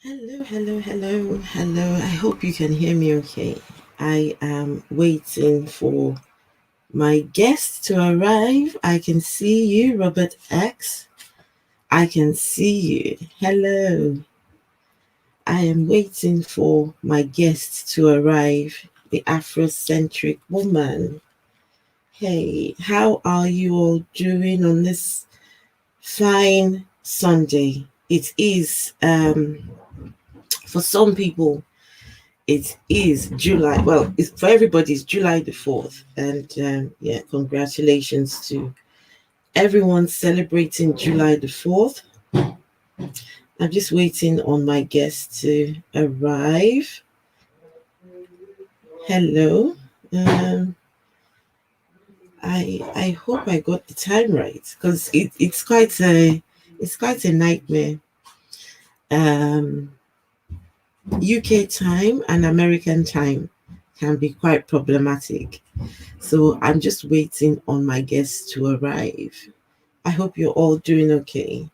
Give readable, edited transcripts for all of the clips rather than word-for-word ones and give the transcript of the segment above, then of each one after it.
Hello, hello, hello, hello. I hope you can hear me okay. I am waiting for my guest to arrive. I can see you, Robert X. I can see you. Hello. I am waiting for my guest to arrive, the AfroCentric Woman. Hey, how are you all doing on this fine Sunday? It is, for some people, it is July. Well, it's for everybody. It's July the 4th, and yeah, congratulations to everyone celebrating July the 4th. I'm just waiting on my guest to arrive. Hello. Um, I hope I got the time right because it's quite a nightmare. Um, UK time and American time can be quite problematic. So I'm just waiting on my guests to arrive. I hope you're all doing okay.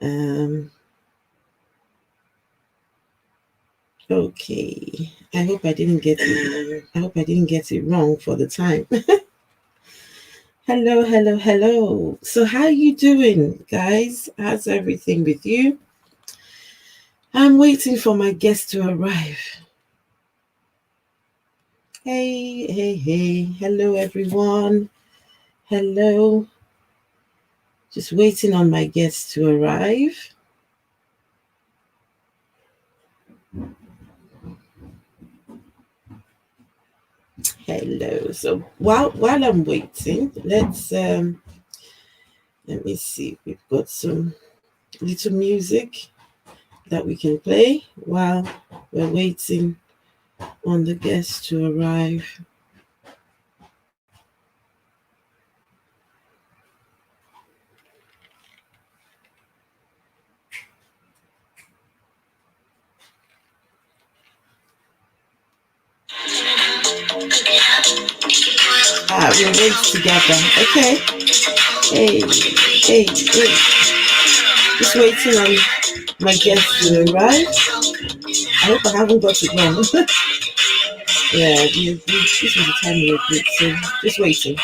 Um, okay. I hope I didn't get it wrong for the time. Hello, hello, hello. So how you doing, guys? How's everything with you? I'm waiting for my guest to arrive. Hey, hey, hey. Hello, everyone. Hello. Just waiting on my guest to arrive. Hello. So while I'm waiting, let me see. We've got some little music that we can play while we're waiting on the guest to arrive. We're waiting together. Okay. Hey, hey, hey. Just waiting on my guest to arrive. I hope I haven't got it wrong. Yeah, this is the time we agreed, so just waiting.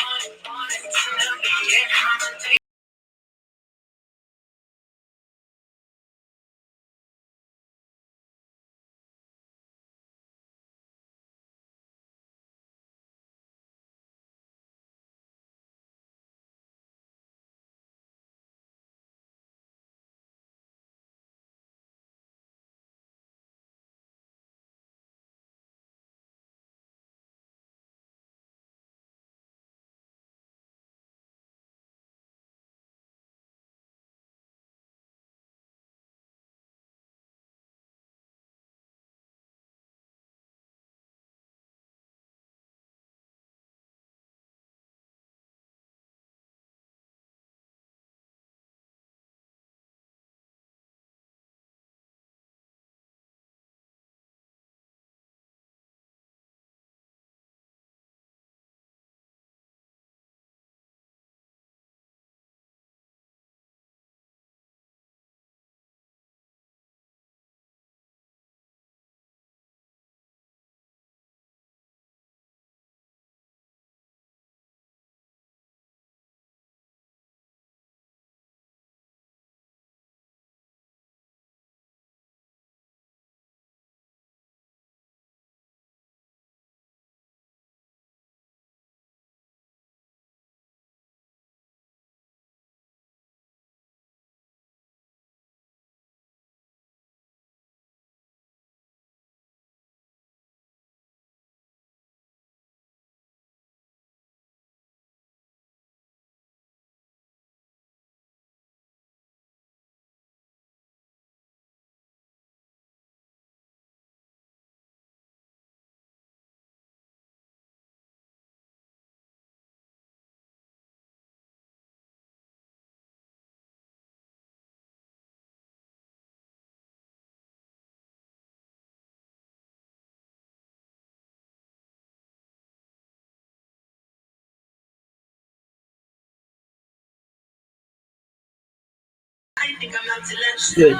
Good.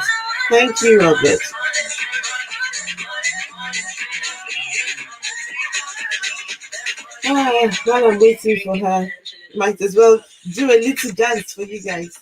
Thank you, Robert. While I'm waiting for her, might as well do a little dance for you guys.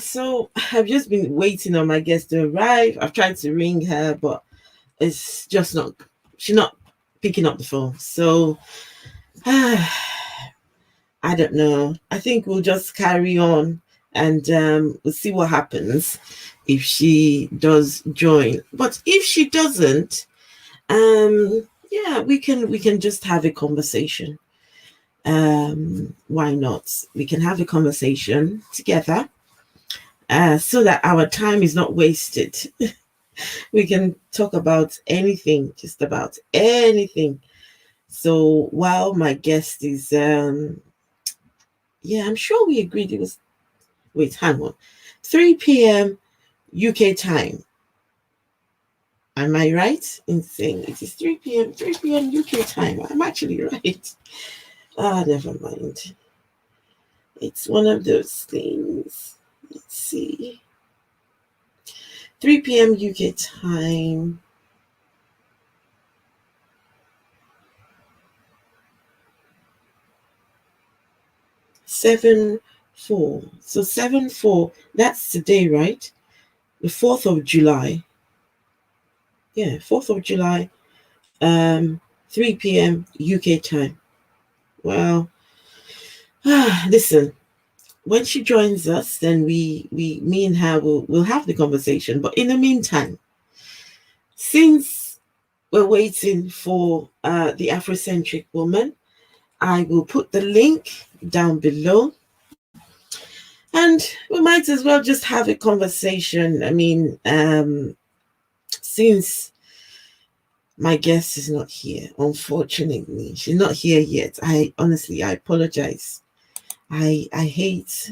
So I've just been waiting on my guest to arrive. I've tried to ring her, but it's just not, she's not picking up the phone. So I don't know. I think we'll just carry on and we'll see what happens if she does join. But if she doesn't, yeah, we can just have a conversation. Why not? We can have a conversation together, so that our time is not wasted. We can talk about anything, just about anything. So while my guest is, yeah, I'm sure we agreed it was, wait, hang on, 3 p.m. UK time. Am I right in saying it is 3 p.m. UK time? I'm actually right. Never mind. It's one of those things. Let's see. 3 p.m. UK time. 7/4. So 7/4, that's today, right? The 4th of July. Yeah, 4th of July, 3 p.m. UK time. Well, listen, when she joins us, then me and her will have the conversation. But in the meantime, since we're waiting for the Afrocentric Woman, I will put the link down below. And we might as well just have a conversation. I mean, since my guest is not here, unfortunately, she's not here yet. I apologize. I hate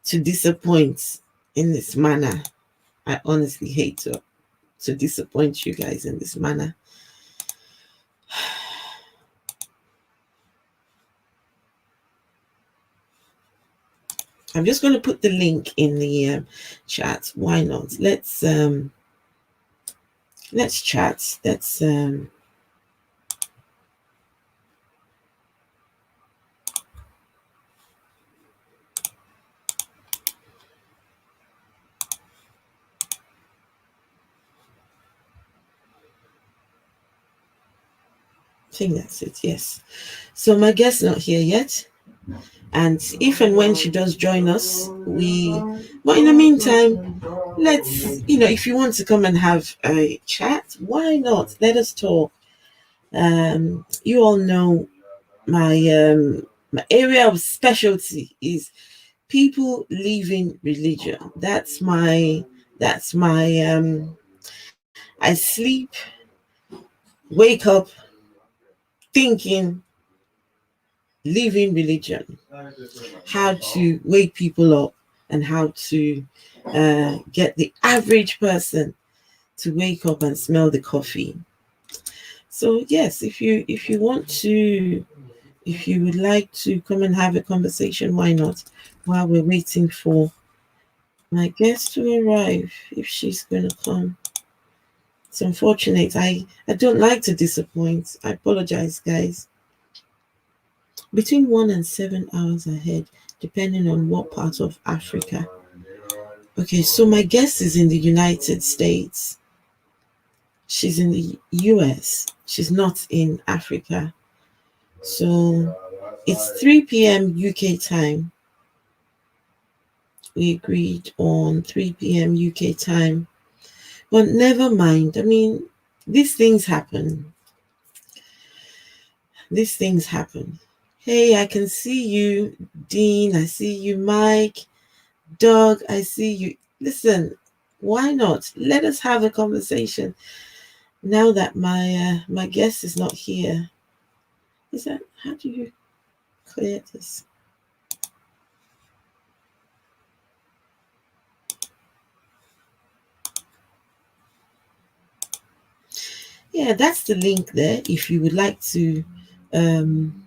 to disappoint in this manner. I honestly hate to disappoint you guys in this manner. I'm just going to put the link in the chat. Why not? Let's chat. Let's. I think that's it. Yes. So my guest's not here yet, and if and when she does join us, we. But in the meantime, if you want to come and have a chat, why not? Let us talk. You all know my area of specialty is people leaving religion. That's my I sleep, wake up thinking leaving religion, how to wake people up and how to get the average person to wake up and smell the coffee. So yes, if you want to, if you would like to come and have a conversation, why not? While we're waiting for my guest to arrive, if she's gonna come. It's unfortunate. I don't like to disappoint. I apologize, guys. Between 1 and 7 hours ahead, depending on what part of Africa. Okay, so my guest is in the United States. She's in the US. She's not in Africa. So it's 3 p.m. UK time. We agreed on 3 p.m. UK time. But never mind. I mean, these things happen. These things happen. Hey, I can see you, Dean. I see you, Mike. Doug, I see you. Listen, why not? Let us have a conversation now that my guest is not here. Is that how do you clear this? Yeah, that's the link there. If you would like to um,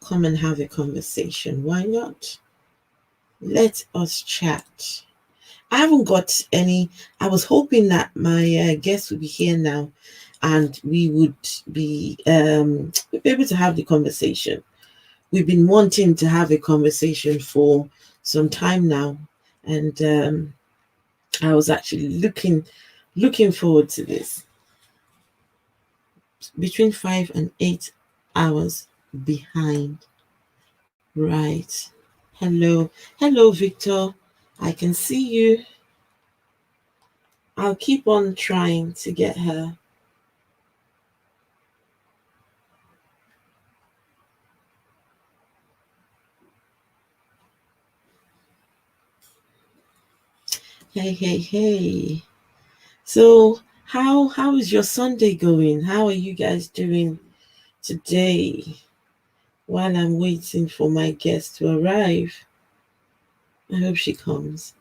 come and have a conversation, why not? Let us chat. I haven't got any. I was hoping that my guest would be here now, and we would be able to have the conversation. We've been wanting to have a conversation for some time now, and I was actually looking forward to this. Between 5 and 8 hours behind, right? Hello, Victor. I can see you. I'll keep on trying to get her. Hey. So how is your Sunday going? How are you guys doing today? While I'm waiting for my guest to arrive, I hope she comes.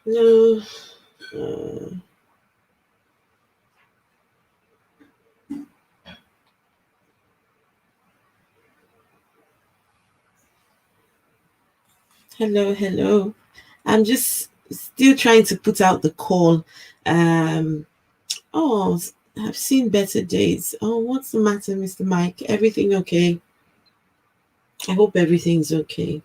No. Uh, hello. I'm just still trying to put out the call. Um, oh, I've seen better days. Oh, what's the matter, Mr. Mike? Everything okay? I hope everything's okay.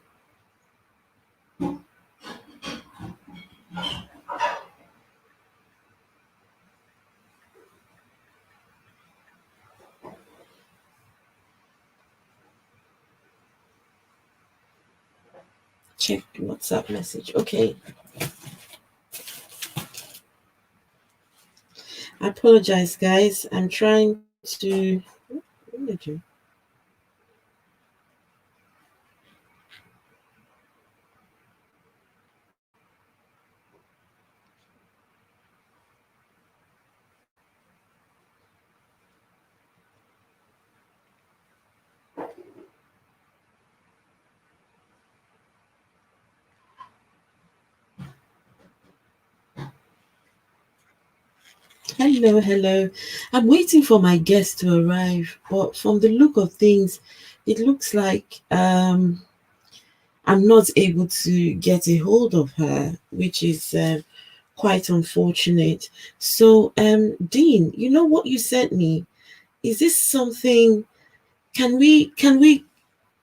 Check WhatsApp message. Okay. I apologize, guys. I'm trying to. What did I do? Hello, hello. I'm waiting for my guest to arrive, but from the look of things, it looks like I'm not able to get a hold of her, which is quite unfortunate. So, Dean, you know what you sent me? Is this something? Can we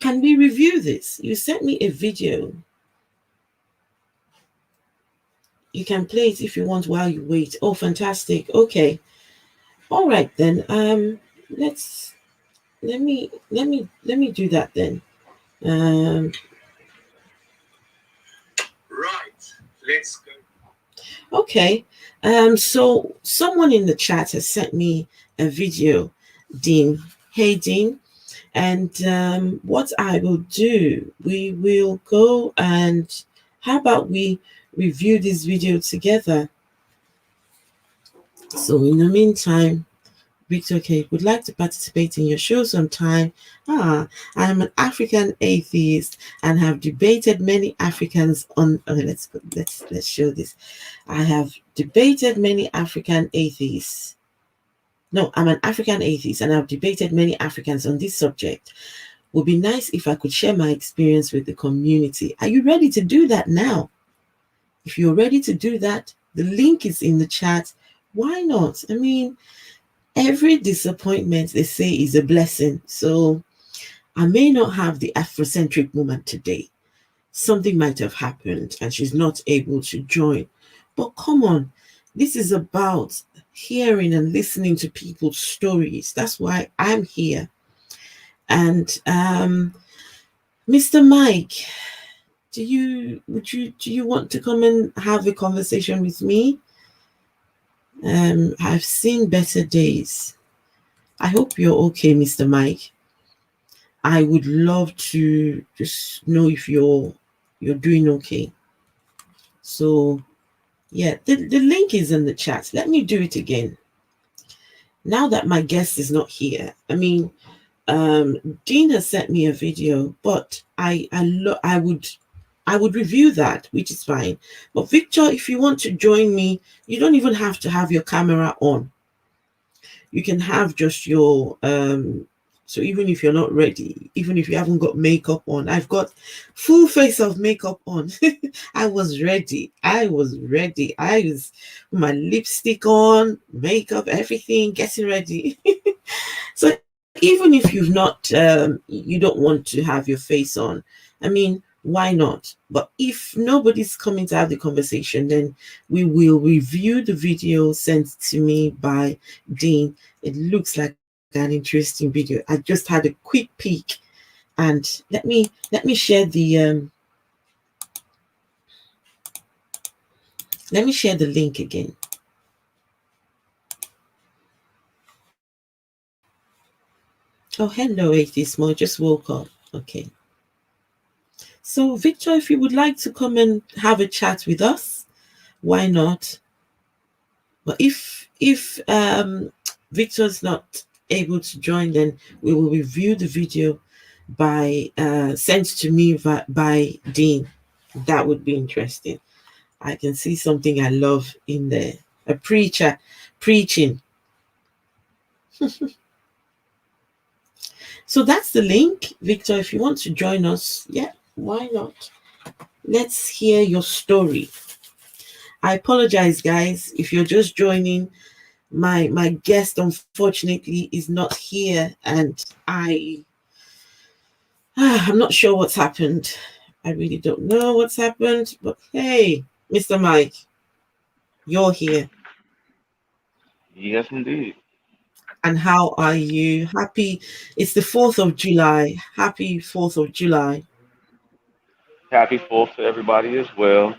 review this? You sent me a video. You can play it if you want while you wait. Oh, fantastic. Okay. All right then. Let's let me do that then. Um, right. Let's go. Okay. So someone in the chat has sent me a video, Dean. Hey, Dean. And what I will do, we will go and how about we review this video together? So in the meantime, Victor K would like to participate in your show sometime. I am an African atheist and have debated many Africans on. Okay, let's show this. I have debated many African atheists. No, I'm an African atheist and I've debated many Africans on this subject. Would be nice if I could share my experience with the community. Are you ready to do that now? If you're ready to do that, the link is in the chat. Why not? I mean, every disappointment they say is a blessing. So I may not have the Afrocentric woman today. Something might have happened and she's not able to join. But come on, this is about hearing and listening to people's stories. That's why I'm here. And Mr. Mike, do you want to come and have a conversation with me? I've seen better days. I hope you're okay, Mr. Mike. I would love to just know if you're doing okay. So yeah, the link is in the chat. Let me do it again. Now that my guest is not here, I mean, Dean has sent me a video, but I would review that, which is fine. But Victor, if you want to join me, you don't even have to have your camera on. You can have just your so even if you're not ready, even if you haven't got makeup on, I've got full face of makeup on. I was ready. I was ready. I was with my lipstick on, makeup, everything, getting ready. So even if you've not you don't want to have your face on, I mean, why not? But if nobody's coming to have the conversation, then we will review the video sent to me by Dean. It looks like an interesting video. I just had a quick peek, and let me share the link again. Oh, hello, Atheist Mo. Just woke up. Okay. So, Victor, if you would like to come and have a chat with us, why not? But if Victor's not able to join, then we will review the video by sent to me by Dean. That would be interesting. I can see something I love in there. A preacher preaching. So that's the link, Victor. If you want to join us, yeah, why not? Let's hear your story. I apologize, guys, if you're just joining. My guest unfortunately is not here, and I'm not sure what's happened. I really don't know what's happened, but hey, Mr. Mike, you're here. Yes, indeed. And how are you? Happy, it's the 4th of July. Happy 4th of July. Happy Fourth to everybody as well.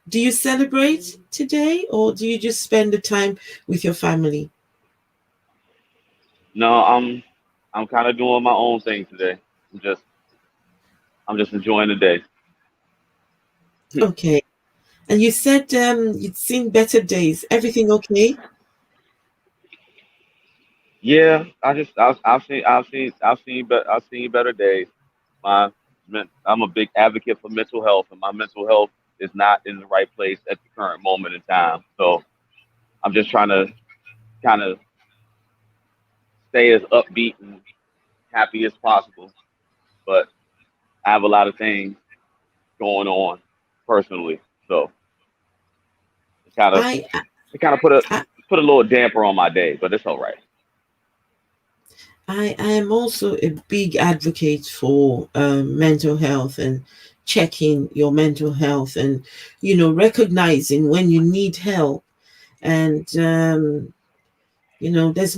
Do you celebrate today or do you just spend the time with your family? No, I'm kind of doing my own thing today. I'm just I'm just enjoying the day. Okay. And you said you'd seen better days. Everything okay? Yeah, I've seen better days. My I'm a big advocate for mental health, and my mental health is not in the right place at the current moment in time. So I'm just trying to kind of stay as upbeat and happy as possible. But I have a lot of things going on personally, so it kind of I, it kind of put a I put a little damper on my day, but it's all right. I am also a big advocate for mental health and checking your mental health and recognizing when you need help and there's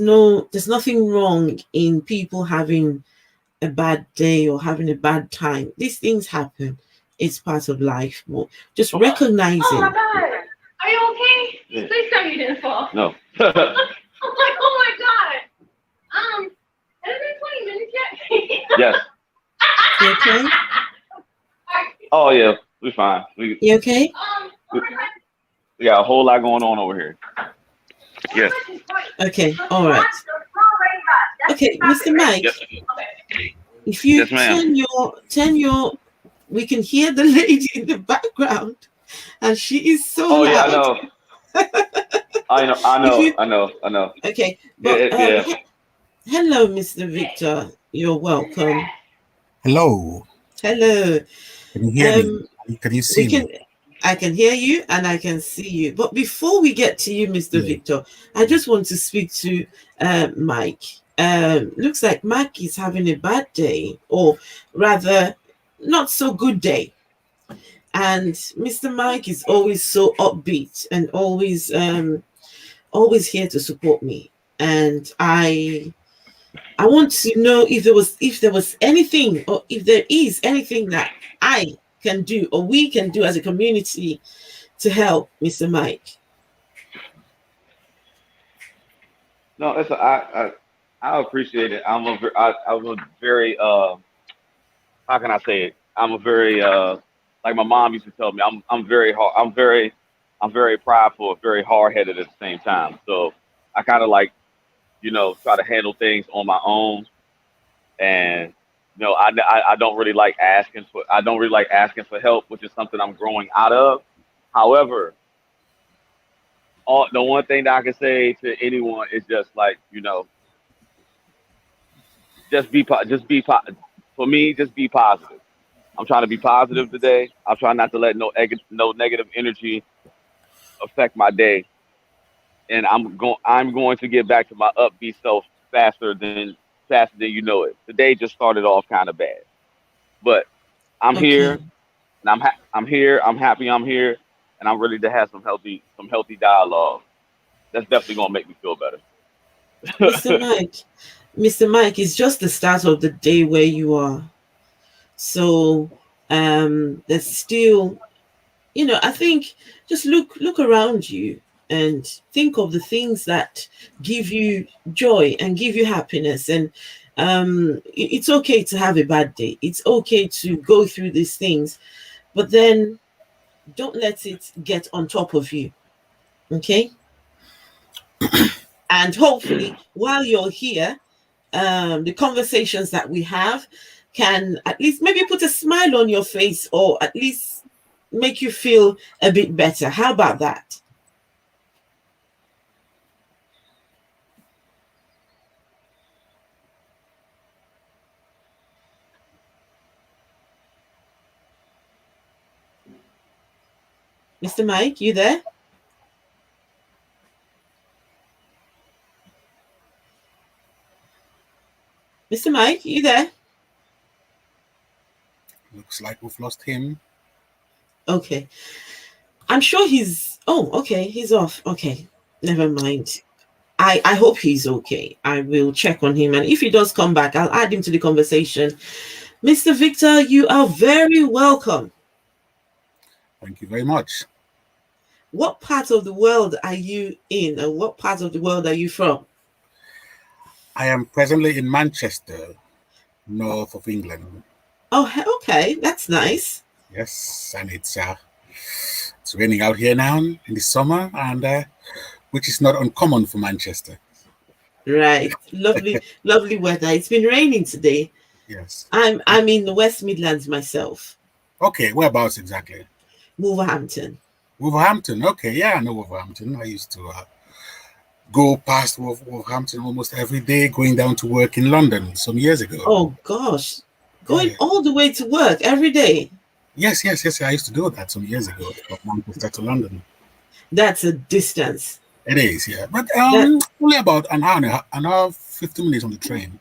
nothing wrong in people having a bad day or having a bad time. These things happen. It's part of life. But just Oh, Oh my recognizing. god. Are you okay? yeah. Please tell me you didn't fall. No. I'm like, oh my god. Has it been 20 minutes yet? Yes. You okay? Oh yeah, we fine. You okay? We we got a whole lot going on over here. Yes. Okay. All right. Okay, Mr. Mike, Yes. if you Yes, ma'am. turn your we can hear the lady in the background and she is so Oh yeah, I loud. know. I know. I If know. you I know. I know. Okay, but Yeah. Yeah. hello, Mr. Victor. You're welcome. Hello. Hello. Can you hear me? Um, Can you we see me? can I can hear you and I can see you. But before we get to you, Mr. Yeah. Victor, I just want to speak to Mike. Looks like Mike is having a bad day, or rather, not so good day. And Mr. Mike is always so upbeat and always here to support me. And I want to know if there was anything or if there is anything that I can do or we can do as a community to help Mr. Mike. No, I appreciate it. I'm a very how can I say it? I'm a very like my mom used to tell me. I'm very hard. I'm very prideful, very hard headed at the same time. So I kind of like try to handle things on my own, and I don't really like asking for help, which is something I'm growing out of. However, the one thing that I can say to anyone is just like just for me, just be positive. I'm trying to be positive today. I'm trying not to let no negative energy affect my day, and I'm going to get back to my upbeat self faster than you know it. The day just started off kind of bad, but I'm here Okay. and I'm here. I'm happy I'm here, and I'm ready to have some healthy dialogue. That's definitely gonna make me feel Mr. better. Mike, Mr. Mike, it's just the start of the day where you are. So there's still, I think just look around you and think of the things that give you joy and give you happiness. And it's okay to have a bad day. It's okay to go through these things, but then don't let it get on top of you. Okay. And hopefully, while you're here, the conversations that we have can at least maybe put a smile on your face or at least make you feel a bit better. How about that, Mr. Mike? You there? Mr. Mike, you there? Looks like we've lost him. Okay. I'm sure he's. Oh, okay. He's off. Okay. Never mind. I hope he's okay. I will check on him. And if he does come back, I'll add him to the conversation. Mr. Victor, you are very welcome. Thank you very much. What part of the world are you in, and what part of the world are you from? I am presently in Manchester, north of England. Oh, okay, that's nice. Yes, and it's raining out here now in the summer, and which is not uncommon for Manchester. Right, lovely, lovely weather. It's been raining today. Yes. I'm in the West Midlands myself, Okay, whereabouts exactly? Wolverhampton. Wolverhampton. Okay, yeah, I know Wolverhampton. I used to go past Wolverhampton almost every day, going down to work in London some years ago. Oh gosh, going Yeah. all the way to work every day. Yes. I used to do that some years ago from Manchester to London. That's a distance. It is, yeah, but That only about an hour, 50 minutes on the train.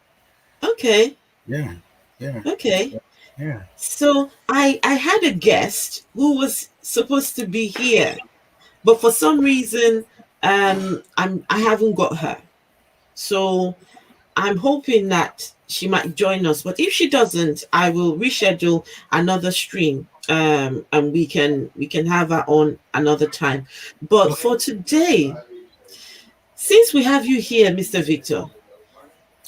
okay, Yeah, yeah, okay. yeah. So I had a guest who was supposed to be here, but for some reason I haven't got her. So I'm hoping that she might join us. But if she doesn't, I will reschedule another stream. And we can have her on another time. But for today, since we have you here, Mr. Victor,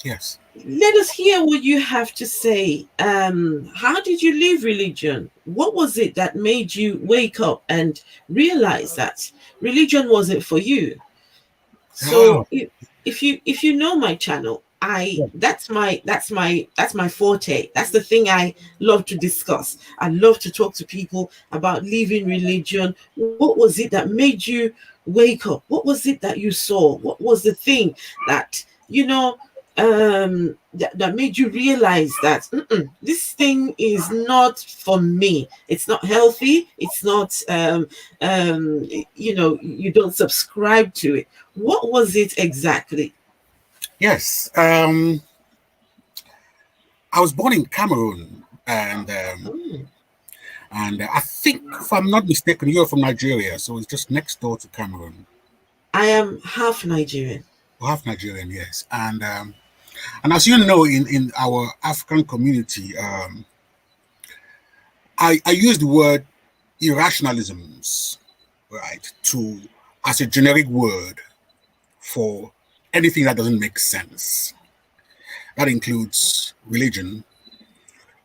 Yes. let us hear what you have to say. How did you leave religion? What was it that made you wake up and realize that religion wasn't for you? Oh, So if you know my channel, I yeah. that's my forte. That's the thing I love to discuss. I love to talk to people about leaving religion. What was it that made you wake up? What was it that you saw? What was the thing that that made you realize that this thing is not for me? It's not healthy. It's not you don't subscribe to it. What was it exactly? Yes. I was born in Cameroon, Oh, and I think, if I'm not mistaken, you're from Nigeria, so it's just next door to Cameroon. I am half Nigerian. Or half Nigerian, yes, and as you know, in our African community, I use the word irrationalisms, right, to as a generic word for anything that doesn't make sense. That includes religion,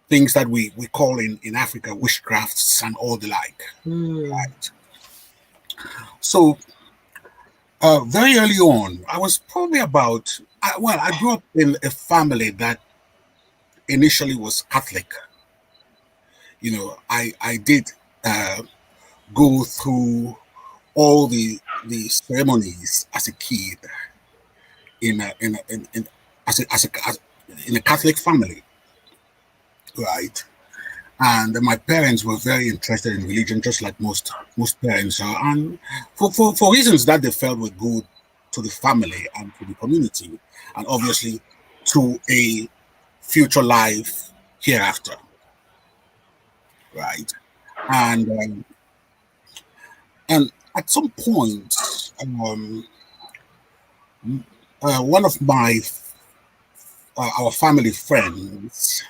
things that we call in Africa witchcrafts and all the like. Hmm. Right. So very early on, I was probably I grew up in a family that initially was Catholic. I did uh, go through all the ceremonies as a kid in a, in, a, in as in a Catholic family, right? And my parents were very interested in religion, just like most parents are, and for reasons that they felt were good to the family and to the community, and obviously to a future life hereafter, right? And and at some point, um, one of my our family friends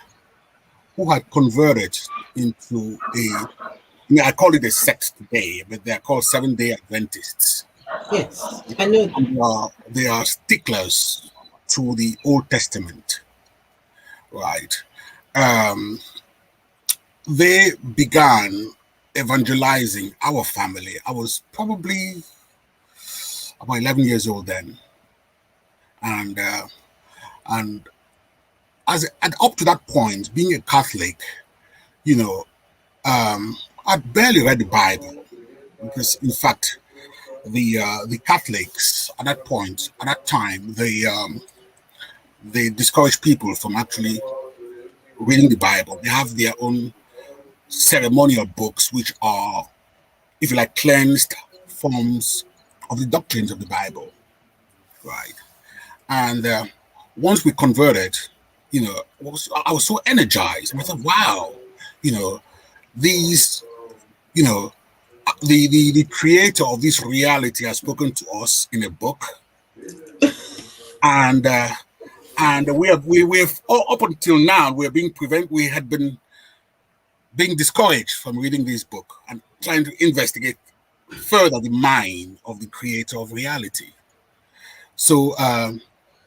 who had converted into I call it a sect today, but they're called 7 Day Adventists. Yes, I know them. And they are sticklers to the Old Testament, right? Um, they began evangelizing our family. I was probably about 11 years old then, and and and up to that point, being a Catholic, you know, I'd barely read the Bible because, in fact, the Catholics at that point, at that time, they discourage people from actually reading the Bible. They have their own ceremonial books, which are, if you like, cleansed forms of the doctrines of the Bible, right? And once we converted, I was so energized, and I thought, wow, you know, these, you know, the creator of this reality has spoken to us in a book, and And we have up until now we had been being discouraged from reading this book and trying to investigate further the mind of the creator of reality. So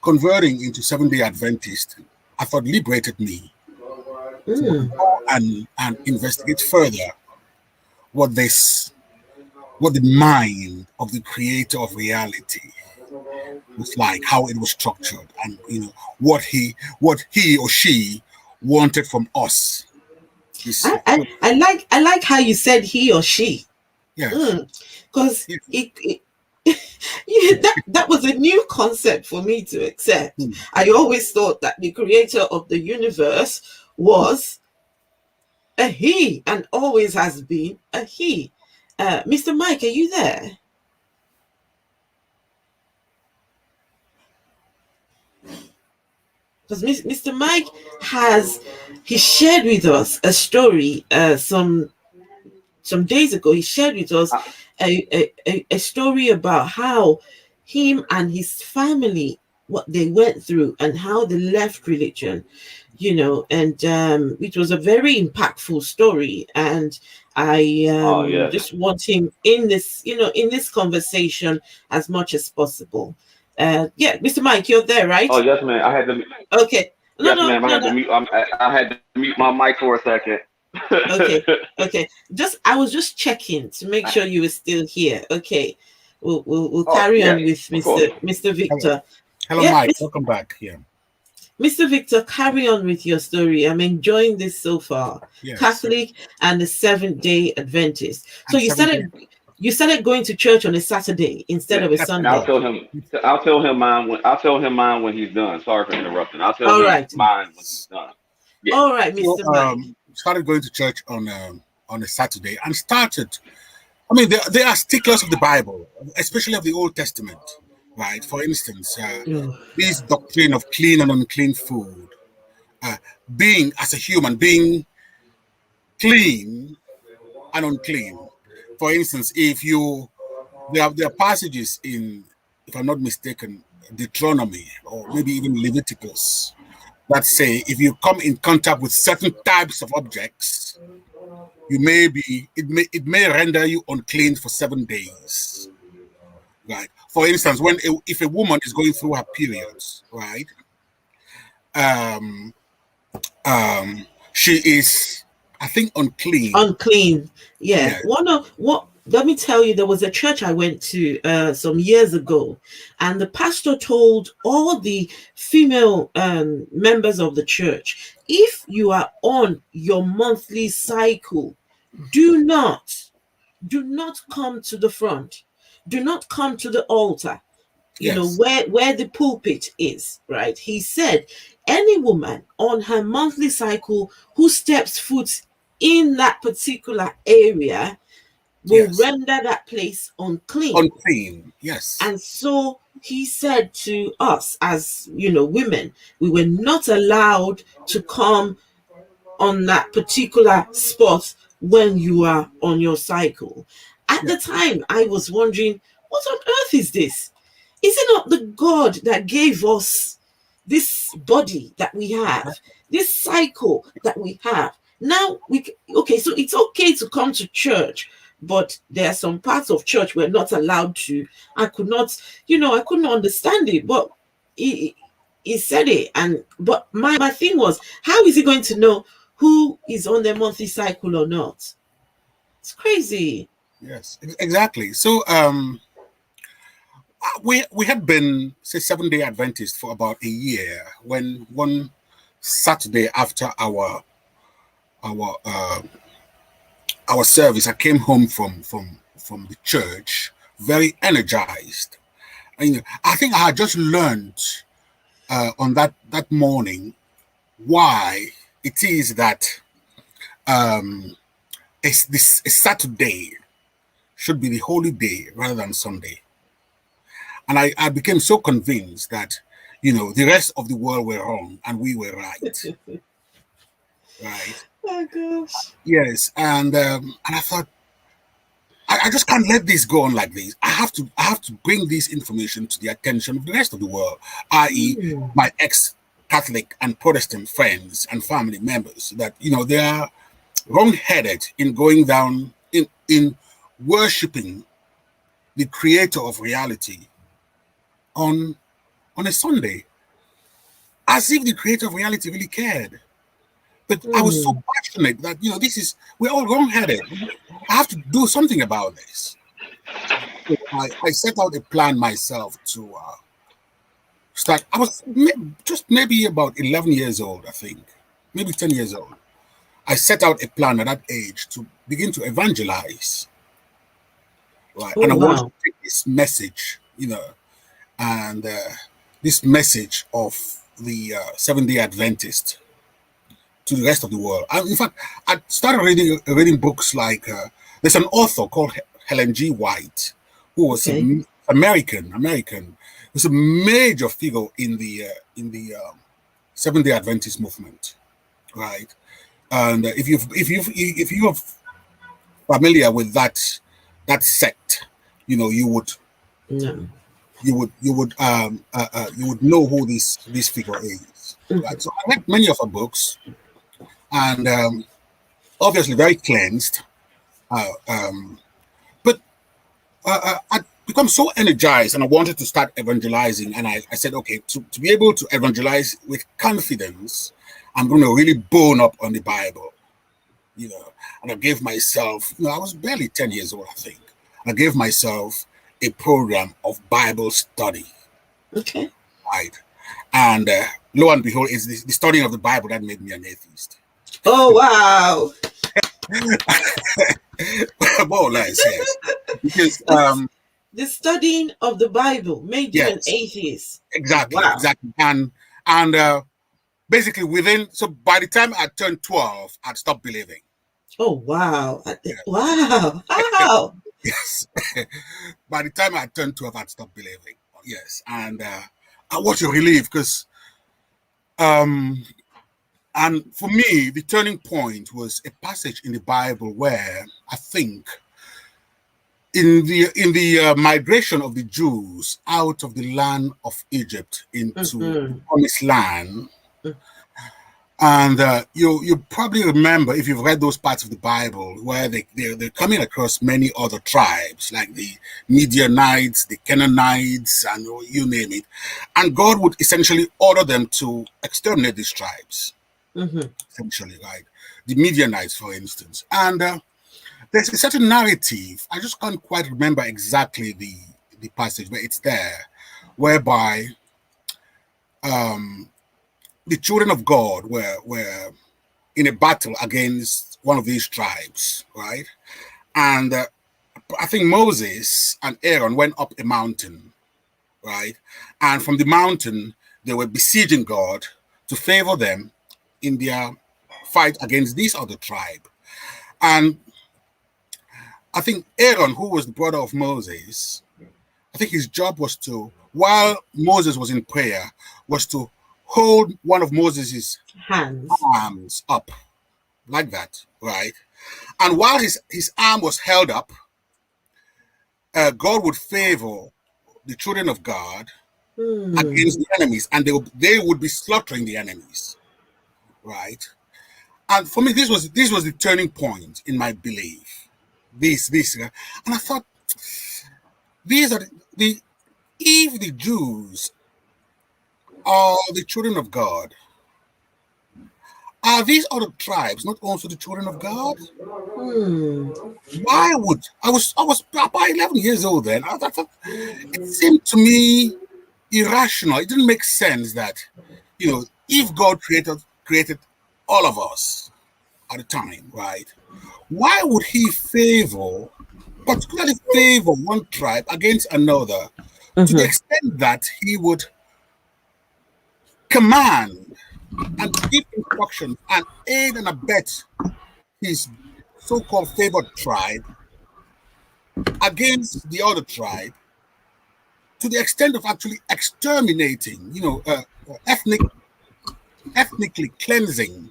converting into Seventh-day Adventist, I thought liberated me to go and investigate further what the mind of the creator of reality was like, how it was structured, and what he or she wanted from us. I like how you said he or she. Yes. Because Yes. that was a new concept for me to accept. I always thought that the creator of the universe was a he and always has been a he. Mr. Mike, are you there? Because Mr. Mike he shared with us a story some days ago. He shared with us a story about how him and his family, what they went through and how they left religion, and it was a very impactful story. And I Oh yes. just want him in this conversation as much as possible. Yeah, Mr. Mike, you're there, Oh right? yes, man. I had to. Okay. No, Yes, no, ma'am. I no, had to no. mute. I had to mute my mic for a second. Okay, okay. I was just checking to make sure you were still here. Okay, we'll Oh carry yes, on with of course. Mr. Hello, Victor. hello, Yeah, Mike. Welcome back. Yeah. Mr. Victor, carry on with your story. I'm enjoying this so far. Yes. Catholic and the Seventh Day Adventist. So And 7 days. you started going to church on a Saturday instead of a That's And I'll Sunday. tell him. I'll tell him mine when he's done. Sorry for interrupting. I'll tell All him right, mine when he's done. Yeah. all right, So Mr. Mike. started going to church on a Saturday and started. I mean, they are sticklers of the Bible, especially of the Old Testament, right? For instance, Oh, this doctrine of clean and unclean food, being as a human being clean and unclean. For instance, if you there are passages in, if I'm not mistaken, Deuteronomy or maybe even Leviticus that say if you come in contact with certain types of objects, it may render you unclean for 7 days. Right. For instance, if a woman is going through her periods, right, um, she is, I think, unclean. unclean. Yeah. Yeah. One of what let me tell you, there was a church I went to some years ago, and the pastor told all the female members of the church, if you are on your monthly cycle, do not come to the front, do not come to the altar, Yes. where the pulpit is, right? He said any woman on her monthly cycle who steps foot in that particular area will Yes. render that place unclean. Unclean. Yes. And so he said to us, as women, we were not allowed to come on that particular spot when you are on your cycle. At Yeah. the time, I was wondering, what on earth is this? Is it not the God that gave us this body that we have, Exactly. this cycle that we have? Now okay, so it's okay to come to church, but there are some parts of church we're not allowed to. I could not, I couldn't understand it, but he said it, and but my thing was, how is he going to know who is on their monthly cycle or not? It's crazy. Yes. Exactly. So we had been, say, 7 Day Adventist for about a year when one Saturday after our uh, our service, I came home from the church very energized. And I think I had just learned on that morning why it is that a Saturday should be the holy day rather than Sunday. And I became so convinced that, the rest of the world were wrong and we were right. Right. Oh gosh. Yes. And I thought, I just can't let this go on like this. I have to bring this information to the attention of the rest of the world, i.e., Hmm. my ex Catholic and Protestant friends and family members that, they are wrong-headed in going down in worshiping the creator of reality on a Sunday, as if the creator of reality really cared. But I was so passionate that, we're all wrong-headed. I have to do something about this. So I set out a plan myself to start. I was just maybe about 11 years old, I think, maybe 10 years old. I set out a plan at that age to begin to evangelize. Right? Oh, and I want wow. to take this message, and this message of the Seventh-day Adventist to the rest of the world. In fact, I started reading books like there's an author called Helen G. White, who was Okay. an American, was a major figure in the Seventh-day Adventist movement, right? And if you're familiar with that sect, you would No. you would know who this figure is. Right? So I read many of her books, and obviously very cleansed. But I become so energized, and I wanted to start evangelizing. And I said, okay, to be able to evangelize with confidence, I'm going to really bone up on the Bible. And I gave myself, I was barely 10 years old, I think. I gave myself a program of Bible study. Okay. Right. And lo and behold, it's the studying of the Bible that made me an atheist. Oh, wow. More or less, yes. Because the studying of the Bible made you an atheist. Exactly, Wow. exactly. And basically by the time I turned 12, I'd stopped believing. Oh, wow. Wow. How? Yes. By the time I turned 12, I'd stopped believing. Yes. And I was a relief because and for me, the turning point was a passage in the Bible where I think in the migration of the Jews out of the land of Egypt into the promised land, and you probably remember, if you've read those parts of the Bible, where they're coming across many other tribes like the Midianites, the Canaanites, and you name it, and God would essentially order them to exterminate these tribes. Essentially, right? The Midianites, for instance. And there's a certain narrative, I just can't quite remember exactly the passage, but it's there, whereby the children of God were in a battle against one of these tribes, right? And I think Moses and Aaron went up a mountain, right? And from the mountain, they were besieging God to favor them in their fight against this other tribe. And I think Aaron, who was the brother of Moses, I think his job was to, while Moses was in prayer, was to hold one of Moses's arms up like that, right? And while his arm was held up, God would favor the children of God against the enemies, and they would be slaughtering the enemies. Right, and for me, this was the turning point in my belief. And I thought, these are if the Jews are the children of God, are these other tribes not also the children of God? Why would I was about 11 years old then? I thought it seemed to me irrational. It didn't make sense that if God created all of us at the time, right? Why would he particularly favor one tribe against another to the extent that he would command and give instructions and aid and abet his so-called favored tribe against the other tribe to the extent of actually exterminating, ethnically cleansing,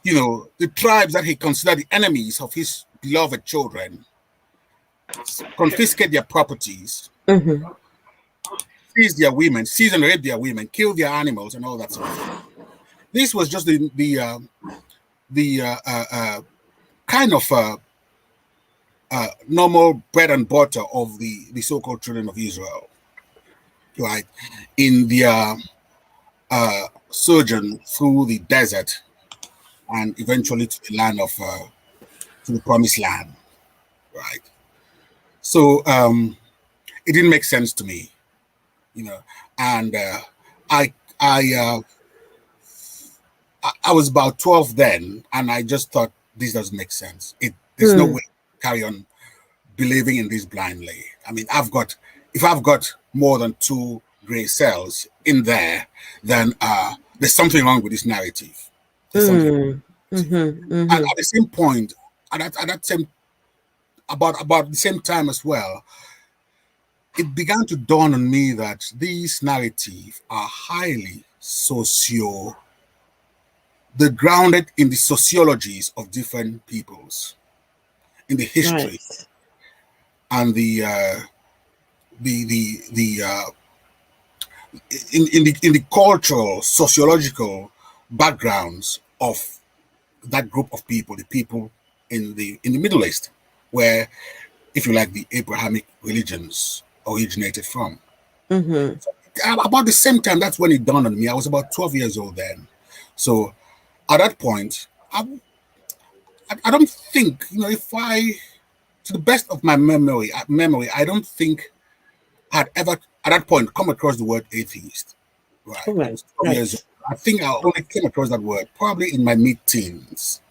the tribes that he considered the enemies of his beloved children, confiscate their properties, seize and rape their women, kill their animals, and all that sort of thing. This was just the kind of normal bread and butter of the so-called children of Israel, right? In their sojourn through the desert and eventually to the land of to the promised land, right? So it didn't make sense to me, and I I I was about 12 then, and I just thought this doesn't make sense. There's no way to carry on believing in this blindly. I mean, if I've got more than 2 gray cells in there, then there's something wrong with this narrative. There's something. And at the same point, at that same about the same time as well, it began to dawn on me that these narratives are highly they're grounded in the sociologies of different peoples, in the history, and in the cultural, sociological backgrounds of that group of people, the people in the Middle East, where, if you like, the Abrahamic religions originated from. So, about the same time, that's when it dawned on me. I was about 12 years old then. So at that point, I don't think, to the best of my memory, I don't think I'd ever at that point come across the word atheist. Right. I was 12 years old. I think I only came across that word probably in my mid-teens.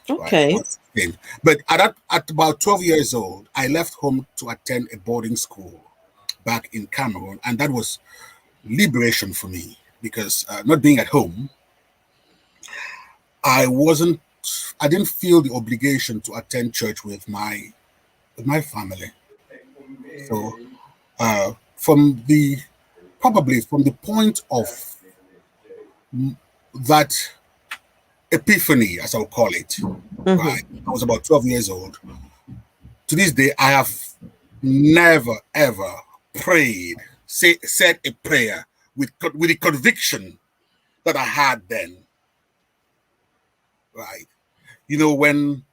Okay. Right? But at about 12 years old, I left home to attend a boarding school back in Cameroon, and that was liberation for me because not being at home, I didn't feel the obligation to attend church with my family. So probably from the point of that epiphany, as I'll call it, right? I was about 12 years old. To this day, I have never ever said a prayer with the conviction that I had then. Right. When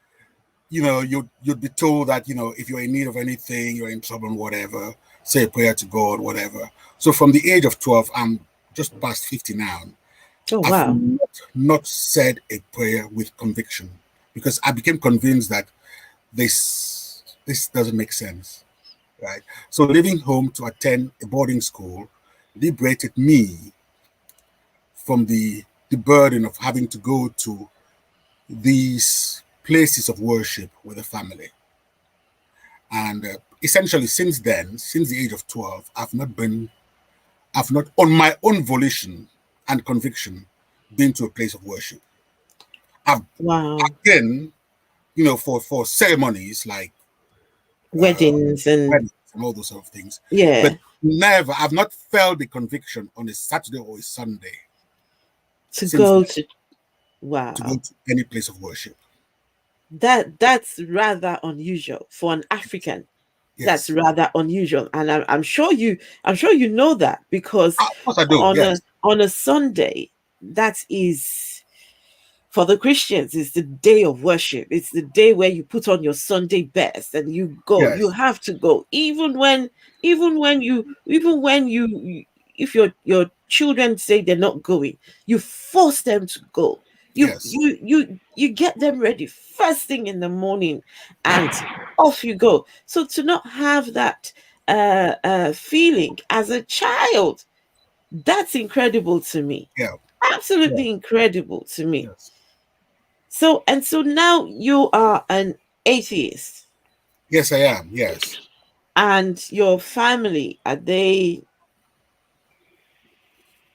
you'd be told that if you're in need of anything, you're in trouble, whatever, say a prayer to God, whatever. So from the age of 12, I'm just past 50 now. Oh, wow. I've not said a prayer with conviction because I became convinced that this doesn't make sense, right? So leaving home to attend a boarding school liberated me from the burden of having to go to these places of worship with a family. And essentially since then, since the age of 12, I've not on my own volition and conviction been to a place of worship. I've been, for ceremonies like weddings and all those sort of things. Yeah. But I've not felt the conviction on a Saturday or a Sunday to go to any place of worship. That's rather unusual for an African. Yes. That's rather unusual, and I'm sure you know that because of course I do. On a Sunday, that is for the Christians, it's the day of worship. It's the day where you put on your Sunday best and you go. Yes. You have to go, even when you if your children say they're not going, you force them to go. You get them ready first thing in the morning and off you go. So to not have that feeling as a child, that's incredible to me. Yeah. Absolutely incredible to me. Yes. So now you are an atheist. Yes, I am. Yes. And your family, are they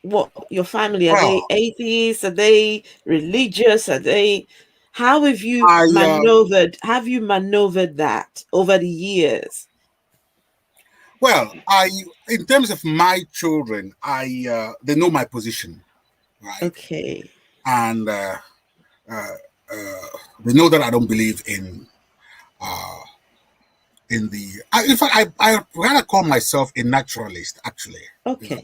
they atheists? Are they religious? How have you maneuvered that over the years? Well, in terms of my children, they know my position, right? Okay. And they know that I don't believe in in the. In fact, I rather call myself a naturalist. Actually, Okay.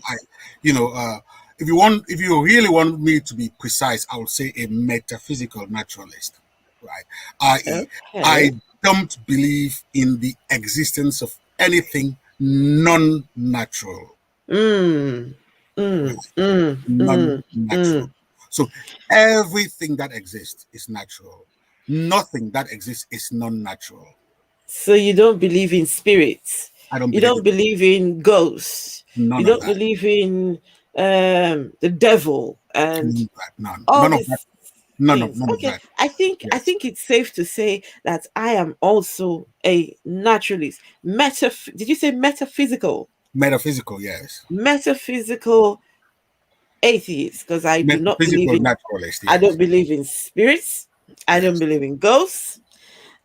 if you really want me to be precise, I would say a metaphysical naturalist, right? I.e., I Okay. don't believe in the existence of anything non-natural, Mm. Mm. right? Mm. Mm. Non-natural. Mm. So everything that exists is natural. Nothing that exists is non-natural. So you don't believe in spirits. I don't You believe don't in believe in ghosts. You none of don't that. believe in the devil and None. all None of that. these things. None of Okay, that. I Yes. think it's safe to say that I am also a naturalist. Did you say metaphysical? Metaphysical, yes. Metaphysical atheist, because I do not believe Metaphysical in naturalist, I don't yes. believe in spirits. I don't Yes. believe in ghosts.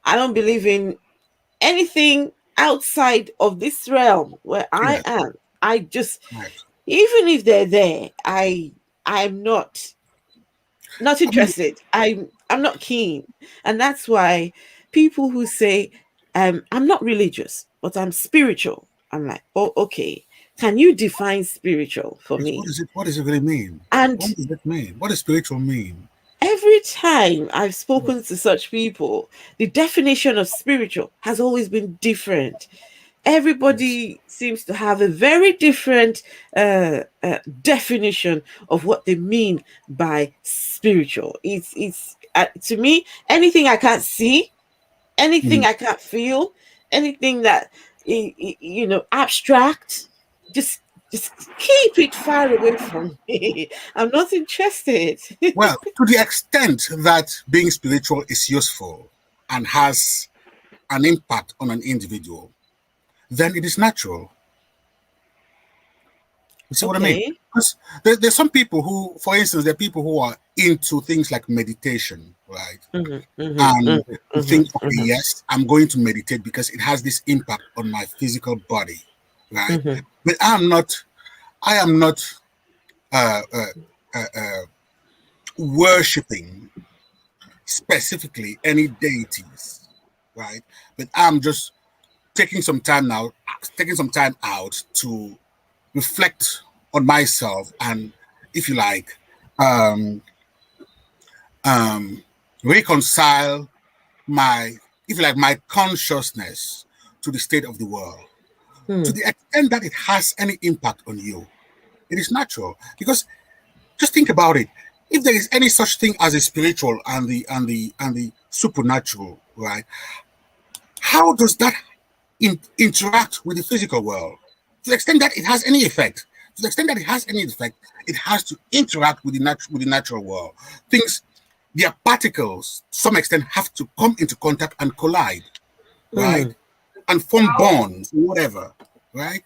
I don't believe in anything outside of this realm where I Yes. am. I just, Right. even if they're there, I'm not I mean, interested. I'm not keen. And that's why people who say I'm not religious, but I'm spiritual. I'm like, oh, okay. Can you define spiritual for what me? is it? What does it really mean? And What does it mean? What does spiritual mean? every time I've Yes. spoken to such people, the definition of spiritual has always been different. Yes. Everybody seems to have a very different definition of what they mean by spiritual. It's to me, anything I can't see, anything Mm. I can't feel, anything that abstract, just just keep it far away from me. I'm not interested. Well, to the extent that being spiritual is useful and has an impact on an individual, then it is natural. You see what I mean? Okay. Because there's some people who, for instance, there are people who are into things like meditation, right? Mhm, mhm, And mhm, you mhm, think, okay, mhm, yes, I'm going to meditate because it has this impact on my physical body, right? mhm, But I am not uh, uh, worshiping specifically any deities, right? But I'm just taking some time out to reflect on myself and, if you like, um, um, reconcile my, if you like, my consciousness to the state of the world. To mhm, the extent that it has any impact on you, it is natural. Because just think about it. If there is any such thing as a spiritual and the supernatural, right? How does that interact with the physical world? To the extent that it has any effect, to the extent that it has any effect, it has to interact with the natural world. Things, their particles, to some extent, have to come into contact and collide, right? mhm. And form bonds, whatever, right?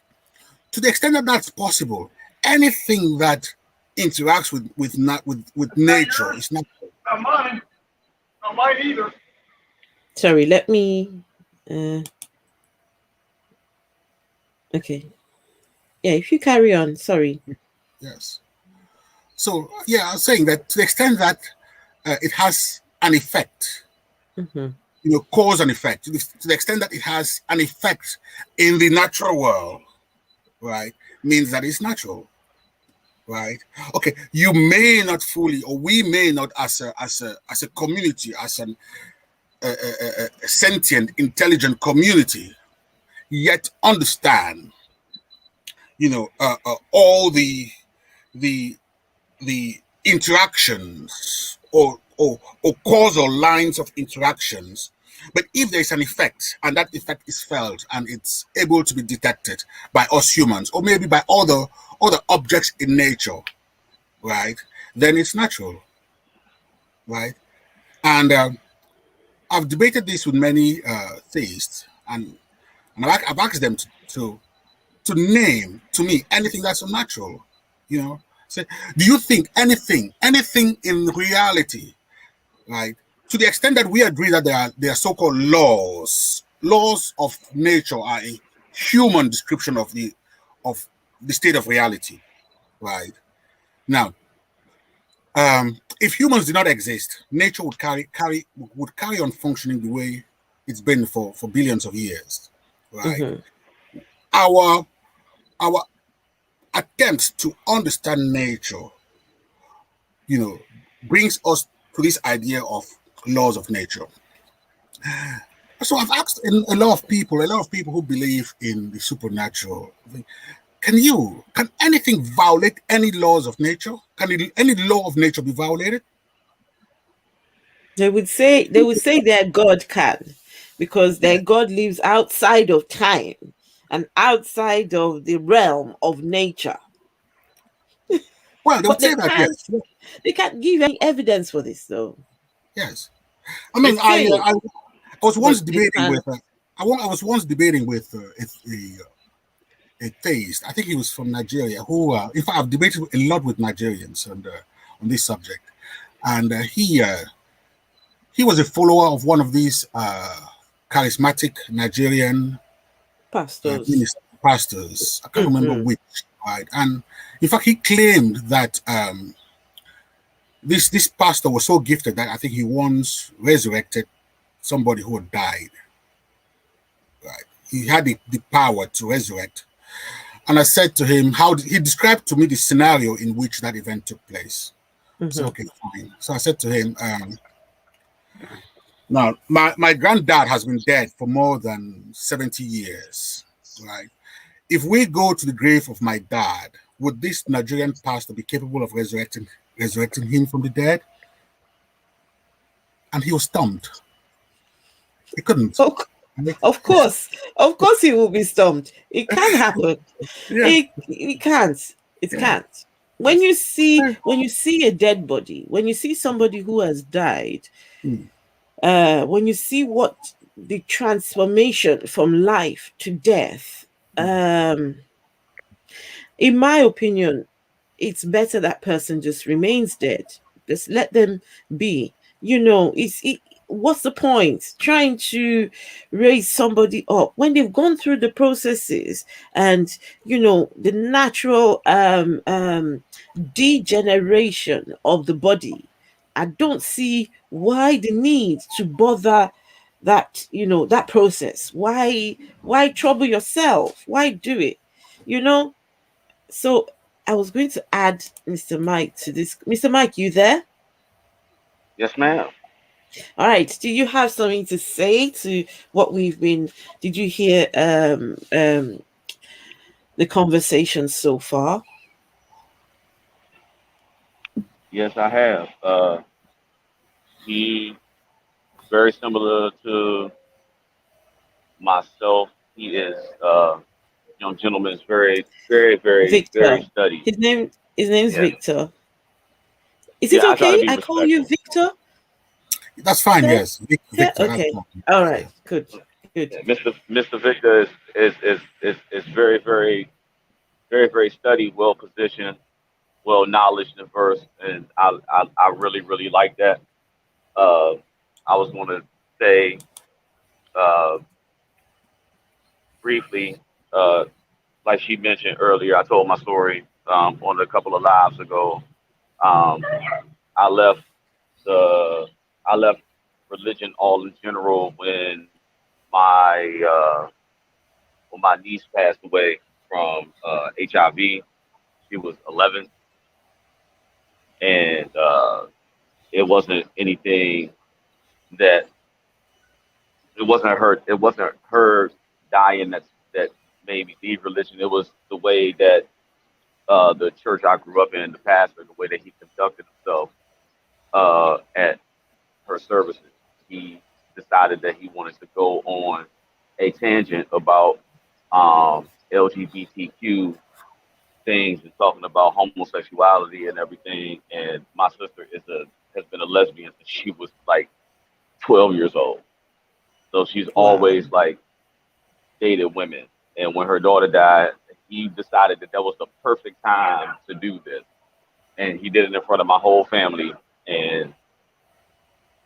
To the extent that that's possible, anything that interacts with That's not nature yours. is not. Not mine. Not mine either. Sorry, let me. Uh, okay. Yeah, if you carry on. Sorry. Yes. So yeah, I was saying that to the extent that it has an effect, Mm-hmm. cause and effect, to the extent that it has an effect in the natural world, right, means that it's natural, right? Okay, you may not fully, or we may not, as a community, as a sentient, intelligent community, yet understand, all the the interactions or causal lines of interactions. But if there's an effect and that effect is felt and it's able to be detected by us humans or maybe by other objects in nature, right, then it's natural, right? And I've debated this with many theists, and I've asked them to name to me anything that's unnatural. Say, do you think anything in reality, right? To the extent that we agree that there are so-called laws of nature are a human description of the state of reality, right? Now, if humans did not exist, nature would carry on functioning the way it's been for billions of years. right? Mm-hmm. Our our attempts to understand nature, brings us to this idea of laws of nature. So I've asked a lot of people who believe in the supernatural, can anything violate any laws of nature? Any law of nature be violated? They would say their God can, because their God lives outside of time and outside of the realm of nature. Well, they But would they say that, can't yes, they can't give any evidence for this though. yes. I They mean, say, I was but once they debating can't. with I was once debating with a theist. I think he was from Nigeria. Who, in fact, I've debated a lot with Nigerians on this subject, and he was a follower of one of these charismatic Nigerian Pastors. pastors. I can't remember Mm-hmm. which, right? And in fact, he claimed that this pastor was so gifted that I think he once resurrected somebody who had died. Right? He had the power to resurrect. And I said to him, he described to me the scenario in which that event took place. I said, Mm-hmm. okay, fine. So I said to him, now my granddad has been dead for more than 70 years, right? If we go to the grave of my dad, would this Nigerian pastor be capable of resurrecting him from the dead? And he was stumped. He couldn't. Of, of course, of course, he will be stumped. It can happen. Yeah, It can't. It yeah. can't. When you see a dead body, when you see somebody who has died, Hmm. when you see what the transformation from life to death, um, in my opinion, it's better that person just remains dead. Just let them be. What's the point trying to raise somebody up when they've gone through the processes and the natural degeneration of the body. I don't see why the need to bother that process. Why trouble yourself? Why do it? You know? So I was going to add Mr. Mike to this. Mr. Mike, you there? Yes, ma'am. All right. Do you have something to say to what we've been? Did you hear the conversation so far? Yes, I have. He very similar to myself. He is young gentleman is very, very, very, very Victor. studied. His name's Yes. Victor. Is it Yeah, I try to okay? be I call you respectful. Victor? That's fine. Okay. Yes, Yeah, Victor. That's okay. fine. All Yeah. right. Good. Good. Yeah, Mr. Victor is very, very, very, very studied, well positioned, well knowledge and versed, and I really, really like that. Uh, I was going to say uh, briefly, uh, like she mentioned earlier, I told my story on a couple of lives ago. Um, I left the I left religion all in general my uh, when my niece passed away from HIV. She was 11, and it wasn't anything that it wasn't her dying that made me leave religion. It was the way that the church I grew up in, the pastor, the way that he conducted himself at her services. He decided that he wanted to go on a tangent about LGBTQ things and talking about homosexuality and everything. And my sister has been a lesbian since she was like 12 years old. So she's Wow. always like dated women. And when her daughter died, he decided that was the perfect time to do this. And he did it in front of my whole family. And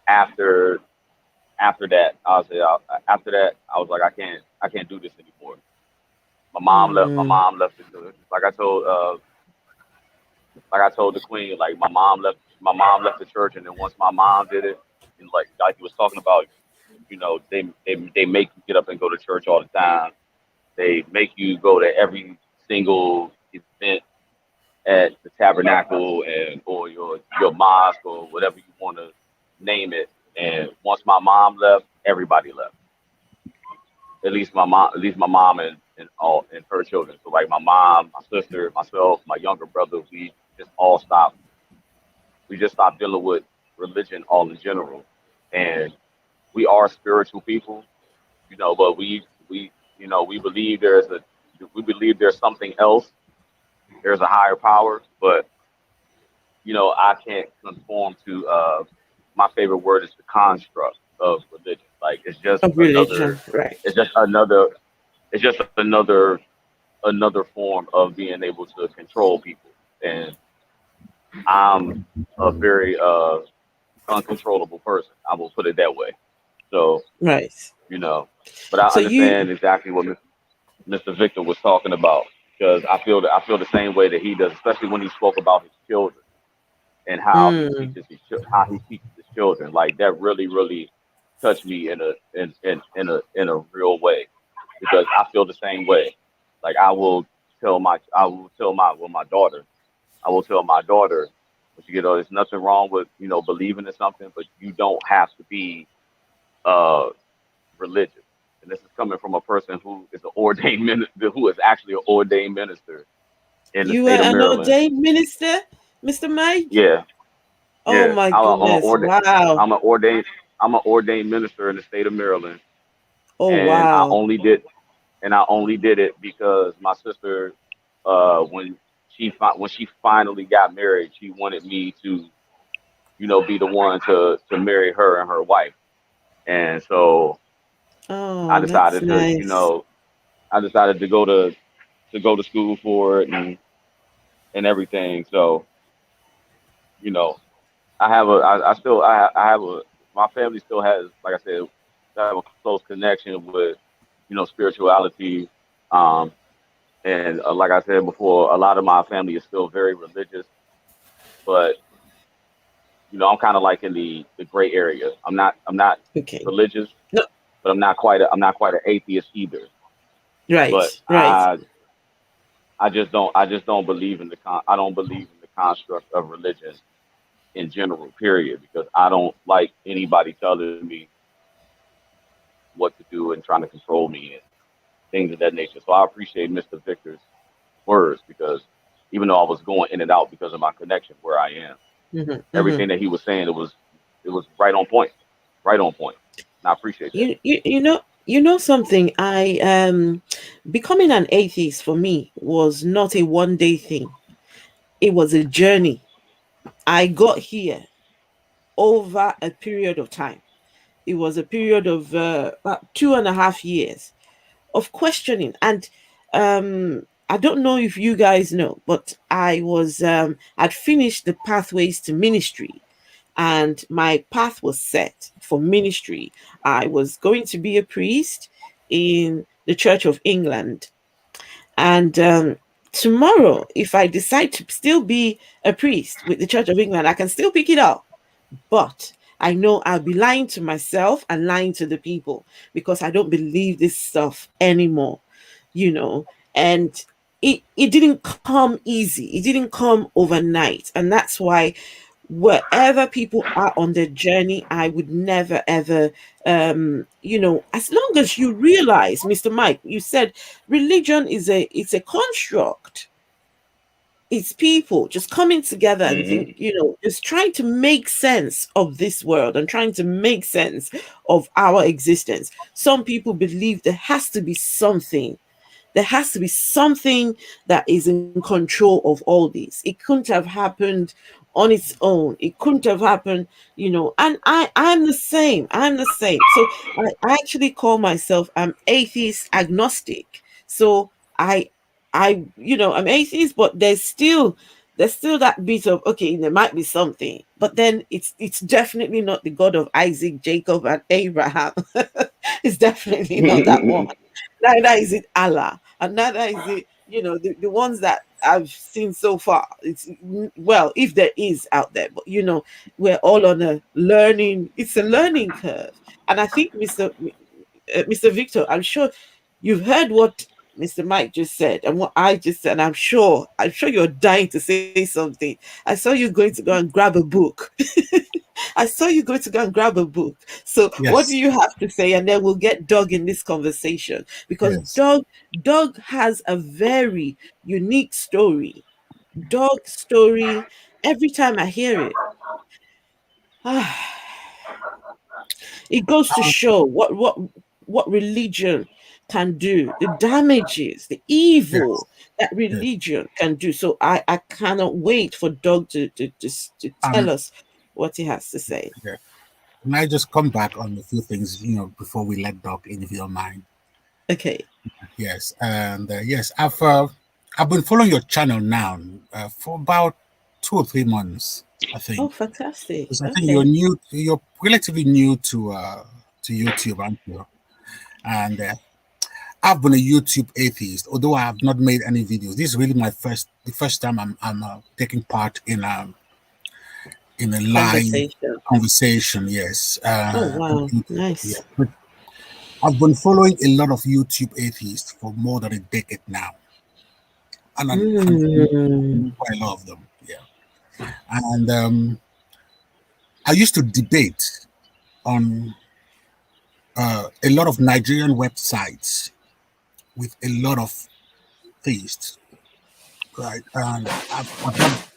after after that, after that, I was like, I can't do this anymore. My mom left. My Mm, mom left it. Like I told the queen, like my mom left the church, and then once my mom did it, and like you was talking about, They make you get up and go to church all the time. They make you go to every single event at the tabernacle and or your mosque or whatever you want to name it. And once my mom left, everybody left. At least my mom and her children. So like my mom, my sister, myself, my younger brother, just all stopped. We just stopped dealing with religion all in general. And we are spiritual people, but we believe we believe there's something else. There's a higher power, but I can't conform to my favorite word is the construct of religion. Like Of religion, right? it's just another it's just another form of being able to control people. And I'm a very uncontrollable person. I will put it that way. So, Right. you know, but I So you, understand exactly what Mr. Victor was talking about because I feel the same way that he does, especially when he spoke about his children and mm, how he teaches his children. Like that really touched me in a real way because I feel the same way. Like I will tell my daughter I will tell my daughter, but there's nothing wrong with believing in something, but you don't have to be uh religious. And this is coming from a person who is an ordained minister, who is actually an ordained minister in the you were state of an Maryland. ordained minister, Mr. Mike? Yeah, Oh yeah. my goodness! Wow! I'm an ordained I'm an ordained minister in the state of Maryland, Oh and wow! I only did it because my sister, when when she finally got married, she wanted me to be the one to marry her and her wife. And so I Oh, that's decided to, nice. I decided to go to school for it and everything. So, you know, I have my family still has, like I said, have a close connection with, spirituality. Um, and like I said before, a lot of my family is still very religious, but I'm kind of like in the gray area. I'm not Okay. religious, No, but I'm not quite an atheist either. But right, right. I just don't believe in I don't believe in the construct of religion in general, period, because I don't like anybody telling me what to do and trying to control me and things of that nature. So I appreciate Mr. Victor's words because even though I was going in and out because of my connection where I am, Hmm, hmm. everything that he was saying it was right on point, right on point. And I appreciate that. You know something. I becoming an atheist for me was not a one day thing. It was a journey. I got here over a period of time. It was a period of about 2.5 years of questioning. And I don't know if you guys know, but I'd finished the pathways to ministry, and my path was set for ministry. I was going to be a priest in the Church of England. And tomorrow, if I decide to still be a priest with the Church of England, I can still pick it up, but I know I'll be lying to myself and lying to the people because I don't believe this stuff anymore, you know. And it didn't come easy. It didn't come overnight. And that's why wherever people are on their journey, I would never ever as long as you realize, Mr. Mike, you said religion is it's a construct. It's people just coming together and Hmm. think, just trying to make sense of this world and trying to make sense of our existence. Some people believe there has to be something. There has to be something that is in control of all this. It couldn't have happened on its own. It couldn't have happened, and I'm the same. I'm the same. So I actually call myself I'm atheist agnostic. So I I'm atheist, but there's still that bit of, okay, there might be something, but then it's definitely not the God of Isaac, Jacob, and Abraham. It's definitely not that one. neither is it Allah, and neither is it, the ones that I've seen so far. It's, well, if there is out there, but we're all on a learning. It's a learning curve, and I think Mr. Victor, I'm sure you've heard what Mr. Mike just said and what I just said. And I'm sure you're dying to say something. I saw you going to go and grab a book. I saw you going to go and grab a book. So what do Yes, you have to say? And then we'll get Doug in this conversation, because yes. Doug has a very unique story. Doug's story, every time I hear it, it goes to show what religion can do, the damages, the Yes, evil that yes, religion can do. So I cannot wait for Doug to tell um, us what he has to say. yeah. Can I just come back on a few things, before we let Doc in, if you don't mind? Okay. Yes, and yes, I've been following your channel now for about 2 or 3 months, I Oh, think. fantastic. Because I think Okay. you're relatively new to YouTube, aren't you? And I've been a YouTube atheist, although I have not made any videos. This is really the first time I'm taking part in a live Conversation. conversation. Yes, Oh, on wow. YouTube. Yeah, Nice. but I've been following a lot of YouTube atheists for more than a decade now, and Mm. quite a lot of them. Yeah, and I used to debate on a lot of Nigerian websites with a lot of theists, right? And I've not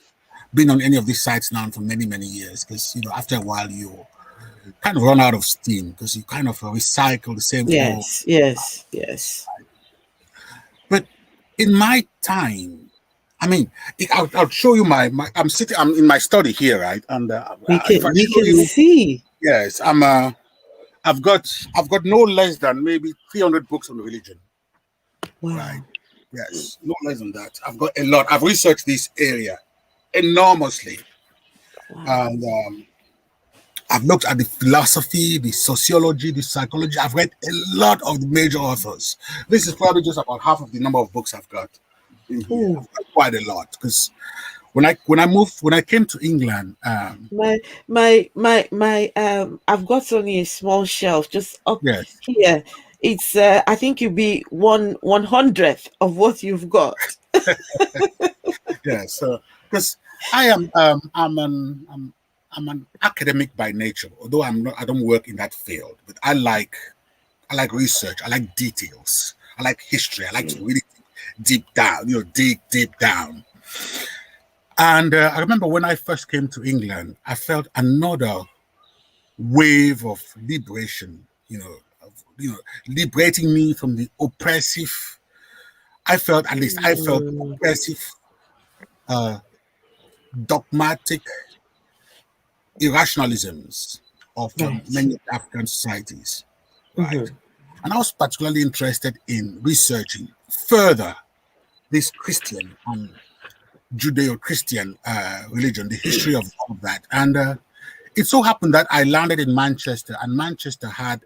been on any of these sites now for many, many years because, after a while you kind of run out of steam because you kind of recycle the same old. Yes, yes, yes. But in my time, I mean, I'll show you I'm in my study here, right? And We if I can we show can you, see. yes, I've got no less than maybe 300 books on religion, right? Wow. Yes, no less than that. I've got a lot. I've researched this area enormously, Wow. and I've looked at the philosophy, the sociology, the psychology. I've read a lot of the major authors. This is probably just about half of the number of books I've got in here. Ooh. I've got quite a lot because when I came to England, My I've got only a small shelf just up yes, here. It's I think you'd be 1/100th of what you've got. yes, because I am I'm an academic by nature, although I don't work in that field, but I like research, I like details, I like history, I like to really deep down, dig deep down. And I remember when I first came to England, I felt another wave of liberation, liberating me from the oppressive. At least I felt Mm, oppressive, uh, dogmatic irrationalisms of right. many African societies, right? Hmm. And I was particularly interested in researching further this Christian and Judeo-Christian religion, the history of all of that. And it so happened that I landed in Manchester, and Manchester had,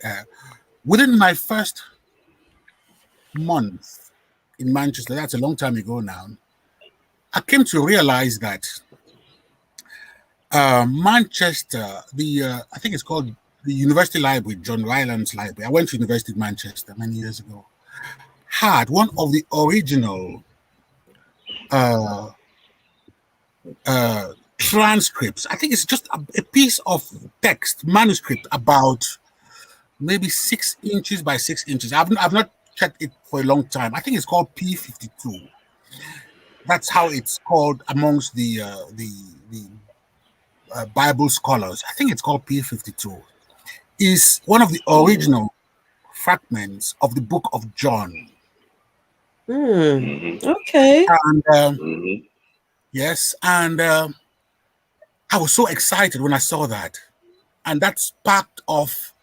within my first month in Manchester, that's a long time ago now, I came to realize that Manchester, I think it's called the University Library, John Rylands Library. I went to University of Manchester many years ago. Had one of the original uh, transcripts. I think it's just a piece of text, manuscript about maybe 6 inches by 6 inches. I've not checked it for a long time. I think it's called P52. That's how it's called amongst the Bible scholars. I think it's called P52. Is one of the Mm. original fragments of the book of John. Mm. Mm-hmm. Okay. And Mm-hmm. yes, and I was so excited when I saw that. And that sparked off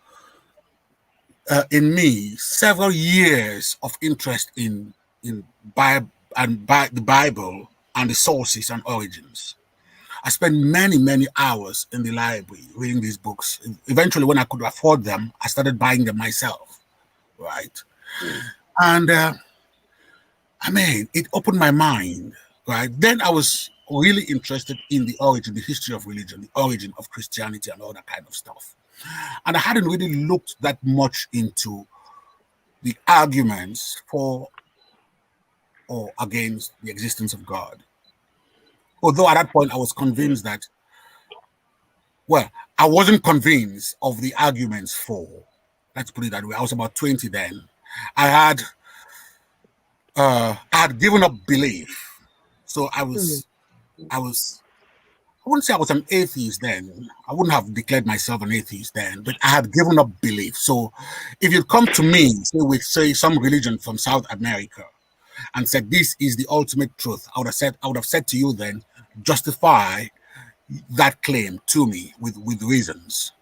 in me several years of interest in Bible and the Bible and the sources and origins. I spent many, many hours in the library reading these books. Eventually, when I could afford them, I started buying them myself, right? And I mean, it opened my mind, right? Then I was really interested in the origin, the history of religion, the origin of Christianity, and all that kind of stuff. And I hadn't really looked that much into the arguments for or against the existence of God. Although at that point I was convinced that, well, I wasn't convinced of the arguments for. Let's put it that way. I was about 20 then. I had given up belief. So I wouldn't say I was an atheist then. I wouldn't have declared myself an atheist then, but I had given up belief. So if you'd come to me, say with some religion from South America, and said this is the ultimate truth, I would have said to you then, justify that claim to me with reasons,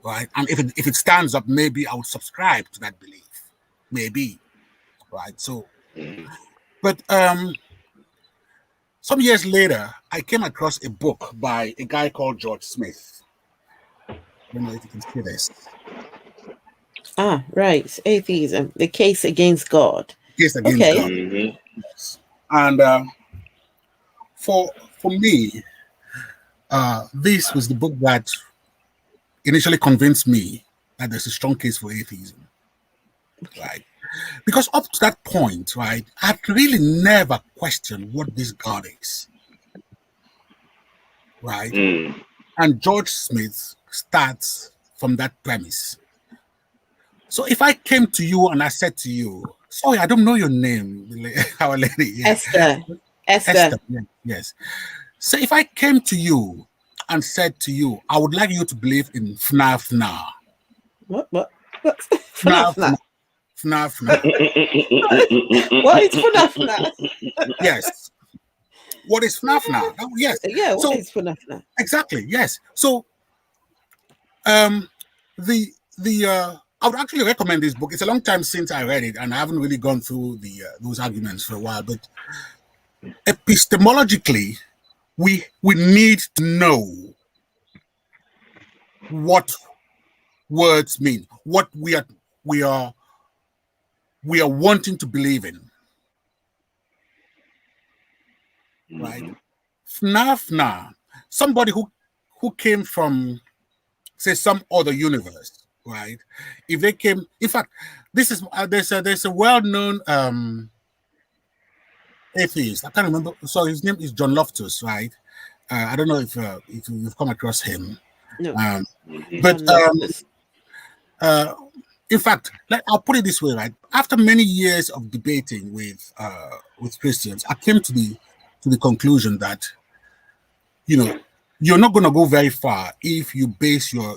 right? And if it stands up, maybe I would subscribe to that belief, maybe, right? So, but some years later, I came across a book by a guy called George Smith. I don't know if you can see this. Ah, right. Atheism, the case against God. Case against Okay. God. Yes. And for me, this was the book that initially convinced me that there's a strong case for atheism, right? Because up to that point, right, I'd really never questioned what this God is, right? And George Smith starts from that premise. So if I came to you and I said to you, sorry, I don't know your name, our lady. Yeah. Esther. Yes. So if I came to you and said to you, I would like you to believe in FNAF. What? FNAF. What is FNAF? Yes. What is FNAF? Yes. Yeah, what is FNAF? Exactly, yes. So I would actually recommend this book. It's a long time since I read it, and I haven't really gone through those arguments for a while. But epistemologically, we need to know what words mean, what we are wanting to believe in, right? FNAF, somebody who came from, say, some other universe, right? If they came, in fact, this is there's a well-known atheist. I can't remember. So his name is John Loftus, right? I don't know if you've come across him. No. But in fact, I'll put it this way, right? After many years of debating with Christians, I came to the conclusion that, you're not going to go very far if you base your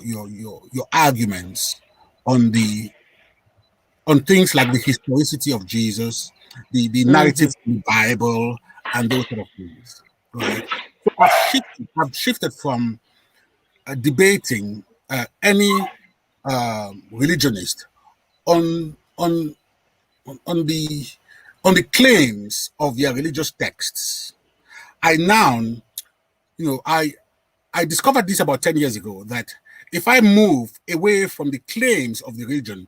arguments on things like the historicity of Jesus, the narratives in the Bible, and those sort of things, right? So I've shifted from debating any religionist on the claims of their religious texts. I now, I discovered this about 10 years ago, that if I move away from the claims of the religion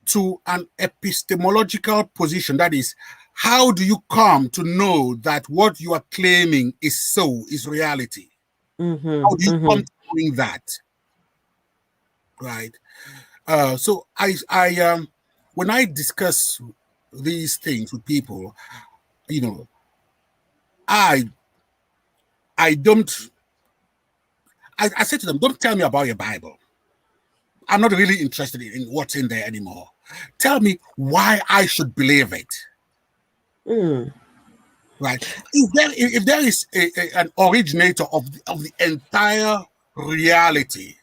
to an epistemological position, that is, how do you come to know that what you are claiming is reality? How do you come to doing that? Right. So I when I discuss these things with people, I say to them, don't tell me about your Bible. I'm not really interested in what's in there anymore. Tell me why I should believe it. Right? If there is an originator of the entire reality,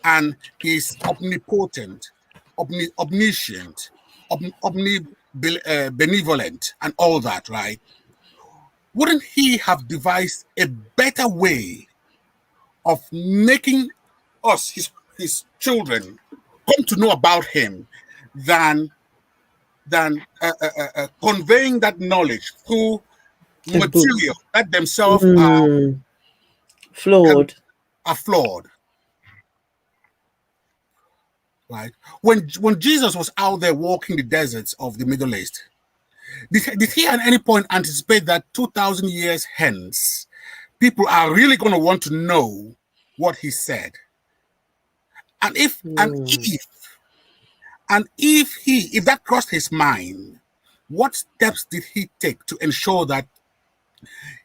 and he's omnipotent, omniscient, benevolent, and all that, right? Wouldn't he have devised a better way of making us, his children, come to know about him than conveying that knowledge through material that themselves are flawed? Are flawed. right? When Jesus was out there walking the deserts of the Middle East, did he at any point anticipate that 2,000 years hence, people are really going to want to know what he said? And if and Mm. if and if that crossed his mind, what steps did he take to ensure that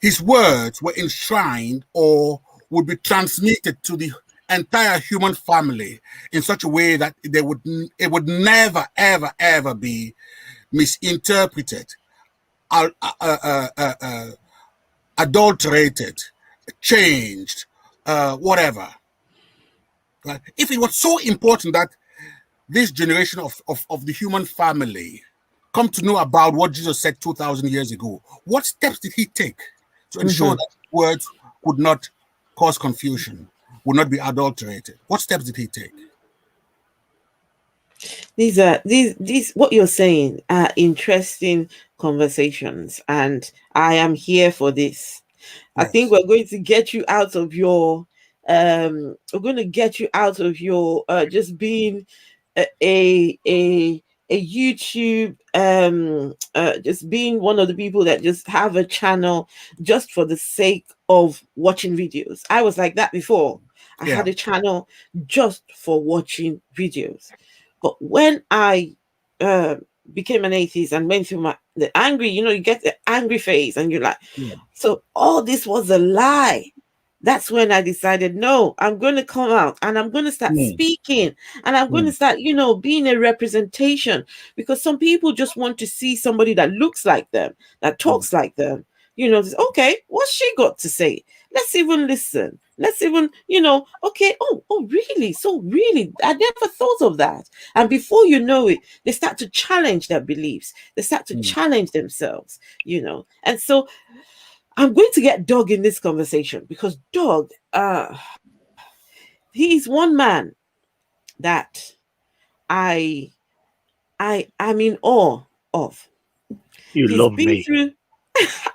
his words were enshrined or would be transmitted to the entire human family in such a way that it would never ever be misinterpreted, adulterated, changed, whatever. Right? If it was so important that this generation of the human family come to know about what Jesus said 2,000 years ago, what steps did he take to ensure Mm-hmm. that words would not cause confusion, would not be adulterated? What steps did he take? These what you're saying are interesting conversations, and I am here for this. I think Yes. we're going to get you out of your we're going to get you out of your just being a YouTube just being one of the people that just have a channel just for the sake of watching videos. I was like that before. I Yeah. had a channel just for watching videos. But when I uh, became an atheist and went through the angry, you get the angry phase, and you're like, Yeah. so all this was a lie. That's when I decided, no, I'm going to come out and I'm going to start Mm, speaking, and I'm going to mm, start, being a representation, because some people just want to see somebody that looks like them, that mm, talks like them. Okay, what's she got to say? Let's even listen. Let's even, okay, oh, really? So really, I never thought of that. And before you know it, they start to challenge their beliefs. They start to mm. challenge themselves. And so I'm going to get Doug in this conversation, because Doug, he's one man that I I'm in awe of. You He's love been me. through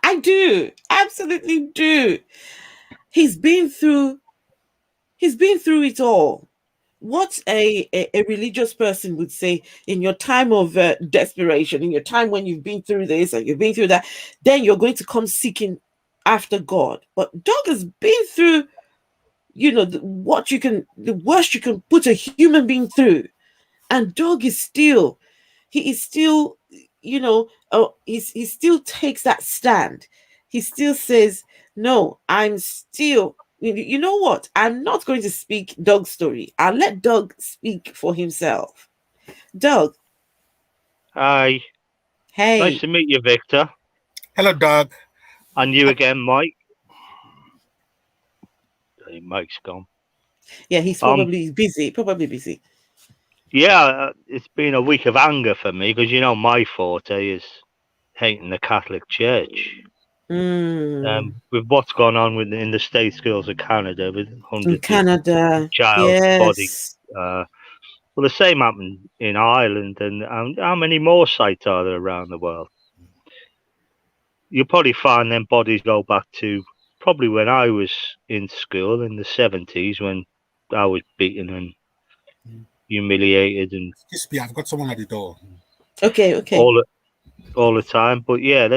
I do, absolutely do. He's been through he's been through it all. What a religious person would say in your time of desperation, in your time when you've been through this and you've been through that, then you're going to come seeking after God. But Doug has been through, the worst you can put a human being through. And Doug he is still, he still takes that stand. He still says, no, I'm still, you know what? I'm not going to speak Doug's story. I'll let Doug speak for himself. Doug, Hi. Nice hey. to meet you, Victor. Hello, Doug. And you again, Mike. Hey, Mike's gone. Yeah, he's Um, probably busy. yeah, it's been a week of anger for me because my forte is hating the Catholic Church. Mm, With what's gone on in the state schools of Canada with in hundreds of Canada, child bodies. yes. Well, the same happened in Ireland, and how many more sites are there around the world? You'll probably find them bodies go back to probably when I was in school in the 70s, when I was beaten and humiliated and Excuse me, I've got someone at the door. Okay. all the time. But yeah,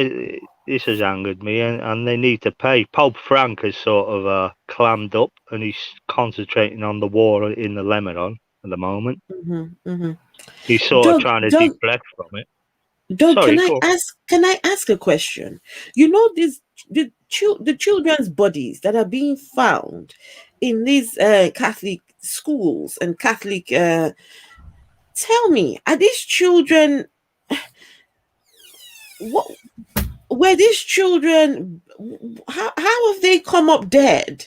this has angered me, and they need to pay. Pope Frank has sort of clammed up, and he's concentrating on the war in the Lebanon at the moment. Hmm. He's sort of Doug, trying to Doug, deflect from it. Doug, Sorry, go on. can I ask a question? The children's bodies that are being found in these Catholic schools and Catholic tell me, are these children what were these children, how have they come up dead?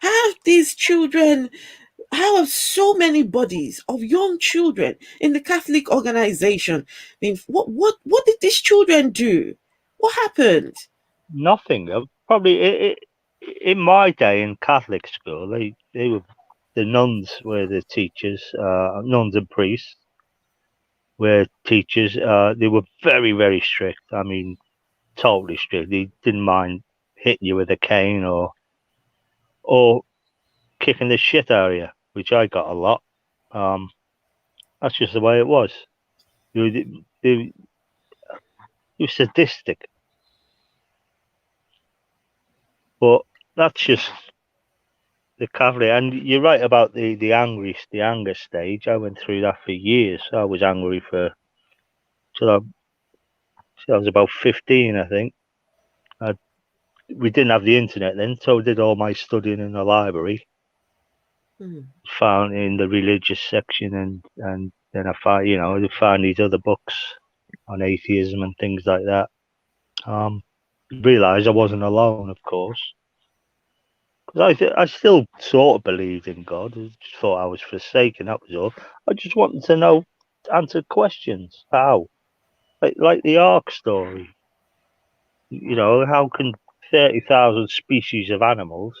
How have these children, how have so many bodies of young children in the Catholic organization been, what did these children do? What happened? Nothing. Probably in my day in Catholic school, they were the nuns were the teachers, nuns and priests were teachers. They were very, very strict. I mean, totally strict. They didn't mind hitting you with a cane or kicking the shit out of you, which I got a lot. Um, That's just the way it was. They were sadistic. But that's just the cavalry. And you're right about the anger stage. I went through that for years. I was angry till I was about 15, I think. We didn't have the internet then, so I did all my studying in the library. Found in the religious section, and then I found these other books on atheism and things like that. Realised I wasn't alone, of course, because I still sort of believed in God. I just thought I was forsaken. That was all. I just wanted to answer questions. How, like the Ark story. How can 30,000 species of animals?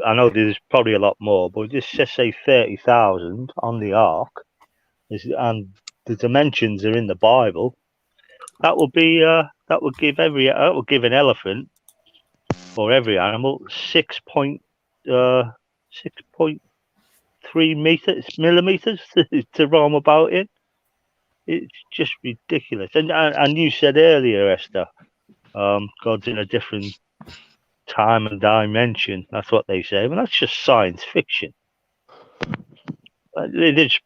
I know there's probably a lot more, but just say 30,000 on the Ark, and the dimensions are in the Bible. That would give an elephant or every animal 6.3 millimeters to roam about in. It's just ridiculous. And you said earlier, Esther, God's in a different time and dimension. That's what they say. Well, that's just science fiction. It's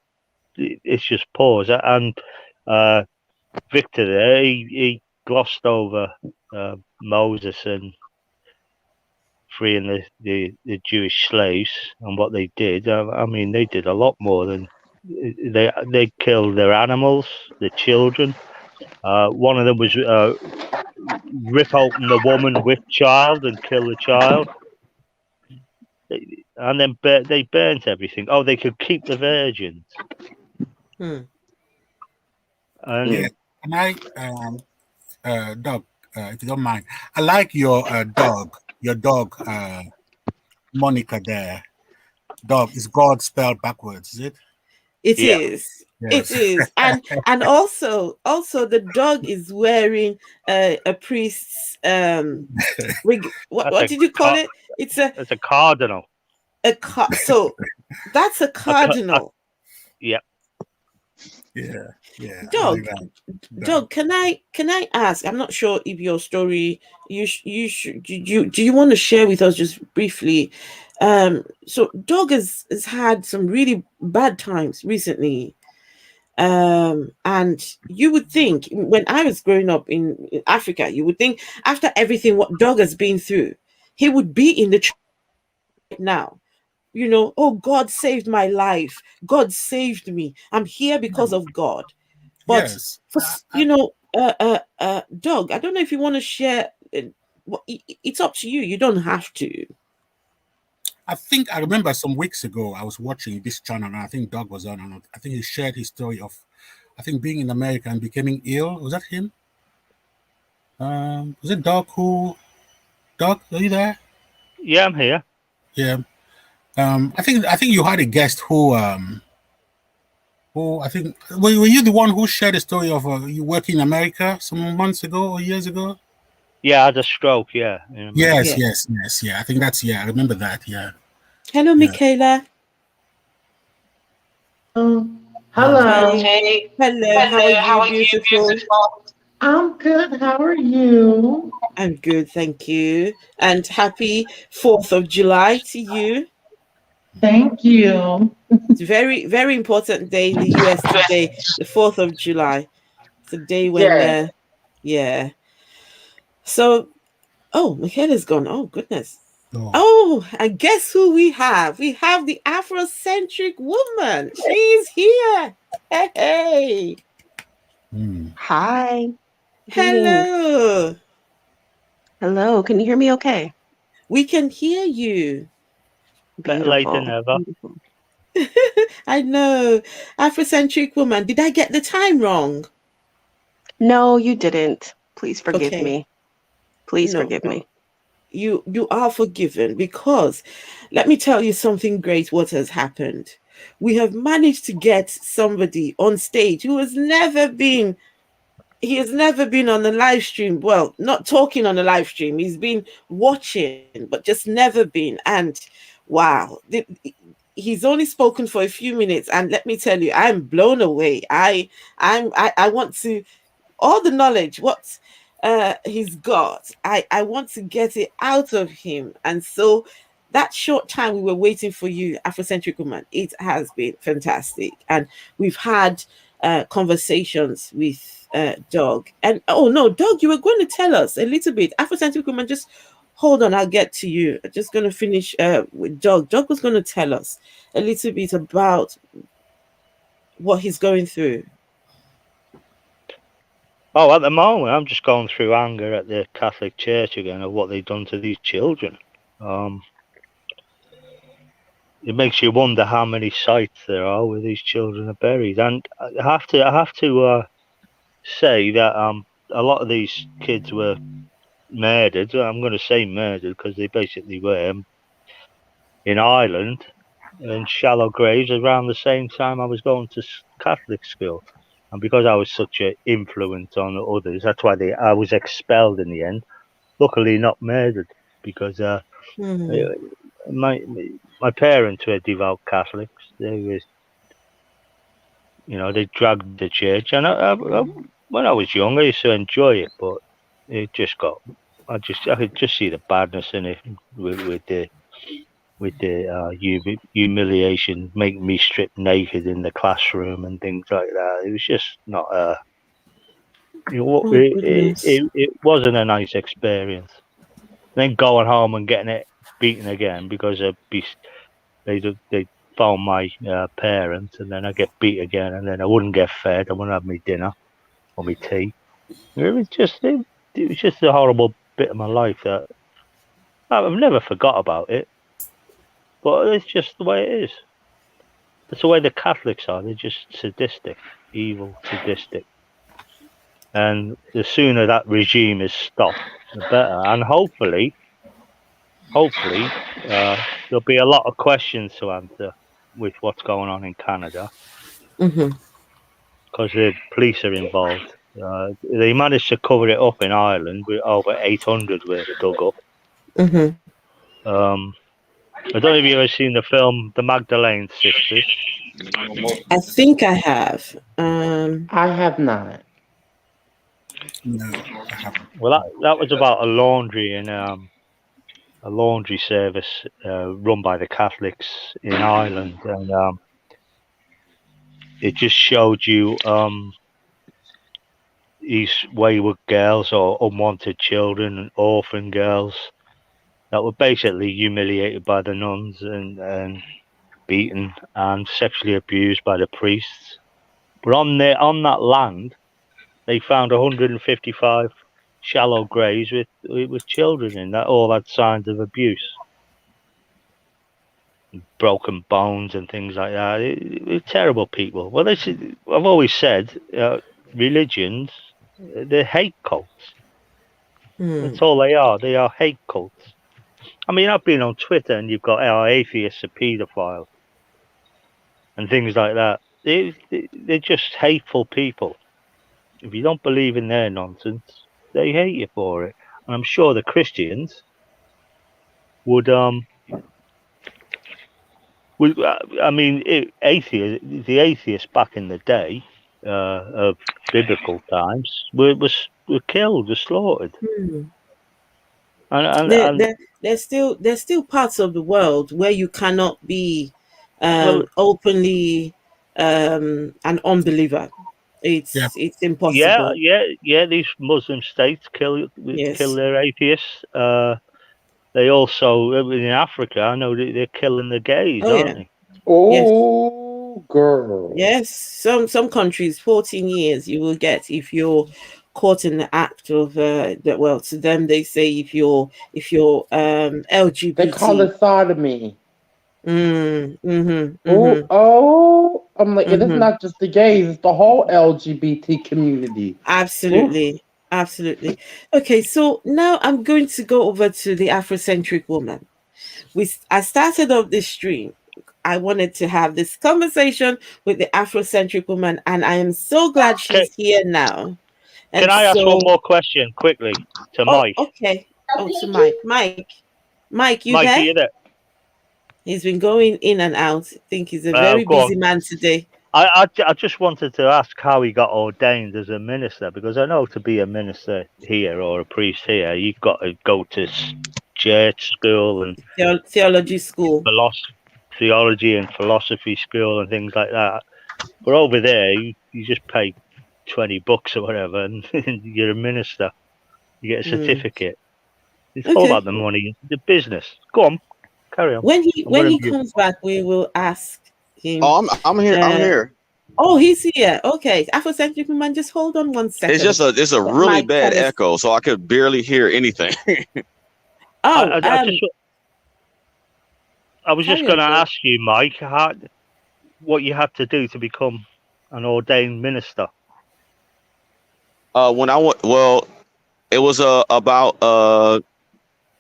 just pause. And Victor there, he glossed over Moses and freeing the Jewish slaves and what they did. I mean, they did a lot more than they killed their animals, the children. One of them was rip open the woman with child and kill the child. And then they burnt everything. Oh, they could keep the virgins. And I, Doug, if you don't mind, I like your dog, Monica there. Dog is God spelled backwards, is it? It is. Yes. It is. And also the dog is wearing a priest's what did you call it? It's a cardinal. So that's a cardinal. Yeah. Doug, can I ask? I'm not sure if your story do you want to share with us just briefly? So Doug has had some really bad times recently. And you would think when I was growing up in Africa, you would think after everything what Doug has been through, he would be in the church right now. Oh, God saved my life. God saved me. I'm here because of God. But yes. Doug, I don't know if you want to share. It's up to you. You don't have to. I remember some weeks ago I was watching this channel, and I think Doug was on, and I think he shared his story of, I think, being in America and becoming ill. Was that him? Was it Doug Doug, are you there? Yeah, I'm here. Yeah. I think you had a guest who I think were you the one who shared the story of you working in America some months ago or years ago? Yeah, I had a stroke. Yeah. Yes. Yeah, I think I remember that. Yeah. Hello, Michaela. Hello. Hey. Hello. How are you, beautiful? I'm good. How are you? I'm good, thank you. And happy 4th of July to you. Thank you. It's a very, very important day in the US today, the 4th of July. It's a day when, yeah. So, Michaela's gone. Oh, goodness. Oh, and guess who we have? We have the AfroCentric Woman. She's here. Hey. Hi. Hello. Hello. Can you hear me okay? We can hear you. Better late than never. I know. AfroCentric Woman. Did I get the time wrong? No, you didn't. Please forgive me. Please forgive me. You are forgiven, because let me tell you something great what has happened. We have managed to get somebody on stage who has never been on the live stream. Well, not talking on the live stream. He's been watching, but just never been. And wow, he's only spoken for a few minutes, and let me tell you, I'm blown away. I want to, all the knowledge what he's got, I want to get it out of him. And so that short time we were waiting for you, Afrocentric Woman, it has been fantastic. And we've had conversations with Doug. And oh no, Doug, you were going to tell us a little bit. Afrocentric Woman, just hold on, I'll get to you. I'm just going to finish with Doug. Doug was going to tell us a little bit about what he's going through. Oh, at the moment, I'm just going through anger at the Catholic Church again of what they've done to these children. It makes you wonder how many sites there are where these children are buried. And I have to say that a lot of these kids were murdered. I'm going to say murdered because they basically were in Ireland in shallow graves around the same time I was going to Catholic school. And because I was such an influence on others, that's why I was expelled in the end. Luckily, not murdered, because my parents were devout Catholics. They were, they dragged the church, and when I was young, I used to enjoy it, but it just got. I could just see the badness in it with the humiliation, making me strip naked in the classroom and things like that. It was just not it wasn't a nice experience. Then going home and getting it beaten again because they found my parents, and then I get beat again, and then I wouldn't get fed. I wouldn't have my dinner or my tea. It was just a horrible bit of my life that I've never forgot about it. But it's just the way it is. That's the way the Catholics are. They're just sadistic, evil, sadistic. And the sooner that regime is stopped, the better. And hopefully, there'll be a lot of questions to answer with what's going on in Canada. Because the police are involved. They managed to cover it up in Ireland with over 800 were dug up. I don't know if you've ever seen the film The Magdalene Sisters. I think I have. I have not. No, I haven't. Well, that was about a laundry and a laundry service run by the Catholics in Ireland, and it just showed you these wayward girls or unwanted children and orphan girls that were basically humiliated by the nuns and beaten and sexually abused by the priests. But on that land, they found 155 shallow graves with children in that all had signs of abuse, broken bones and things like that. They're terrible people. Well, I've always said, religions, they're hate cults. That's all they are. They are hate cults. I mean, I've been on Twitter and you've got our atheists are paedophiles and things like that. They're just hateful people. If you don't believe in their nonsense, they hate you for it. And I'm sure the Christians would I mean, the atheists back in the day of biblical times were killed, were slaughtered. And there's still parts of the world where you cannot be openly an unbeliever. It's impossible. Yeah. These Muslim states kill their atheists. They also in Africa, I know they're killing the gays, aren't they? Oh, girl. Yes, some countries 14 years you will get if you're caught in the act of that. Well, to them they say if you're LGBT, they call it sodomy. Oh, I'm like, it is not just the gays; it's the whole LGBT community. Absolutely. Absolutely. Okay, so now I'm going to go over to the Afrocentric Woman. I started off this stream. I wanted to have this conversation with the Afrocentric Woman, and I am so glad she's here now. And can I ask one more question quickly to Mike? Okay. Oh, to Mike. Mike, you Mike, there? are you there? He's been going in and out. I think he's a Well, very go busy on. man today. I just wanted to ask how he got ordained as a minister, because I know to be a minister here or a priest here, you've got to go to church school and Theology school. theology and philosophy school and things like that. But over there, you just pay $20 or whatever, and you're a minister. You get a Mm. certificate. It's all Okay. about the money, the business. Go on, carry on. I'm When going to he mute. comes back, we will ask him. Oh, I'm here. I'm Uh, here. oh, he's here. Okay, AfroCentric Woman, just hold on one second. It's a Got really my bad kind of. echo, so I could barely hear anything. Oh, I was just carry on, going to Joe. ask you, Mike, what you had to do to become an ordained minister. When I went, well, it was about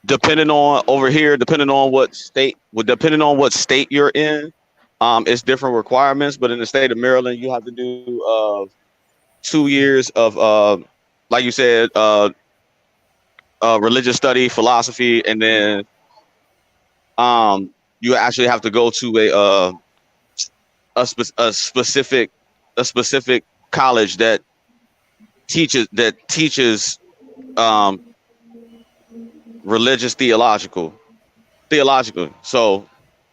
depending on over here, depending on depending on what state you're in, it's different requirements. But in the state of Maryland, you have to do 2 years of like you said, religious study, philosophy, and then you actually have to go to a specific college that teaches um, religious theological. So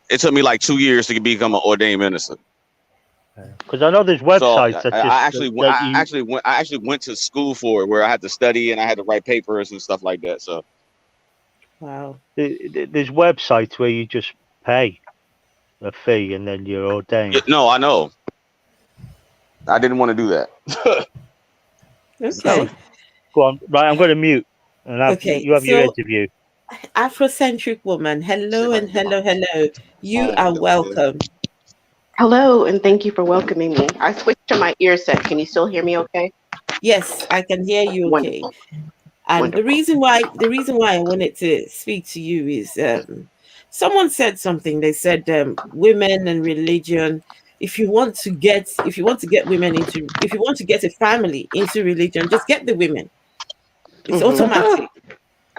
it took me like 2 years to become an ordained minister. Because I know there's So websites that just I actually went to school for it, where I had to study and I had to write papers and stuff like that. So Wow. there's websites where you just pay a fee and then you're ordained. no, I know. I didn't want to do that. Okay. So, go on. Right, I'm going to mute. And you have your So interview. AfroCentric Woman, hello and hello. You are welcome. Hello, and thank you for welcoming me. I switched to my ear set. Can you still hear me okay? Yes, I can hear you okay. Wonderful. And Wonderful. the reason why I wanted to speak to you is someone said something. They said women and religion. If you want to get women into, if you want to get a family into religion, just get the women. It's automatic.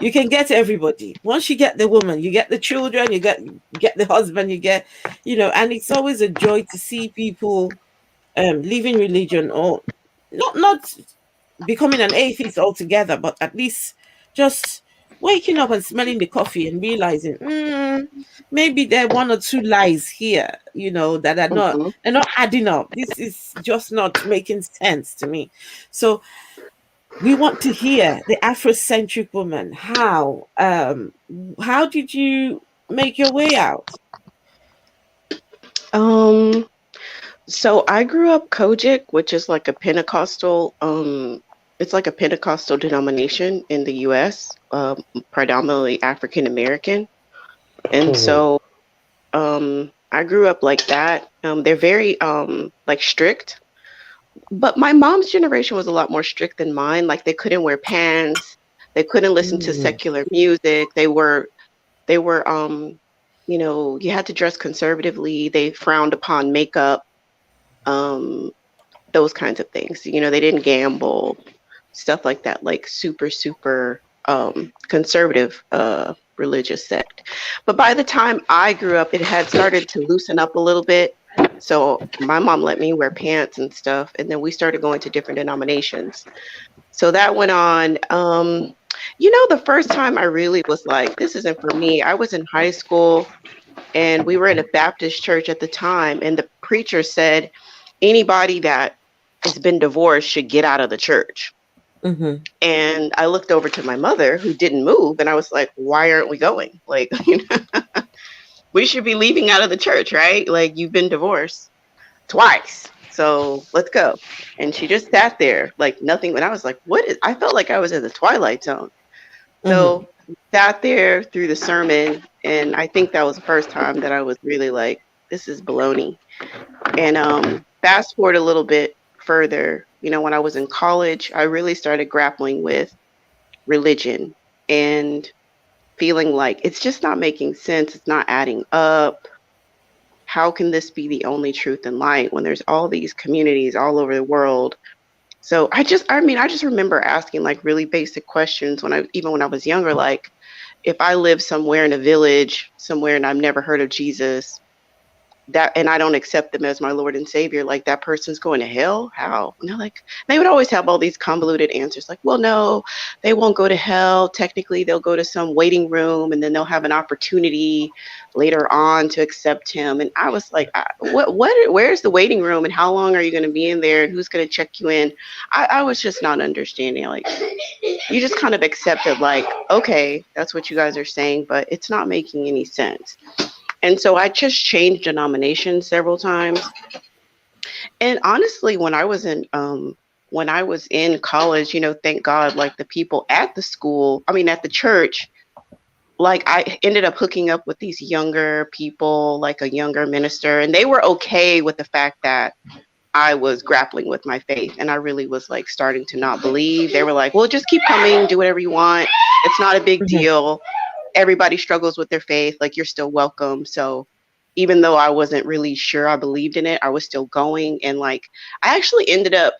You can get everybody. Once you get the woman, you get the children, you get the husband, you get, and it's always a joy to see people leaving religion, or not becoming an atheist altogether, but at least just waking up and smelling the coffee and realizing maybe there are one or two lies here, that are not they're not adding up. This is just not making sense to me. So we want to hear the Afrocentric Woman. How did you make your way out? So I grew up Kojic, which is like a Pentecostal, it's like a Pentecostal denomination in the US, predominantly African American. And so I grew up like that. They're very like strict. But my mom's generation was a lot more strict than mine. Like they couldn't wear pants, they couldn't listen to secular music. They were you had to dress conservatively. They frowned upon makeup, those kinds of things. They didn't gamble, stuff like that, like super conservative religious sect. But by the time I grew up, it had started to loosen up a little bit. So my mom let me wear pants and stuff, and then we started going to different denominations. So that went on. The first time I really was like, this isn't for me. I was in high school, and we were in a Baptist church at the time, and the preacher said anybody that has been divorced should get out of the church. And I looked over to my mother, who didn't move, and I was like, why aren't we going? Like, we should be leaving out of the church, right? Like, you've been divorced twice, so let's go. And she just sat there like nothing. And I was like, I felt like I was in the Twilight Zone. So sat there through the sermon, and I think that was the first time that I was really like, this is baloney. And fast forward a little bit further, when I was in college, I really started grappling with religion and feeling like it's just not making sense. It's not adding up. How can this be the only truth and light when there's all these communities all over the world? So I just remember asking like really basic questions when I was younger, like, if I live somewhere in a village somewhere and I've never heard of Jesus, that, and I don't accept them as my Lord and Savior, like that person's going to hell? How? And they're like, they would always have all these convoluted answers, like, well, no, they won't go to hell. Technically, they'll go to some waiting room, and then they'll have an opportunity later on to accept him. And I was like, where's the waiting room, and how long are you going to be in there, and who's going to check you in? I was just not understanding. Like, you just kind of accepted, like, okay, that's what you guys are saying, but it's not making any sense. And so I just changed denominations several times. And honestly, when I was in college, thank God, like the people at at the church, like I ended up hooking up with these younger people, like a younger minister, and they were okay with the fact that I was grappling with my faith, and I really was like starting to not believe. They were like, well, just keep coming, do whatever you want. It's not a big deal. Everybody struggles with their faith, like you're still welcome. So even though I wasn't really sure I believed in it, I was still going. And like I actually ended up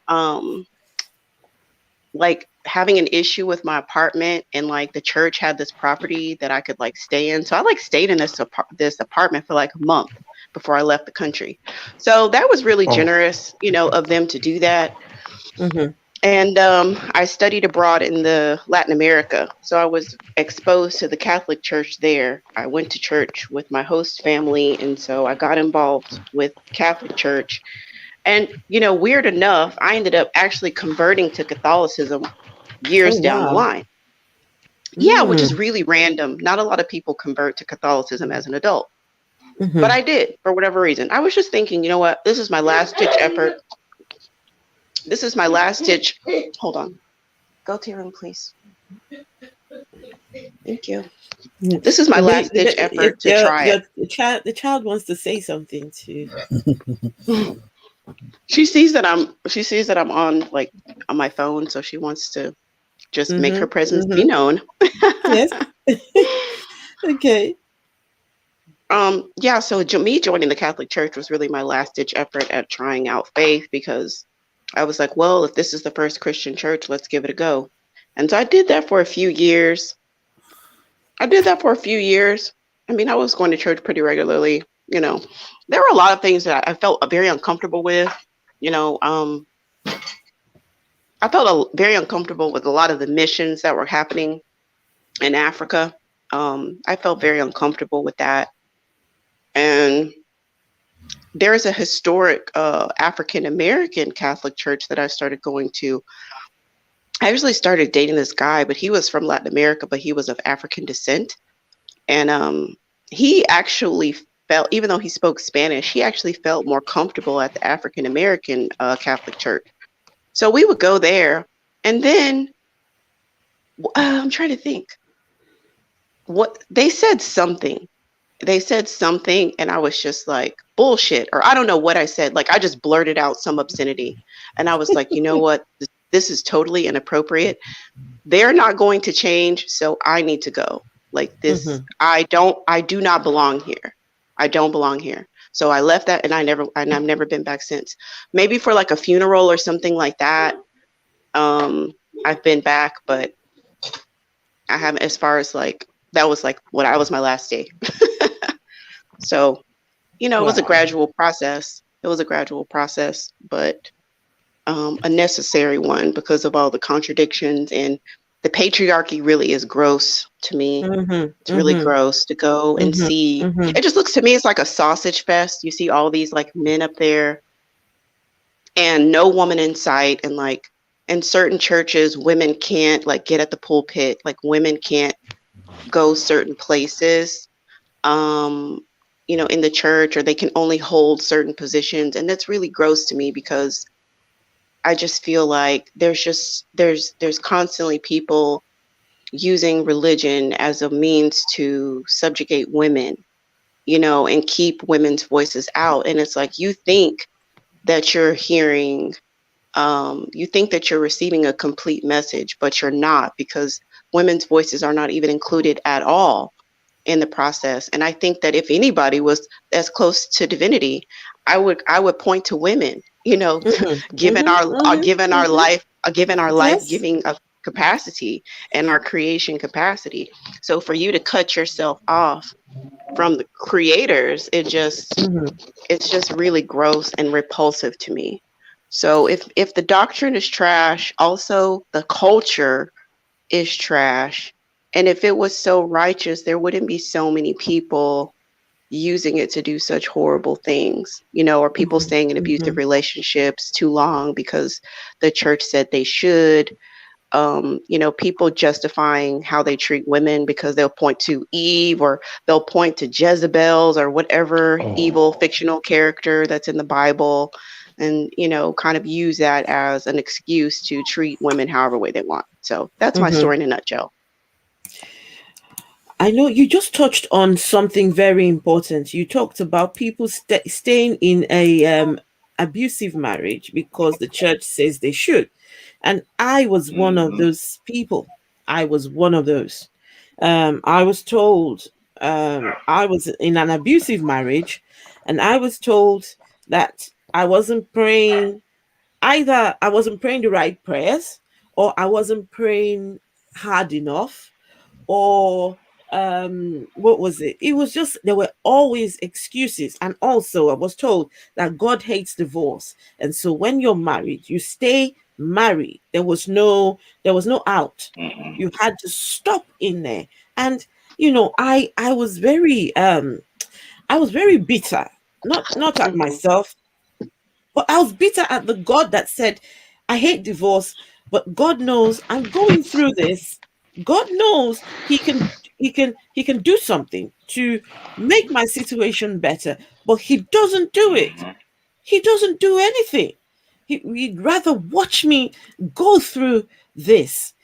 like having an issue with my apartment, and like the church had this property that I could like stay in. So I like stayed in this apartment for like a month before I left the country. So that was really generous, of them to do that. And I studied abroad in Latin America. So I was exposed to the Catholic Church there. I went to church with my host family. And so I got involved with Catholic Church. And, weird enough, I ended up actually converting to Catholicism years down the line. Yeah, which is really random. Not a lot of people convert to Catholicism as an adult. But I did, for whatever reason. I was just thinking, you know what? This is my last ditch effort. This is my last ditch. Hold on. Go to your room, please. Thank you. This is my last ditch effort to try it. The child wants to say something too. She sees that I'm on my phone, so she wants to just make her presence be known. Yes. Okay. Yeah, so me joining the Catholic Church was really my last ditch effort at trying out faith, because I was like, well, if this is the first Christian church, let's give it a go. And so I did that for a few years. I mean, I was going to church pretty regularly. There were a lot of things that I felt very uncomfortable with. I felt very uncomfortable with a lot of the missions that were happening in Africa. I felt very uncomfortable with that. And there's a historic African-American Catholic church that I started going to. I actually started dating this guy, but he was from Latin America, but he was of African descent. And he actually felt, even though he spoke Spanish, he actually felt more comfortable at the African-American Catholic church. So we would go there. And then I'm trying to think. What they said something. And I was just like, bullshit. Or I don't know what I said. Like, I just blurted out some obscenity. And I was like, you know what? This is totally inappropriate. They're not going to change. So I need to go. Like this, I do not belong here. I don't belong here. So I left that, and I've never been back since. Maybe for like a funeral or something like that. I've been back, but I haven't, as far as like, that was like what I was my last day. So, it was a gradual process. But a necessary one, because of all the contradictions, and the patriarchy really is gross to me. It's really gross to go and see. It just looks to me, it's like a sausage fest. You see all these like men up there and no woman in sight. And like in certain churches, women can't like get at the pulpit. Like women can't go certain places, in the church, or they can only hold certain positions. And that's really gross to me, because I just feel like there's constantly people using religion as a means to subjugate women, and keep women's voices out. And it's like, you think that you're hearing, you think that you're receiving a complete message, but you're not, because women's voices are not even included at all in the process. And I think that if anybody was as close to divinity, I would point to women, given our life, Yes. giving capacity and our creation capacity. So for you to cut yourself off from the creators, it's just really gross and repulsive to me. So if the doctrine is trash, also the culture is trash. And if it was so righteous, there wouldn't be so many people using it to do such horrible things, or people staying in abusive relationships too long because the church said they should. People justifying how they treat women because they'll point to Eve or they'll point to Jezebels or whatever evil fictional character that's in the Bible, and kind of use that as an excuse to treat women however way they want. So that's my story in a nutshell. I know you just touched on something very important. You talked about people staying in a abusive marriage because the church says they should. And I was one of those people. I was one of those. I was told I was in an abusive marriage, and I was told that I wasn't praying, either I wasn't praying the right prayers, or I wasn't praying hard enough, or what was it? It was just, there were always excuses. And also I was told that God hates divorce, and so when you're married, you stay married. There was no out. You had to stop in there. And I was very bitter, not at myself, but I was bitter at the God that said, I hate divorce, but God knows I'm going through this. God knows he can do something to make my situation better, but he doesn't do it. He doesn't do anything. He'd rather watch me go through this.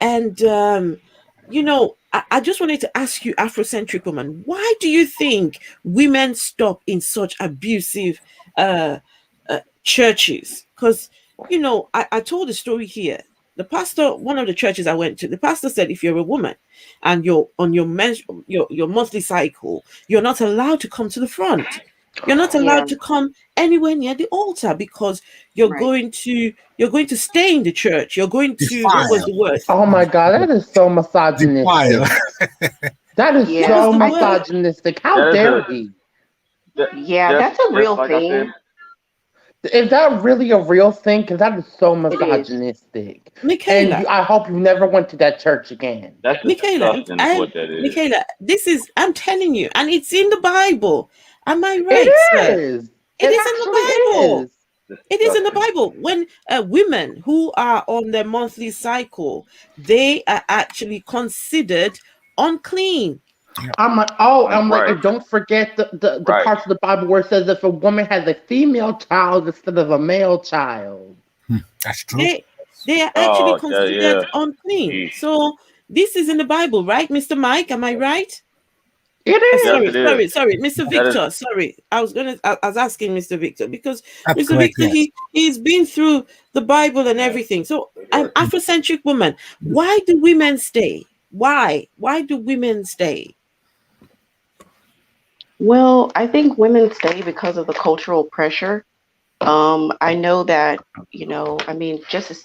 And I just wanted to ask you, Afrocentric Woman, why do you think women stop in such abusive churches? Because I told a story here. The pastor, one of the churches I went to, the pastor said, if you're a woman and you're on your monthly cycle, you're not allowed to come to the front. You're not allowed to come anywhere near the altar, because you're going to stay in the church. You're going to what was the word? Oh my God, that is so misogynistic. That is so misogynistic. How dare he? That's a real thing. Is that really a real thing? Because that is so misogynistic. Michaela, and I hope you never went to that church again. That's Michaela, disgusting. Is what that is. Michaela, I'm telling you, and it's in the Bible. Am I right, It sir? is. It is in the Bible. Is. It is in the Bible. When women who are on their monthly cycle, they are actually considered unclean. I'm like, and don't forget the parts of the Bible where it says if a woman has a female child instead of a male child. That's true. They are actually considered unclean. So this is in the Bible, right, Mr. Mike? Am I right? It is. Sorry, Mr. Victor. Sorry, I was asking Mr. Victor, because Mr. Victor, he's been through the Bible and everything. So I'm Afrocentric Woman. Why do women stay? Why do women stay? Well, I think women stay because of the cultural pressure. I know that,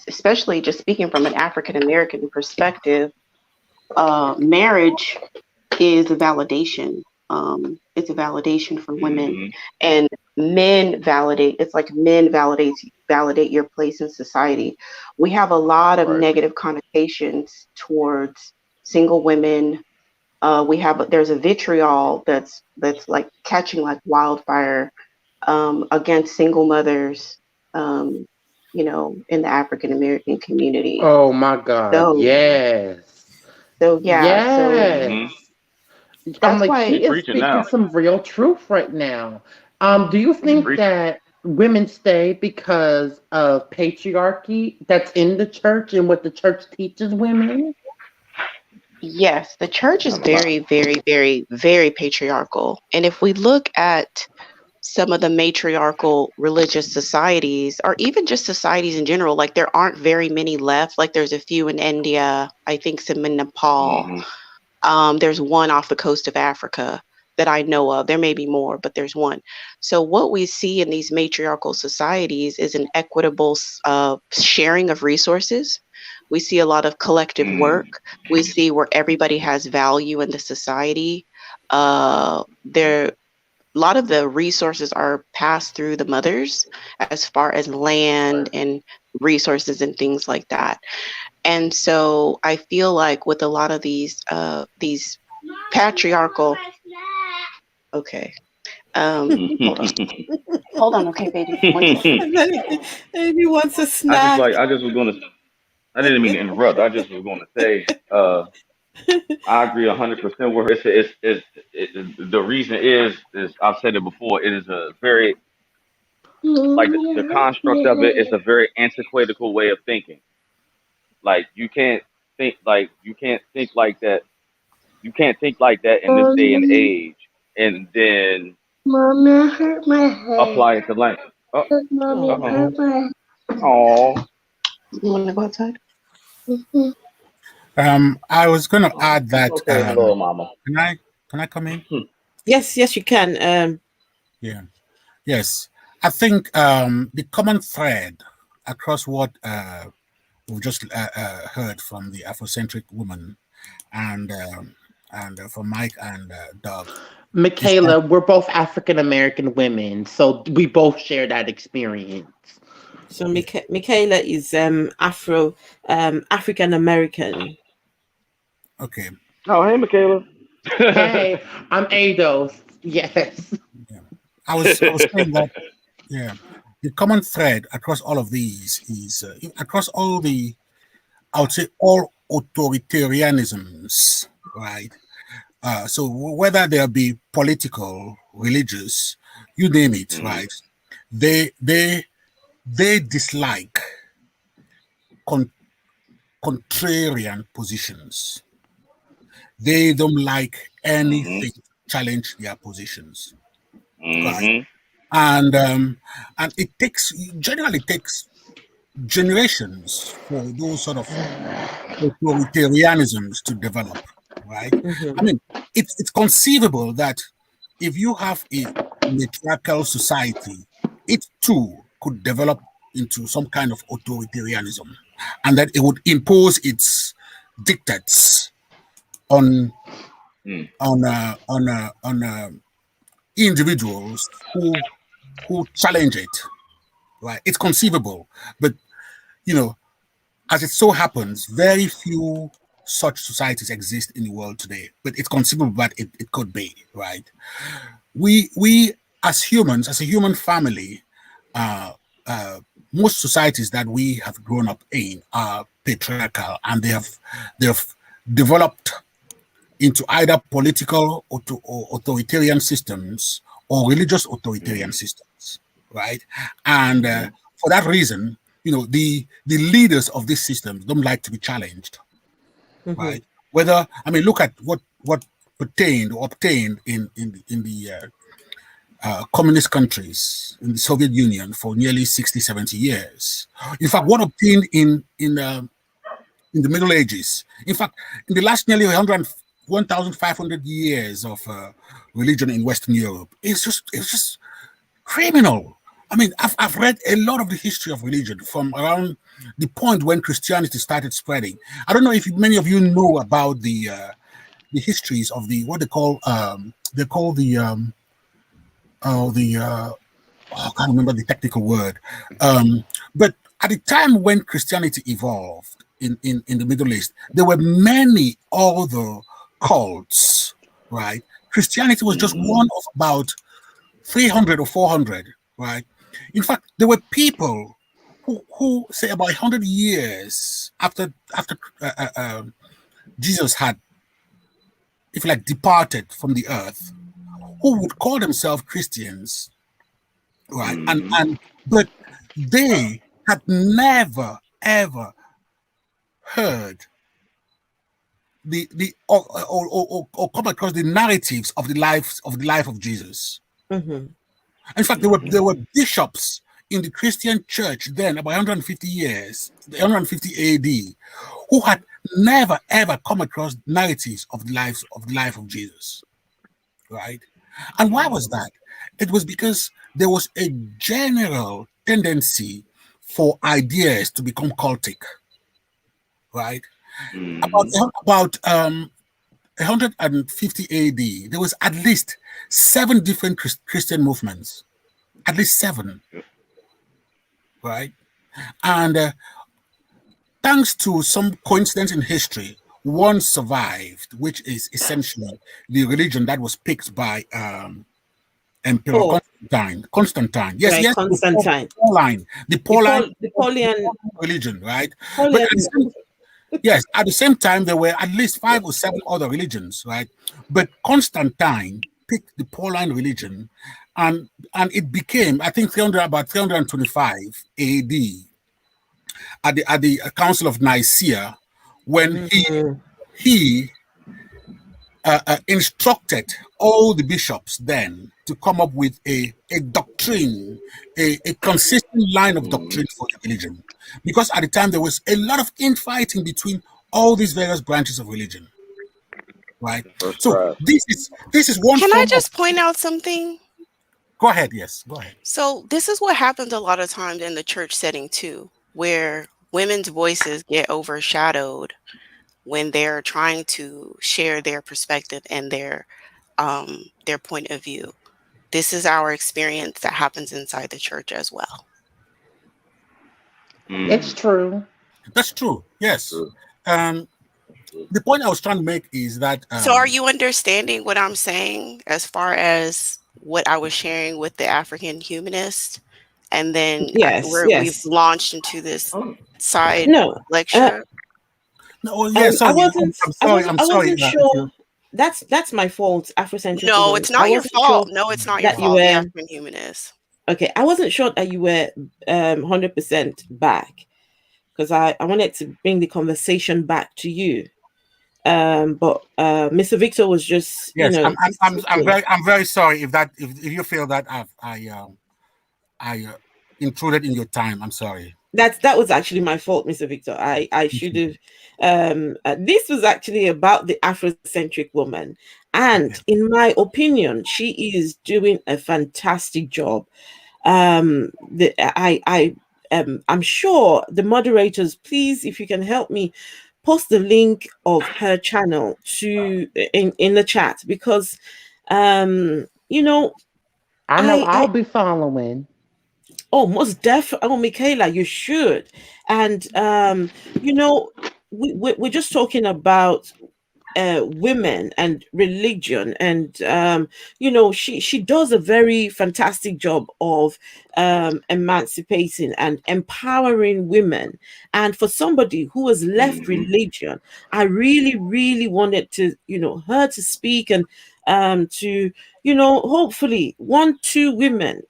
especially just speaking from an African American perspective, marriage is a validation. It's a validation for women, and men validate. It's like men validate your place in society. We have a lot of negative connotations towards single women. There's a vitriol that's like catching like wildfire against single mothers, in the African American community. Oh my God! Yes. So I'm like, she is speaking some real truth right now. Do you think that women stay because of patriarchy that's in the church and what the church teaches women? Yes, the church is very, very, very, very patriarchal. And if we look at some of the matriarchal religious societies, or even just societies in general, like there aren't very many left. Like there's a few in India, I think some in Nepal. There's one off the coast of Africa that I know of. There may be more, but there's one. So what we see in these matriarchal societies is an equitable sharing of resources. We see a lot of collective work. We see where everybody has value in the society. There, a lot of the resources are passed through the mothers as far as land and resources and things like that. And so I feel like with a lot of these patriarchal, okay, hold on. Hold on, okay, baby. One second. And then he wants a I snack. just was gonna. I didn't mean to interrupt. I just was gonna say. I agree 100% where the reason is I've said it before. It is a very like the construct of it is a very antiquated way of thinking. Like you can't think like that. You can't think like that in this day and age, and then Mommy hurt my head. apply it to life. Oh, Mommy hurt my head. oh, You want to go outside? I was going to add that. okay, little mama. Can I come in? Yes, you can. Yeah. Yes. I think the common thread across what we've just heard from the AfroCentric Woman and from Mike and Doug. Michaela, we're both African American women, so we both share that experience. So Michaela is African American. Okay. Oh, hey, Michaela. Hey, I'm Ados. Yes. Yeah. I was saying that. Yeah. The common thread across all of these is across all the, I would say, all authoritarianisms, right? So whether they be political, religious, you name it, right? They dislike contrarian positions. They don't like anything to challenge their positions, right? And it generally takes generations for those sort of authoritarianisms to develop, right? I mean, it's conceivable that if you have a matriarchal society, it too could develop into some kind of authoritarianism, and that it would impose its dictates on individuals who challenge it, right? It's conceivable, but as it so happens, very few such societies exist in the world today. But it's conceivable that it could be, right? We as humans, as a human family, most societies that we have grown up in are patriarchal, and they have developed into either political or authoritarian systems or religious authoritarian systems, right? And for that reason, the leaders of these systems don't like to be challenged, right? Whether, I mean, look at what pertained or obtained in the communist countries in the Soviet Union for nearly 60, 70 years. In fact, what obtained in the Middle Ages. In fact, in the last nearly 1,500 years of religion in Western Europe, it's just criminal. I mean, I've read a lot of the history of religion from around the point when Christianity started spreading. I don't know if many of you know about the histories of the what they call the I can't remember the technical word, but at the time when Christianity evolved in the Middle East, there were many other cults, right? Christianity was just one of about 300 or 400, right? In fact, there were people who say about 100 years after Jesus had, if you like, departed from the earth, who would call themselves Christians, right? But they had never ever heard or come across the narratives of the life of Jesus. In fact, there were bishops in the Christian church then, about 150 years, 150 AD, who had never ever come across narratives of the life of Jesus, right? And why was that? It was because there was a general tendency for ideas to become cultic, right? Mm-hmm. About 150 AD, there was at least 7 different Christian movements, at least 7, right? And thanks to some coincidence in history, one survived, which is essentially the religion that was picked by Emperor Oh, Constantine. Constantine, yes, right, yes, Constantine. The Pauline The Paulian, religion, right? But Paulian. yes, at the same time, there were at least 5 or 7 other religions, right? But Constantine picked the Pauline religion, and it became, I think, about 325 A.D. At the Council of Nicaea, when Mm. he instructed all the bishops then to come up with a doctrine, a consistent line of Mm-hmm. doctrine for the religion. Because at the time there was a lot of infighting between all these various branches of religion, right? The first So prize. this is one Can I form of. just point out something? Go ahead, yes, go ahead. So this is what happens a lot of times in the church setting too, where women's voices get overshadowed when they're trying to share their perspective and their point of view. This is our experience that happens inside the church as well. It's Mm. true. That's true, yes. True. Um, the point I was trying to make is that So are you understanding what I'm saying as far as what I was sharing with the African humanist? And then Yes, we've yes. launched into this Oh, side No, lecture. no, oh, yeah, I sorry, wasn't. I'm I sorry. wasn't If sure. you, That's my fault, Afrocentric No, woman. it's I not your wasn't fault. sure No, it's not your that you fault, the were African humanist. okay. I wasn't sure that you were 100% back because I wanted to bring the conversation back to you. But Mr. Victor was just yes, speaking. I'm very sorry if you feel that I intruded in your time. I'm sorry. That was actually my fault, Mr. Victor. I should have. This was actually about the Afrocentric woman, and Yeah. in my opinion, she is doing a fantastic job. I'm sure the moderators, please, if you can help me, post the link of her channel to in the chat because, you know, I know I'll I be following. Oh, most definitely. Oh, Michaela, you should. And you know, we're just talking about women and religion, and she does a very fantastic job of emancipating and empowering women. And for somebody who has left mm-hmm. religion, I really, really wanted to, her to speak and to hopefully 1 2 women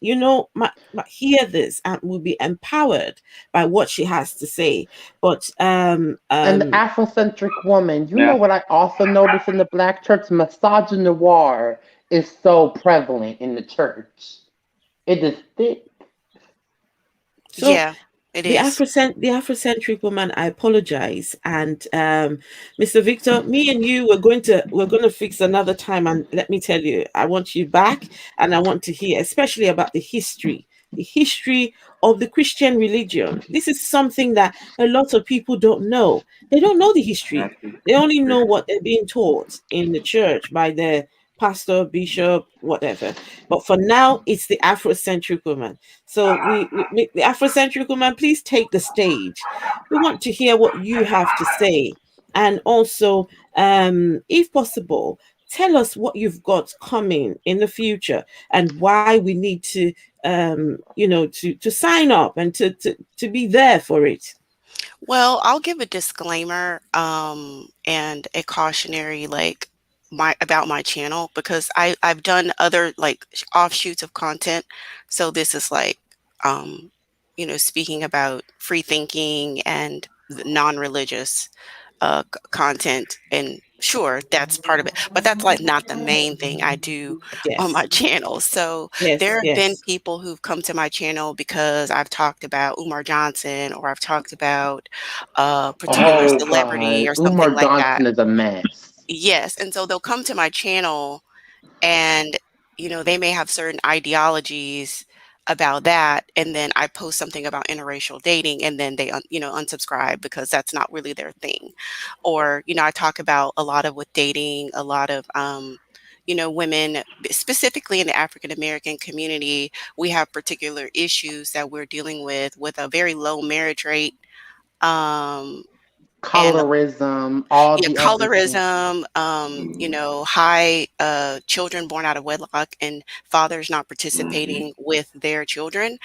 might hear this and will be empowered by what she has to say. But And the Afrocentric woman, you know Now, what I also noticed in the black church? Misogynoir is so prevalent in the church. It is thick. so Yeah, it is. the Afrocentric woman, I apologize. And Mr. Victor, me and you we're going to fix another time. And let me tell you, I want you back, and I want to hear especially about the history of the Christian religion. This is something that a lot of people don't know. They don't know the history. African They only know Christian. what they're being taught in the church by their pastor, bishop, whatever. But for now, it's the Afrocentric woman. So the Afrocentric woman, please take the stage. We want to hear what you have to say, and also, if possible, tell us what you've got coming in the future and why we need to, to sign up and to be there for it. Well, I'll give a disclaimer and a cautionary about my channel because I've done other offshoots of content. So this is speaking about free thinking and non-religious content, and sure, that's part of it, but that's not the main thing I do on Yes, my channel. So yes, there have been yes. people who've come to my channel because I've talked about Umar Johnson, or I've talked about a particular Oh celebrity God, or something Umar like that. Johnson is a mess. Yes, and so they'll come to my channel and they may have certain ideologies about that, and then I post something about interracial dating, and then they unsubscribe because that's not really their thing. Or I talk about a lot of with dating, a lot of women, specifically in the African American community, we have particular issues that we're dealing with a very low marriage rate, um, and Colorism, all yeah, the other things. colorism, high children born out of wedlock, and fathers not participating with their children.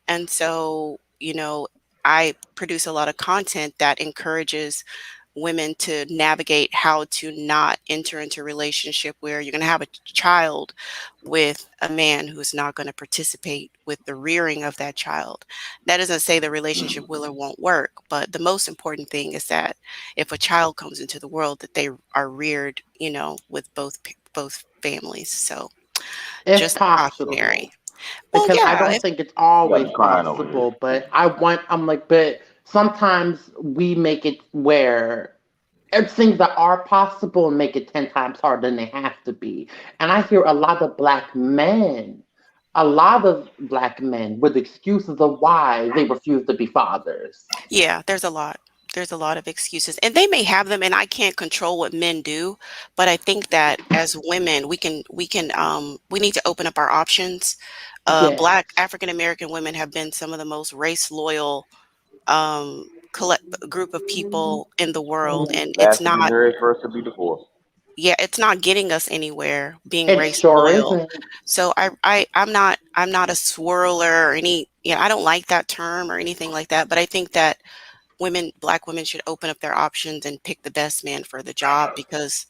And so, I produce a lot of content that encourages women to navigate how to not enter into a relationship where you're going to have a child with a man who's not going to participate with the rearing of that child. That doesn't say the relationship will or won't work, but the most important thing is that if a child comes into the world, that they are reared, with both families. So If just possible. cautionary. Well, Because I yeah, don't think it's always possible, but I'm like, but sometimes we make it where things that are possible and make it 10 times harder than they have to be. And I hear a lot of black men with excuses of why they refuse to be fathers. yeah, there's a lot of excuses, and they may have them, and I can't control what men do, but I think that as women, we need to open up our options. Black Yes. African American women have been some of the most race loyal collect group of people in the world, and it's Last to be not, married, first to be divorced. yeah, it's not getting us anywhere being It race sure loyal. isn't. So I'm not a swirler or any, I don't like that term or anything like that, but I think that black women should open up their options and pick the best man for the job, because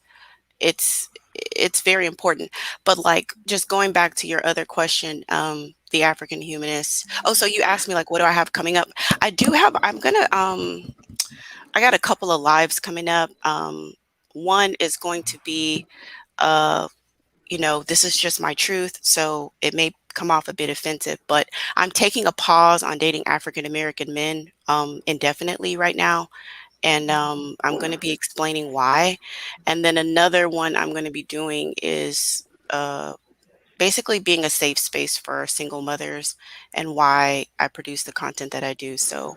it's it's very important. But like, just going back to your other question, the African humanists. Oh, so you asked me like, what do I have coming up? I got a couple of lives coming up. One is going to be, uh, this is just my truth, so it may come off a bit offensive, but I'm taking a pause on dating African American men indefinitely right now. And I'm going to be explaining why. And then another one I'm going to be doing is basically being a safe space for single mothers and why I produce the content that I do. So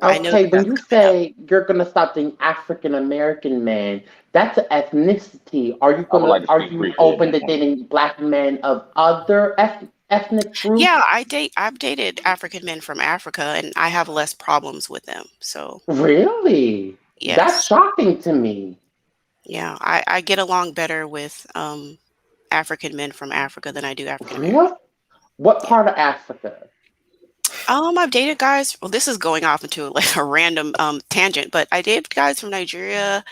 I know Okay, that when that's you coming up. say you're gonna stop dating African American men, that's an ethnicity. I would like to Are speak you briefly on open that to point. dating black men of other ethnic Yeah, groups? I've dated African men from Africa, and I have less problems with them. So Really? That's yes, shocking to me. yeah, I get along better with African men from Africa than I do African American. Real? What Yeah. part of Africa? I've dated guys. Well, this is going off into like a random tangent, but I dated guys from Nigeria,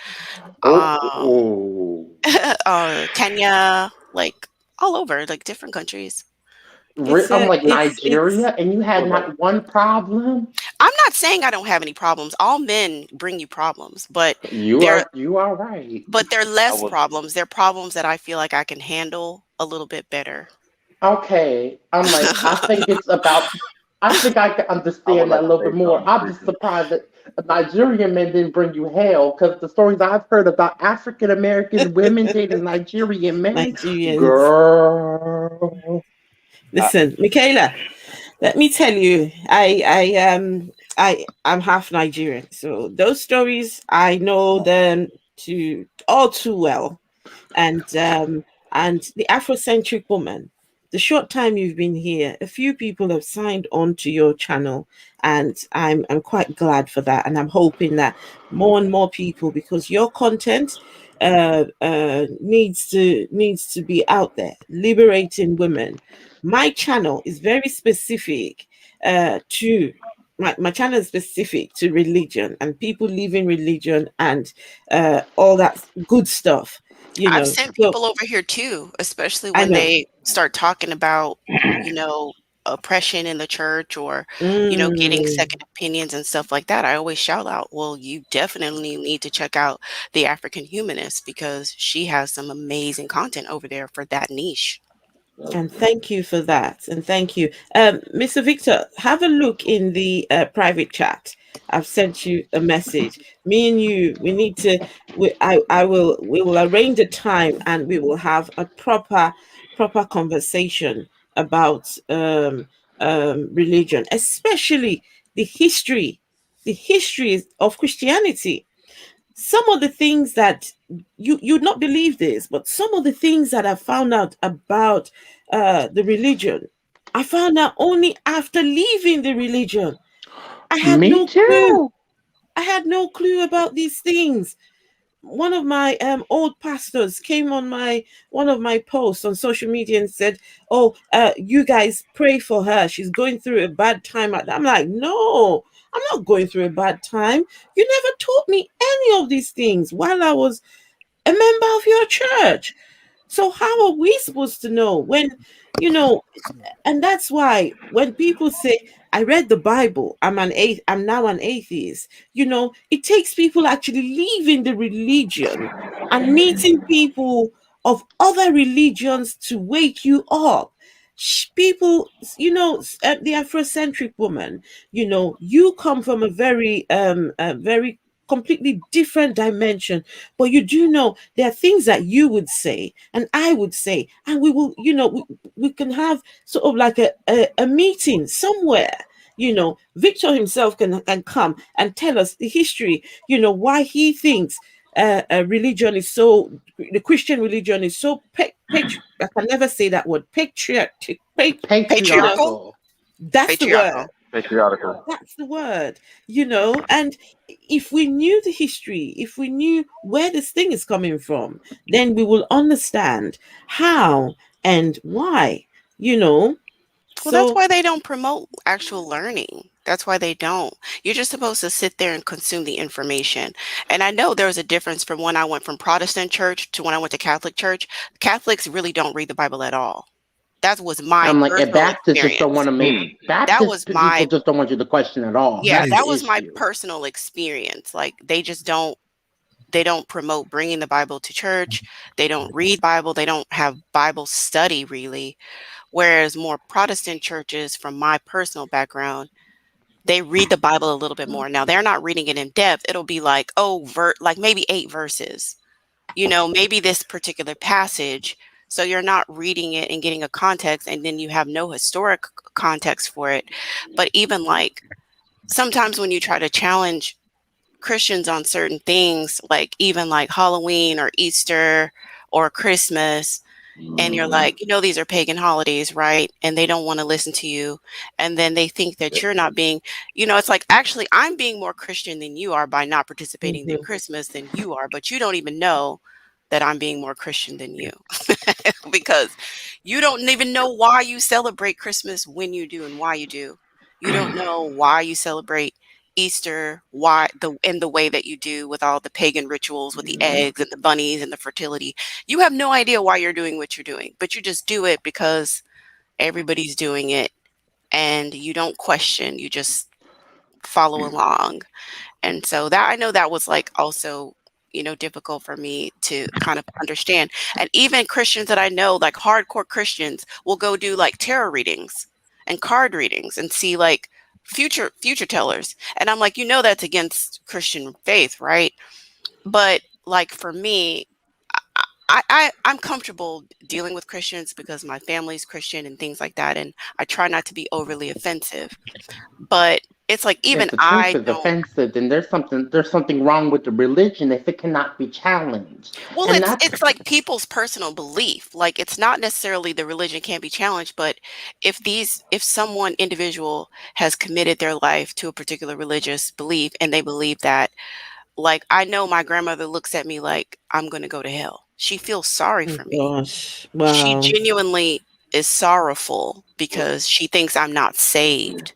Oh, um, oh. Kenya, like all over, like different countries. I'm like it's Nigeria, and you I had was like, not one problem. I'm not saying I don't have any problems. All men bring you problems, they're You are right. but they're I less was, problems. They're problems that I feel like I can handle a little bit better. Okay, I'm like, I think it's about. I think I can I would understand that like a to little bit say more. something I'm just briefly. surprised that Nigerian men didn't bring you hell, because the stories I've heard about African American women dating Nigerian men, Nigerians. girl. I, Listen, Michaela, let me tell you, I'm half Nigerian, so those stories I know them to all too well. And the Afrocentric Woman. The short time you've been here, a few people have signed on to your channel, and I'm quite glad for that. And I'm hoping that more and more people, because your content needs to be out there, liberating women. My channel is very specific to my channel is specific to religion and people leaving religion and all that good stuff, I've sent So people over here too, especially I when know. they start talking about, you know, oppression in the church, or, getting Mm, second opinions and stuff like that. I always shout out, well, you definitely need to check out the African Humanist, because she has some amazing content over there for that niche. and thank you for that. And thank you. Mr. Victor, have a look in the private chat. I've sent you a message. Me and you, we need to, we will arrange a time and we will have a proper conversation about religion, especially the history, the history of Christianity. Some of the things that you'd not believe this, but some of the things that I found out about the religion, I found out only after leaving the religion. I had Me no clue. too. I had no clue about these things. One of my old pastors came on my one of my posts on social media and said, "Oh, you guys pray for her. She's going through a bad time." I'm like, "No, I'm not going through a bad time. You never taught me any of these things while I was a member of your church. So how are we supposed to know when, you know, and that's why when people say I read the Bible, I'm now an atheist, it takes people actually leaving the religion and meeting people of other religions to wake you up. People, the Afrocentric woman, you come from a very completely different dimension, but you do know there are things that you would say and I would say, and we will, we can have sort of like a meeting somewhere. Victor himself can come and tell us the history, why he thinks religion is so, the Christian religion is so, I can never say that word, patriotic, Patriarchal. Patriarchal. that's the word. Patriarchal. Patriarchal. That's the word, and if we knew the history, if we knew where this thing is coming from, then we will understand how and why, you know. Well, that's So, why they don't promote actual learning. That's why they don't. You're just supposed to sit there and consume the information. And I know there's a difference from when I went from Protestant church to when I went to Catholic church. Catholics really don't read the Bible at all. That was my I'm like, and personal Baptists just don't want experience. to make Hmm. That Baptist was people my just don't want you to question at all. Yeah, That's the that was my issue. personal experience. Like they don't promote bringing the Bible to church. They don't read Bible. They don't have Bible study really. Whereas more Protestant churches, from my personal background, they read the Bible a little bit more. Now they're not reading it in depth. It'll be like, oh, like maybe 8 verses. Maybe this particular passage. So you're not reading it and getting a context, and then you have no historic context for it. But even like sometimes when you try to challenge Christians on certain things, like even like Halloween or Easter or Christmas, and you're like, these are pagan holidays, right? And they don't want to listen to you. And then they think that you're not being, it's like, actually, I'm being more Christian than you are by not participating in mhm. Christmas than you are, but you don't even know that I'm being more Christian than you because you don't even know why you celebrate Christmas when you do and why you do. You don't know why you celebrate Easter, why in the way that you do with all the pagan rituals with the eggs and the bunnies and the fertility. You have no idea why you're doing what you're doing, but you just do it because everybody's doing it and you don't question, you just follow along. And so that I know that was like also, difficult for me to kind of understand. And even Christians that I know, like hardcore Christians, will go do like tarot readings and card readings and see like future tellers. And I'm like, that's against Christian faith, right? But like for me, I'm comfortable dealing with Christians because my family's Christian and things like that. And I try not to be overly offensive. But it's like If even the truth I is don't. offensive, then there's something wrong with the religion if it cannot be challenged. Well, And it's that's it's like people's personal belief. Like it's not necessarily the religion can't be challenged, but if someone individual has committed their life to a particular religious belief and they believe that, like I know my grandmother looks at me like I'm going to go to hell. She feels sorry Oh for me. gosh, She wow. genuinely is sorrowful because she thinks I'm not saved,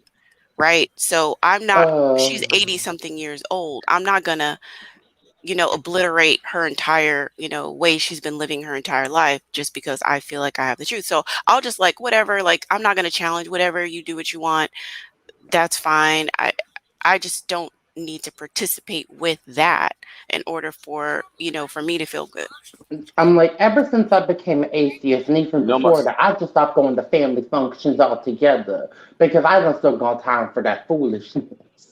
right? So I'm not uh she's 80 something years old. I'm not going to obliterate her entire, way she's been living her entire life just because I feel like I have the truth. So I'll just like, whatever, like, I'm not going to challenge whatever you do what you want. That's fine. I just don't need to participate with that in order for me to feel good. I'm like, ever since I became an atheist, and even No, my before that, I just stopped going to family functions altogether because I don't still got time for that foolishness.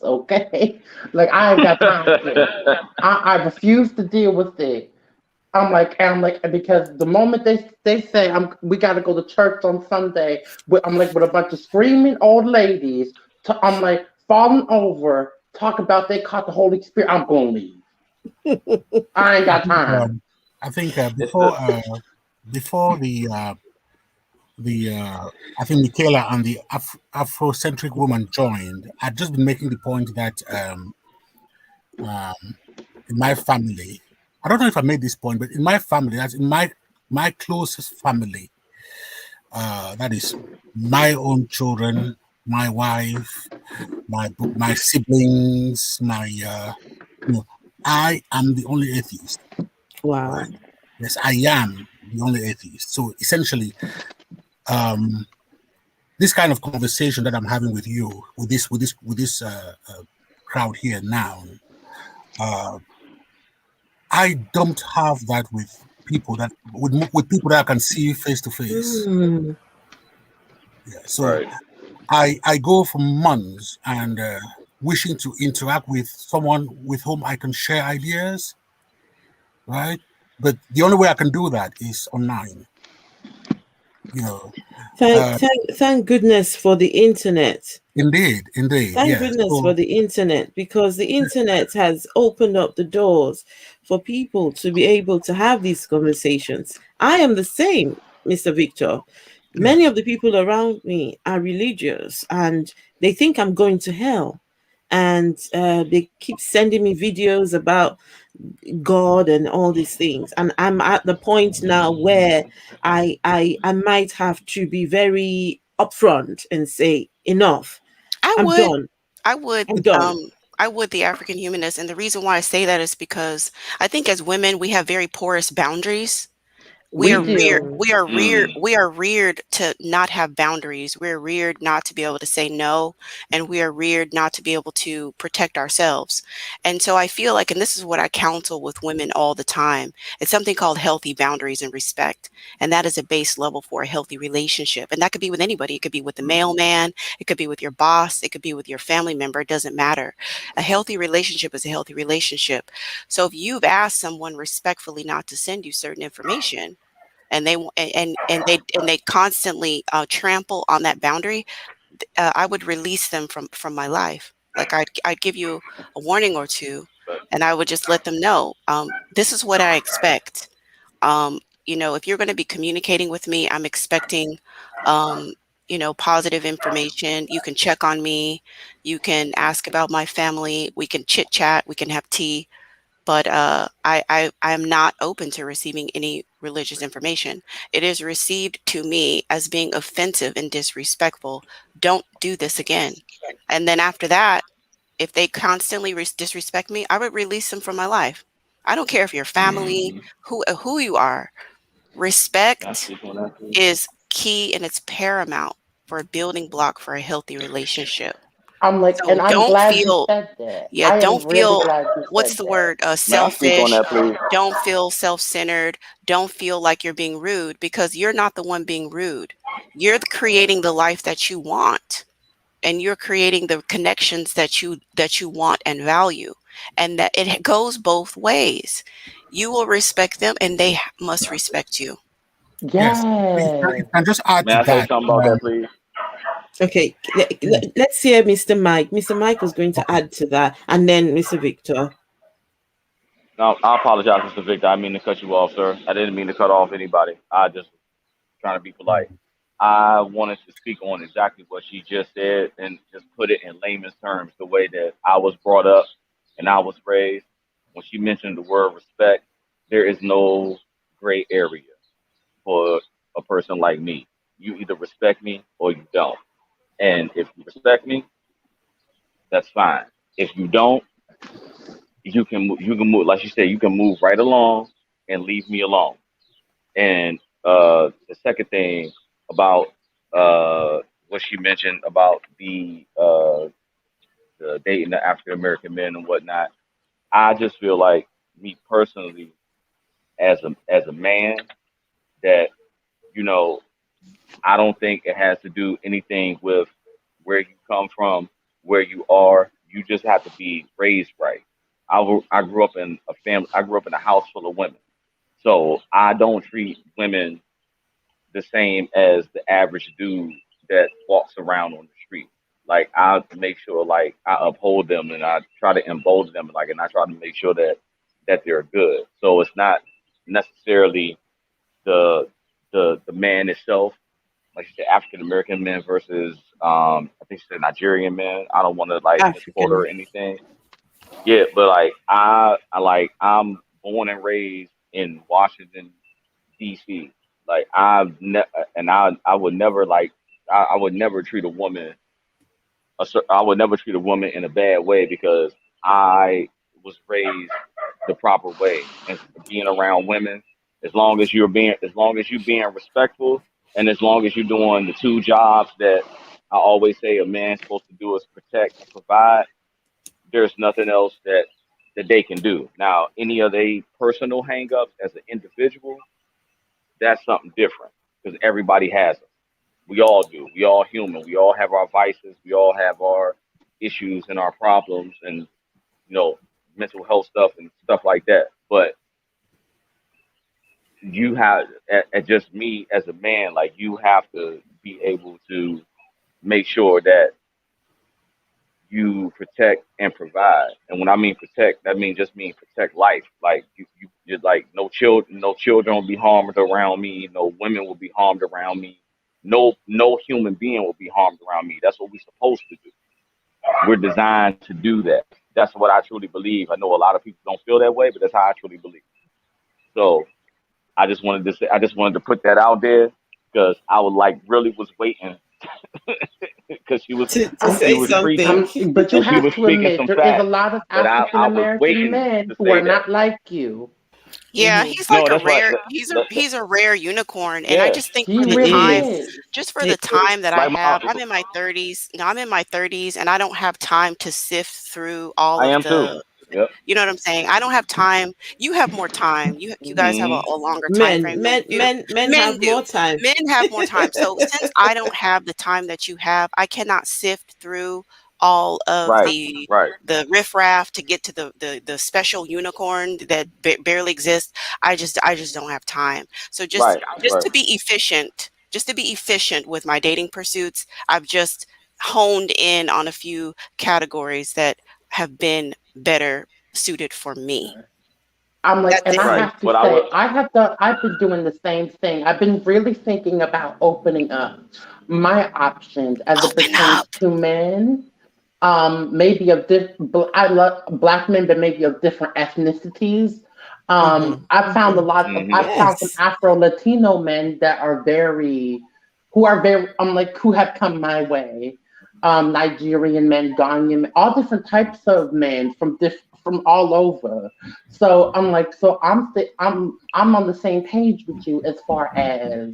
Okay, like I ain't got time for it. I refuse to deal with it. I'm like, because the moment they say we got to go to church on Sunday, I'm like with a bunch of screaming old ladies. I'm like falling over, talk about they caught the Holy Spirit. I'm gonna leave. I ain't I got think time. It's the before the I think Michaela and the Afrocentric Woman joined, I'd just been making the point that in my family, I don't know if I made this point, but in my family, that's in my closest family, that is my own children, my wife, my siblings, you know, I am the only atheist, Wow. right? Yes, I am the only atheist. So essentially, um, this kind of conversation that I'm having with you, with this crowd here now, uh, I don't have that with people with people that I can see face to face. Mm. Yeah, so right. I go for months and wishing to interact with someone with whom I can share ideas, right? But the only way I can do that is online. You know, uh, Thank goodness for the internet. indeed, Thank yes. goodness for So the internet, because the internet has opened up the doors for people to be able to have these conversations. I am the same, Mr. Victor. Many yes, of the people around me are religious and they think I'm going to hell. And they keep sending me videos about God and all these things. And I'm at the point now where I might have to be very upfront and say, enough. I I'm would, done. I would, I'm done. um, I would the African humanist, and the reason why I say that is because I think as women we have very porous boundaries. We We are reared do. Mm. we are reared to not have boundaries. We're reared not to be able to say no, and we are reared not to be able to protect ourselves. And so I feel like, and this is what I counsel with women all the time, it's something called healthy boundaries and respect. And that is a base level for a healthy relationship. And that could be with anybody. It could be with the mailman, it could be with your boss, it could be with your family member, it doesn't matter. A healthy relationship is a healthy relationship. So if you've asked someone respectfully not to send you certain information, and they constantly trample on that boundary, I would release them from my life. Like I'd give you a warning or two, and I would just let them know, this is what I expect. If you're going to be communicating with me, I'm expecting, um, positive information. You can check on me. You can ask about my family. We can chit chat. We can have tea, but I am not open to receiving any religious information. It is received to me as being offensive and disrespectful. Don't do this again. And then after that, if they constantly disrespect me, I would release them from my life. I don't care if you're family, who you are. Can I Respect speak on that, please? is key and it's paramount for a building block for a healthy relationship. I'm like, So and I'm don't glad you feel said that. yeah, I don't am really feel, glad you what's said the that. word, May I speak on selfish. that, please? Don't feel self-centered. Don't feel like you're being rude, because you're not the one being rude. You're creating the life that you want, and you're creating the connections that you want and value, and that it goes both ways. You will respect them and they must respect you. yes. If Yes. I can just add May to I say that. something about that, please? Okay, Yes, let's hear Mr. Mike. Mr. Mike was going to okay. add to that, and then Mr. Victor. No, I apologize, Mr. Victor. I didn't mean to cut you off, sir. I didn't mean to cut off anybody. I just trying to be polite. I wanted to speak on exactly what she just said and just put it in layman's terms, the way that I was brought up and I was raised. When she mentioned the word respect, there is no gray area for a person like me. You either respect me or you don't. And if you respect me, that's fine. If you don't, you can move, like you said, you can move right along and leave me alone. And the second thing about uh, what she mentioned about the dating the African American men and whatnot, I just feel like, me personally, as a man, that, you know I don't think it has to do anything with where you come from, where you are. You just have to be raised right. I grew up in a family. I grew up in a house full of women. So I don't treat women the same as the average dude that walks around on the street. Like I make sure like I uphold them and I try to embolden them like and I try to make sure that they're good. So it's not necessarily the the man itself, like you said, African American men versus I think she said Nigerian men. I don't want to like misquote her African. or anything. Yeah, but like I'm born and raised in Washington DC. Like I would never like I would never treat a woman I would never treat a woman in a bad way because I was raised the proper way and being around women as long as you being respectful and as long as you're doing the two jobs that I always say a man's supposed to do is protect and provide, there's nothing else that they can do. Now, any of their personal hangups as an individual, that's something different because everybody has them. We all do. We all human. We all have our vices. We all have our issues and our problems and mental health stuff and stuff like that. But you have, at just me as a man, like you have to be able to make sure that you protect and provide. And when I mean protect, that means just mean protect life. Like you're like no children will be harmed around me. No women will be harmed around me. No human being will be harmed around me. That's what we're supposed to do. We're designed to do that. That's what I truly believe. I know a lot of people don't feel that way, but that's how I truly believe. So I just wanted to put that out there because I was like really was waiting because To I'm, she say was preaching. something. but you She have was to speaking admit some there is a facts, lot of but African I was American waiting men to who say are that. not like you. Yeah, Hmm. he's like No, a that's right. rare he's a rare unicorn, and I Yeah, just think He for the It really time, is. is. just for the It time that is. I like have, I'm in my 30s. I'm in my 30s and I don't have time to sift through all I of am too. the Yep. you know what I'm saying? I don't have time. You have more time. You guys have Hmm. a longer time Men, frame than men, we do. men, men Men have do. more time. Men have more time. So since I don't have the time that you have, I cannot sift through all of Right. Right. the riffraff to get to the special unicorn that barely exists. I just don't have time. So just Right. just Right. to be efficient, just to be efficient with my dating pursuits, I've just honed in on a few categories that have been better suited for me. I'm like, That's and I it. Right. have to But I would. say, I've been doing the same thing. I've been really thinking about opening up my options as it Open pertains up. to men. Maybe of I love black men, but maybe of different ethnicities. Hmm. Hmm. I've Hmm. found some Yes. Afro Latino men that are who have come my way. Nigerian men, Ghanaian men, all different types of men from all over. So I'm like, I'm on the same page with you as far as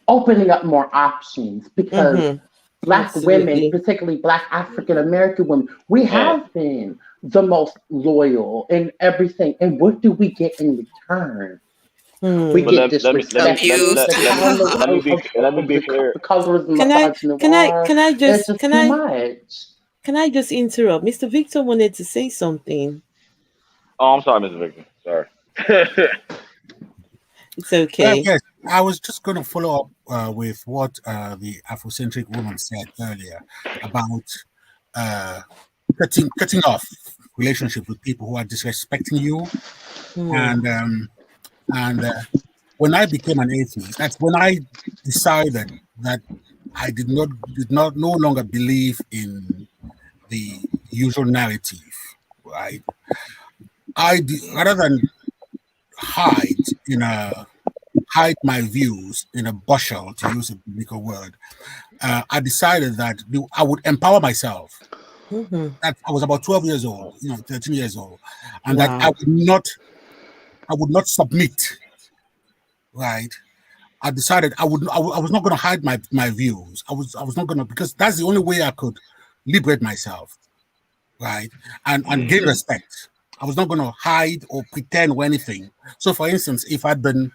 opening up more options because Hmm. Black women, Absolutely. particularly Black African American women, we Man. have been the most loyal in everything. And what do we get in return? We But Hmm. get disrespected. Abused. let me be clear. The colorism Can of I can I noir. can I It's just just too much. interrupt? Mr. Victor wanted to say something. Oh, I'm sorry, Mr. Victor. Sorry. It's okay. Yes, I was just going to follow up with what the Afrocentric woman said earlier about uh, cutting off relationship with people who are disrespecting you. Hmm. And when I became an atheist, that's when I decided that I did not no longer believe in the usual narrative, right? Rather than hide in a hide my views in a bushel, to use a biblical word, I decided that I would empower myself. Hmm. That I was about 12 years old, 13 years old, and that Wow. I would not submit, right? I decided I was not going to hide my views. I was not going to, because that's the only way I could liberate myself, right? And gain Hmm. respect. I was not going to hide or pretend or anything. So, for instance, if I'd been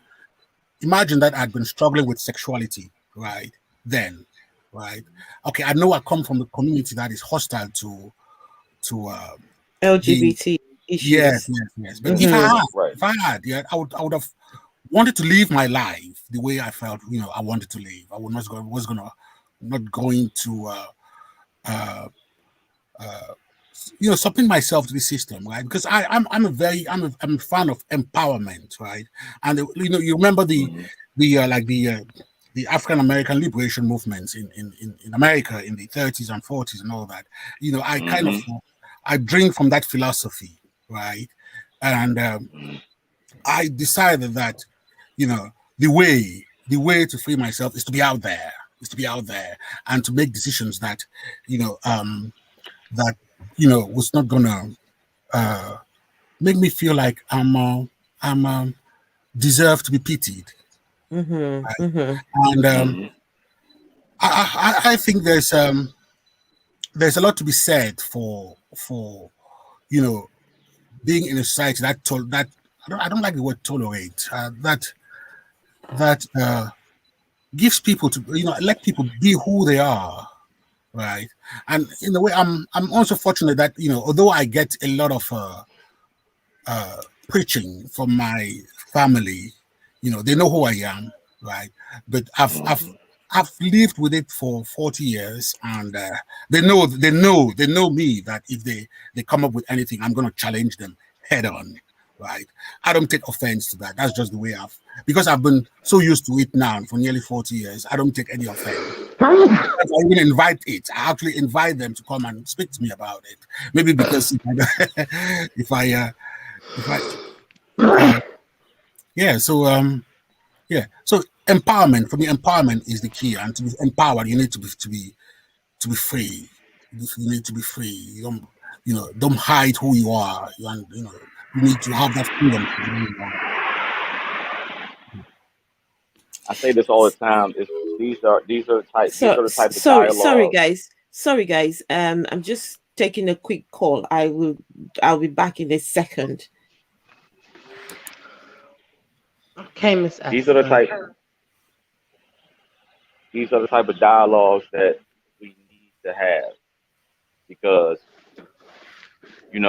imagine that I'd been struggling with sexuality, right? Then, right? Okay, I know I come from a community that is hostile to the LGBT. Yes, issues. yes, yes. But Mm-hmm. Right. if I had, yeah, I would have wanted to live my life the way I felt, I wanted to live. I was not going to, uh, uh, submit myself to the system, right? Because I'm a fan of empowerment, right? And you remember Mm-hmm. the African American liberation movements in America in the 30s and 40s and all that. Mm-hmm. I drink from that philosophy, right? And Mm-hmm. I decided that, you know, the way to free myself is to be out there, and to make decisions that, you know, that was not gonna uh, make me feel like I'm deserve to be pitied. Mm-hmm. Mm-hmm. And Mm-hmm. I think there's a lot to be said for you know being in a society that I don't like the word tolerate, that gives people to let people be who they are, right? And in a way, I'm also fortunate that although I get a lot of preaching from my family, they know who I am, right? But Mm-hmm. I've lived with it for 40 years, and they know me, that if they come up with anything, I'm going to challenge them head on, right? I don't take offense to that. That's just the way because I've been so used to it now for nearly 40 years. I don't take any offense. I even invite it. I actually invite them to come and speak to me about it. Maybe because if I uh, yeah, so empowerment, for me, empowerment is the key. And to be empowered, you need to be free. You need to be free. Don't hide who you are. You need to have that freedom to be who you are. I say this all the time. Is these are the type of Sorry, dialogue. guys. Sorry, guys. I'm just taking a quick call. I'll be back in a second. Okay, Miss These are the Esther. type these are the type of dialogues that we need to have because you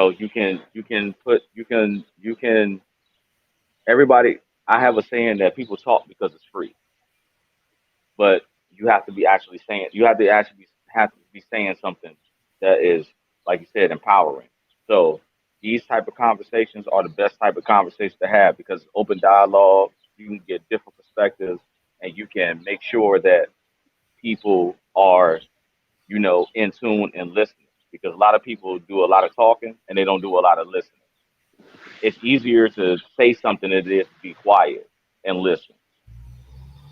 can everybody. I have a saying that people talk because it's free, but you have to be saying something that is, like you said, empowering. So these type of conversations are the best type of conversations to have because it's open dialogue. You can get different perspectives, and you can make sure that people are in tune and listening. Because a lot of people do a lot of talking and they don't do a lot of listening. It's easier to say something than it is to be quiet and listen.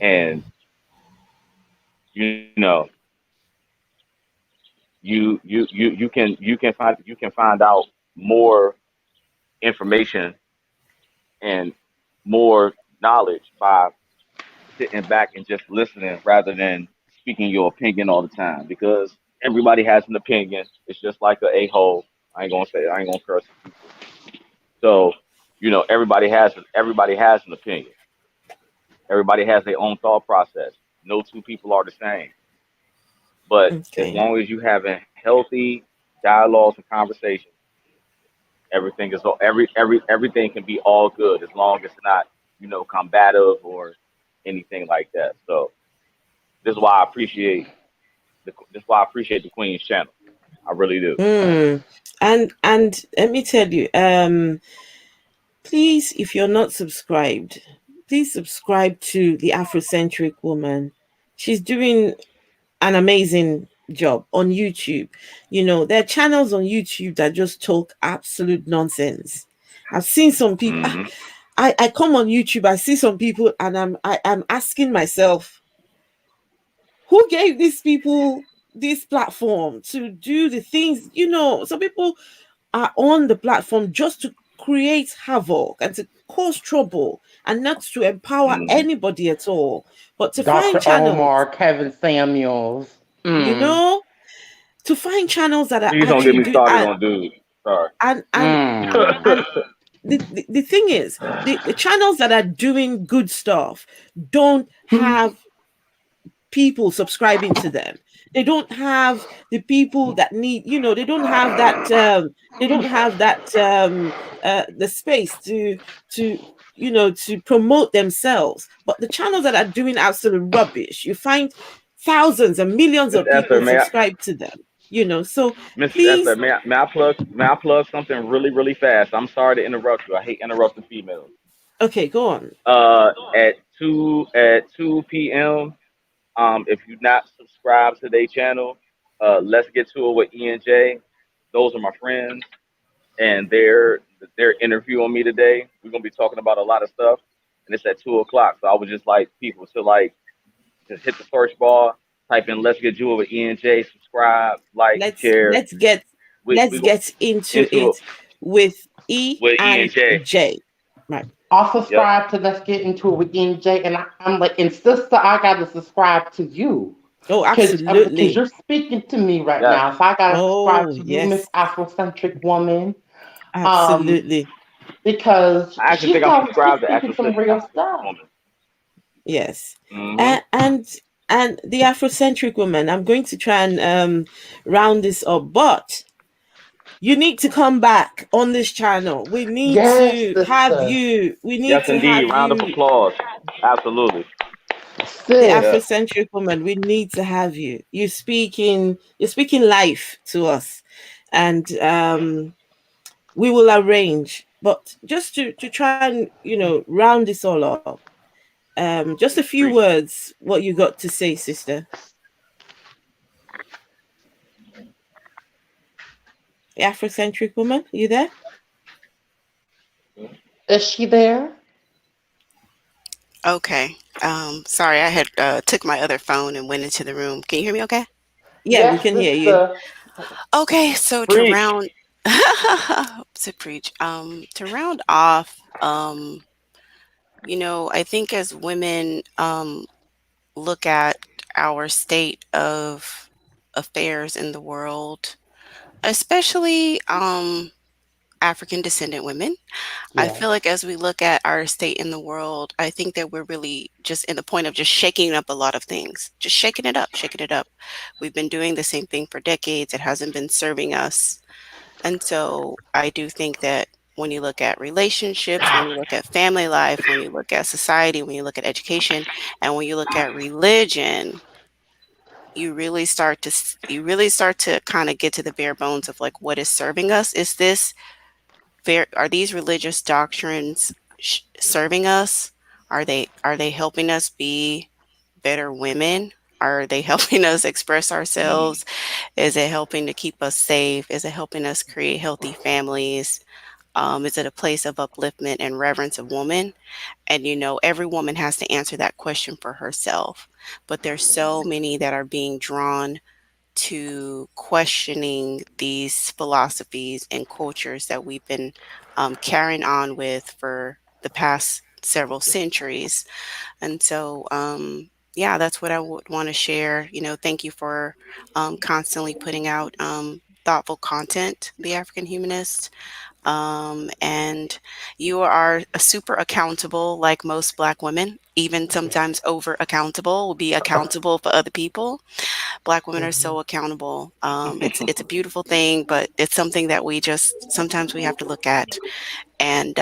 And you know, you can find out more information and more knowledge by sitting back and just listening rather than speaking your opinion all the time because everybody has an opinion. It's just like a hole. I ain't gonna curse people. So everybody has an opinion. Everybody has their own thought process. No two people are the same. But as Okay. long as you having healthy dialogues and conversations, everything can be all good as long as it's not combative or anything like that. So this is why I appreciate the Queen's channel. I really do. Mm. And let me tell you, please, if you're not subscribed, please subscribe to the Afrocentric Woman. She's doing an amazing job on YouTube. There are channels on YouTube that just talk absolute nonsense. I've seen some people. Hmm. I come on YouTube, I see some people, and I'm asking myself, who gave these people this platform to do the things? Some people are on the platform just to create havoc and to cause trouble and not to empower Hmm. anybody at all, but to find Dr. channels, Omar, Kevin Samuels. you know, to find channels that are Please don't get actually me doing started on dudes. Sorry. and Mm. and the thing is, the channels that are doing good stuff don't have people subscribing to them. They don't have the people that need, they don't have that the space to to promote themselves. But the channels that are doing absolute rubbish, you find thousands and millions Miss of Esther, people subscribe to them. So Miss Esther, please. may I plug something really, really fast? I'm sorry to interrupt you. I hate interrupting females. Okay, go on. At 2 p.m. If you're not subscribed to their channel, let's get to it with E and J. Those are my friends, and they're interviewing me today. We're gonna be talking about a lot of stuff, and it's at 2 o'clock. So I would just like people to like just hit the search bar, type in "Let's Get Jewel" with E and J, subscribe, like, let's share. let's get We let's go get into into it it with E with E and and J. J. Right. I'll Yep. subscribe to Let's Get Into It with NJ, and I'm like, and sister, I gotta subscribe to you, Oh, because absolutely. you're speaking to me right Yes. now. So I gotta subscribe Oh, to you, Miss yes. Afrocentric Woman, um, Absolutely. because I actually think I'm she's subscribed to speaking some real Afrocentric stuff. Woman. Yes. Hmm. And the Afrocentric woman, I'm going to try and round this up, but you need to come back on this channel. We need Yes, to have sister. you. We need Yes, to indeed. have Round of you. applause. Absolutely. The Sis. Yeah. Afrocentric woman, we need to have you. You're speaking life to us. And we will arrange. But just to try and, round this all up. Just a few Preach. words, what you got to say, sister. The Afrocentric woman, you there? Is she there? Okay. Sorry, I had took my other phone and went into the room. Can you hear me okay? Yeah, we Yes, can hear you. sister. Okay, so to Preach. round to preach, to round off, I think as women look at our state of affairs in the world, especially African descendant women, I Yes. feel like as we look at our state in the world, I think that we're really just in the point of just shaking up a lot of things, just shaking it up, shaking it up. We've been doing the same thing for decades. It hasn't been serving us. And so I do think that when you look at relationships, when you look at family life, when you look at society, when you look at education, and when you look at religion, you really start to kind of get to the bare bones of like what is serving us. Is this are these religious doctrines serving us? Are they helping us be better women? Are they helping us express ourselves? Is it helping to keep us safe? Is it helping us create healthy families? Is it a place of upliftment and reverence of woman? And every woman has to answer that question for herself. But there's so many that are being drawn to questioning these philosophies and cultures that we've been carrying on with for the past several centuries. And so, yeah, that's what I would want to share. Thank you for constantly putting out thoughtful content, the African Humanist. And you are super accountable, like most Black women, even sometimes over accountable, will be accountable for other people. Black women are Mhm. so accountable. It's a beautiful thing, but it's something that we just sometimes we have to look at. And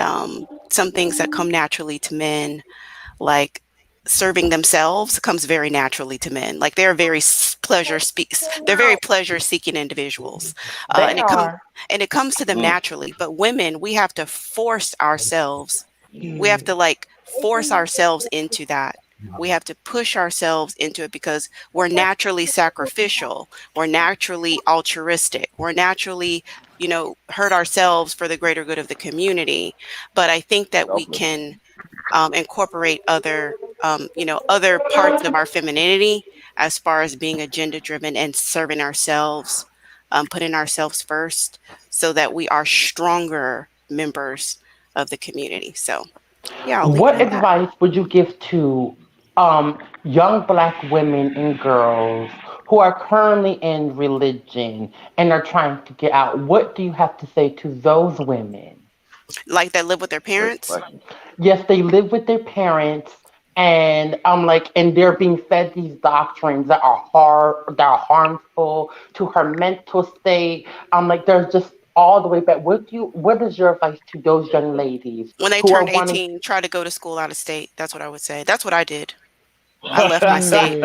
some things that come naturally to men, like serving themselves, comes very naturally to men. Like they're very pleasure seeking individuals, They and are. it comes to them Mm. naturally. But women, we have to force ourselves. We have Mm. to like force ourselves into that. We have to push ourselves into it because we're naturally sacrificial. We're naturally altruistic. We're naturally, hurt ourselves for the greater good of the community. But I think that we Selfless. can incorporate other parts of our femininity as far as being agenda driven and serving ourselves, putting ourselves first so that we are stronger members of the community. So, yeah, I'll leave it What at that. advice would you give to young Black women and girls who are currently in religion and are trying to get out? What do you have to say to those women? Like that live with their Great parents. question. Yes, they live with their parents and and they're being fed these doctrines that are harmful to her mental state. There's just all the way back. What is your advice to those young ladies When they who are turned wanting? 18, try to go to school out of state. That's what I would say. That's what I did. I left my state.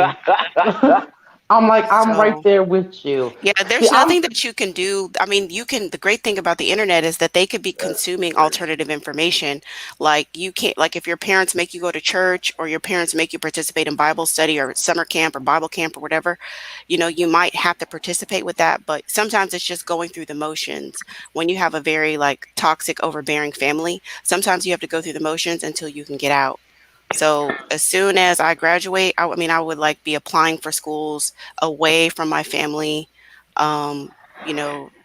I'm right So there with you. yeah, See, there's nothing that you can do. I mean, the great thing about the internet is that they could be consuming alternative information. Like you can't, like if your parents make you go to church or your parents make you participate in Bible study or summer camp or Bible camp or whatever, you might have to participate with that, but sometimes it's just going through the motions. When you have a very like toxic, overbearing family, sometimes you have to go through the motions until you can get out. So as soon as I graduate, I would like be applying for schools away from my family,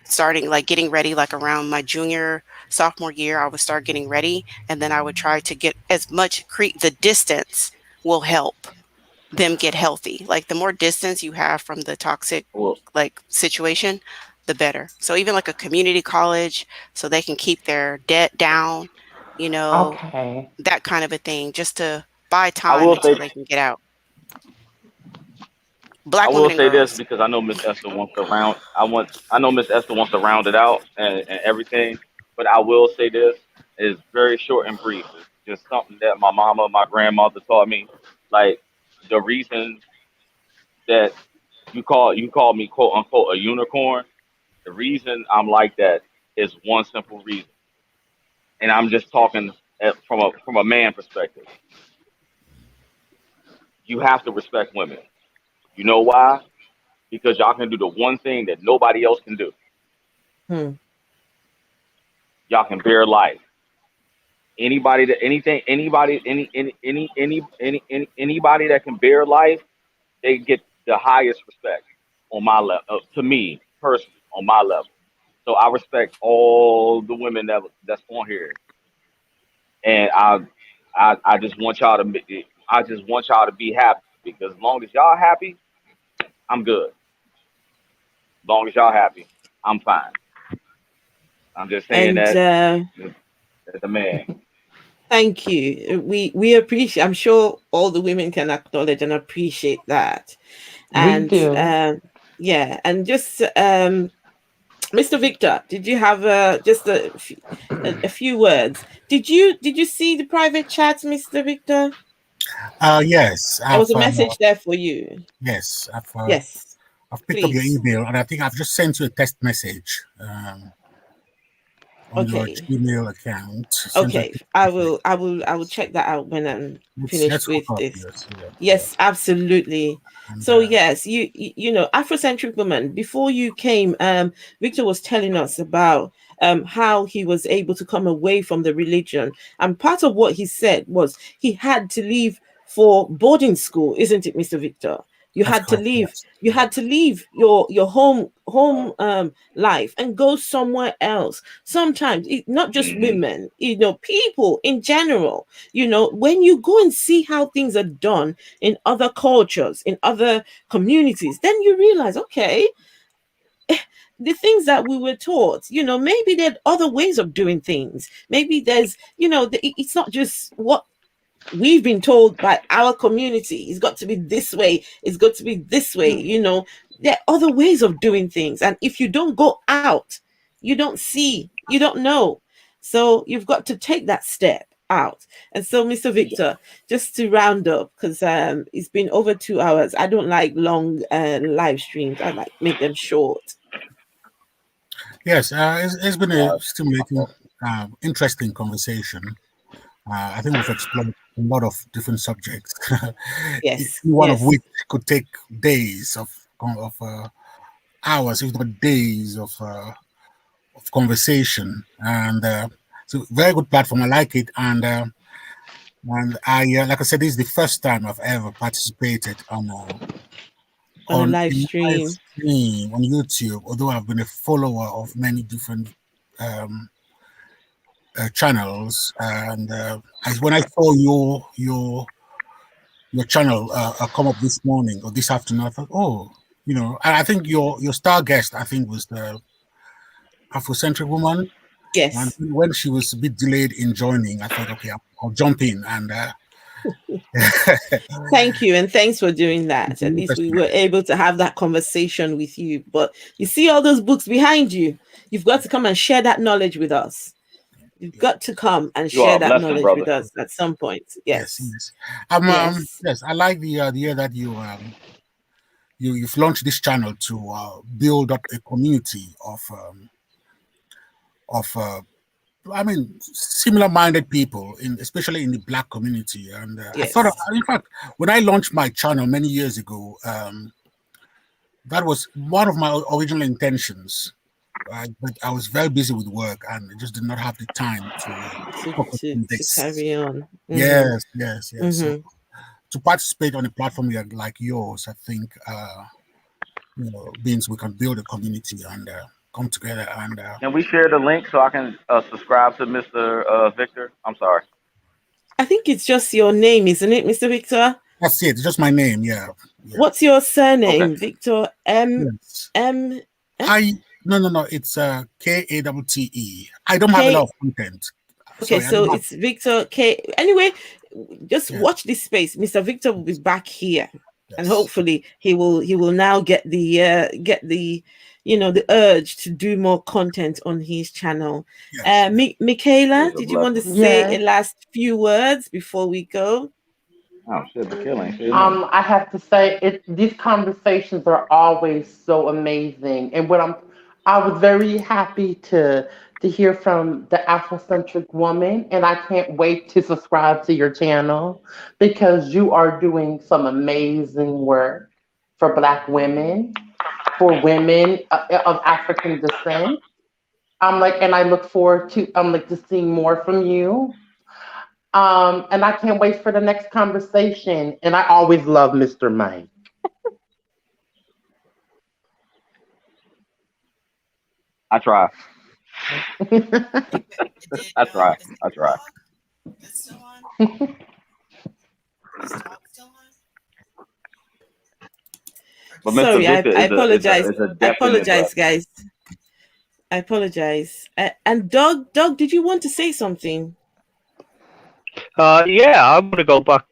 starting like getting ready like around my junior, sophomore year, I would start getting ready and then I would try to get as much the distance will help them get healthy. Like the more distance you have from the toxic Well, like situation, the better. So even like a community college so they can keep their debt down, you know, okay. that kind of a thing, just to buy I time will until say they can get out. I Black women will and say this girls. because I know Miss Esther wants to round. I know Miss Esther wants to round it out and everything. But I will say this is very short and brief. It's just something that my mama, my grandmother taught me. Like the reason that you call me quote unquote a unicorn. The reason I'm like that is one simple reason, and I'm just talking from a man perspective. You have to respect women. You know why? Because y'all can do the one thing that nobody else can do. Hmm. Y'all can bear life. Anybody that anything anybody anybody that can bear life, they get the highest respect on my level. To me personally, on my level. So I respect all the women that's on here, and I just want y'all to I just want y'all to be happy because as long as y'all happy, I'm good. As long as y'all happy, I'm fine. I'm just saying And that as a man. thank you. We appreciate. I'm sure all the women can acknowledge and appreciate that. We And do. yeah, and just Mr. Victor, did you have just a few words? Did you see the private chat, Mr. Victor? Yes, There was a message there for you. yes, Yes, I've picked up your please. email, and I think I've just sent you a text message on your Okay. Gmail account. Sent you a Okay. text I message. will I will I will check that out when I'm Let's finished hook with up. this. Yes, yeah, yeah. Yes, absolutely. And So yes, Afrocentric Woman, before you came, Victor was telling us about how he was able to come away from the religion. And part of what he said was he had to leave for boarding school, isn't it, Mr. Victor? You that's had to correct. leave. Yes, You yeah. had to leave your home life and go somewhere else. Sometimes not just Hmm. women, people in general. When you go and see how things are done in other cultures, in other communities, then you realize, okay, the things that we were taught, maybe there are other ways of doing things. Maybe there's, it's not just what we've been told by our community. It's got to be this way. It's got to be this way. There are other ways of doing things. And if you don't go out, you don't see, you don't know. So you've got to take that step out. And so, Mr. Victor, just to round up, because it's been over 2 hours. I don't like long live streams. I like make them short. Yes, it's been a stimulating, interesting conversation. I think we've explored a lot of different subjects, Yes, one of yes. which could take days of hours, if not days of conversation. And it's a very good platform. I like it, and I like I said, this is the first time I've ever participated On a on live a live stream. stream on YouTube. Although I've been a follower of many different um, channels, and when I saw your channel come up this morning or this afternoon, I thought, oh, and I think your star guest, I think, was the Afrocentric Woman. And Yes. when she was a bit delayed in joining, I thought, okay, I'll jump in, and Thank you, and thanks for doing that. It's a At New least we were Testament. able to have that conversation with you. But you see all those books behind you. You've got to come and share that knowledge with us. You've Yeah. got to come and You are share a that blessing, knowledge with brother. us at some point. Yes, Yes. yes. Yes. Yes, I like the idea that you've launched this channel to build up a community of I mean, similar-minded people, especially in the Black community. And I thought, Yes. in fact, when I launched my channel many years ago, that was one of my original intentions. But I was very busy with work and I just did not have the time to focus on To this. carry on. Mm-hmm. Yes, yes, yes. So Mm-hmm. to participate on a platform like yours, I think means we can build a community and come together and. Can we share the link so I can subscribe to Mr. Victor? I'm sorry. I think it's just your name, isn't it, Mr. Victor? That's it. It's just my name. Yeah. What's your Okay. surname? Victor Yes. M. No. It's Katte. I don't have a lot K. of content. Okay, Sorry, I so don't have. it's Victor K. Anyway, just Yeah. watch this space. Mr. Victor will be back here, and Yes. hopefully he will now get the the urge to do more content on his channel. Yes. Michaela, It's a did you want to blessing. say a Yes. last few words before we go? Oh shit, the killing. Shit, no. I have to say these conversations are always so amazing. And I was very happy to hear from the Afrocentric Woman, and I can't wait to subscribe to your channel because you are doing some amazing work for Black women, for women of African descent. And I look forward to to seeing more from you. And I can't wait for the next conversation. And I always love Mr. Mike. I try. I try. I try. But Mr. Sorry, Victor I is apologize. a I definite apologize, blessing. guys. I apologize. And Doug, did you want to say something? Yeah, I want to go back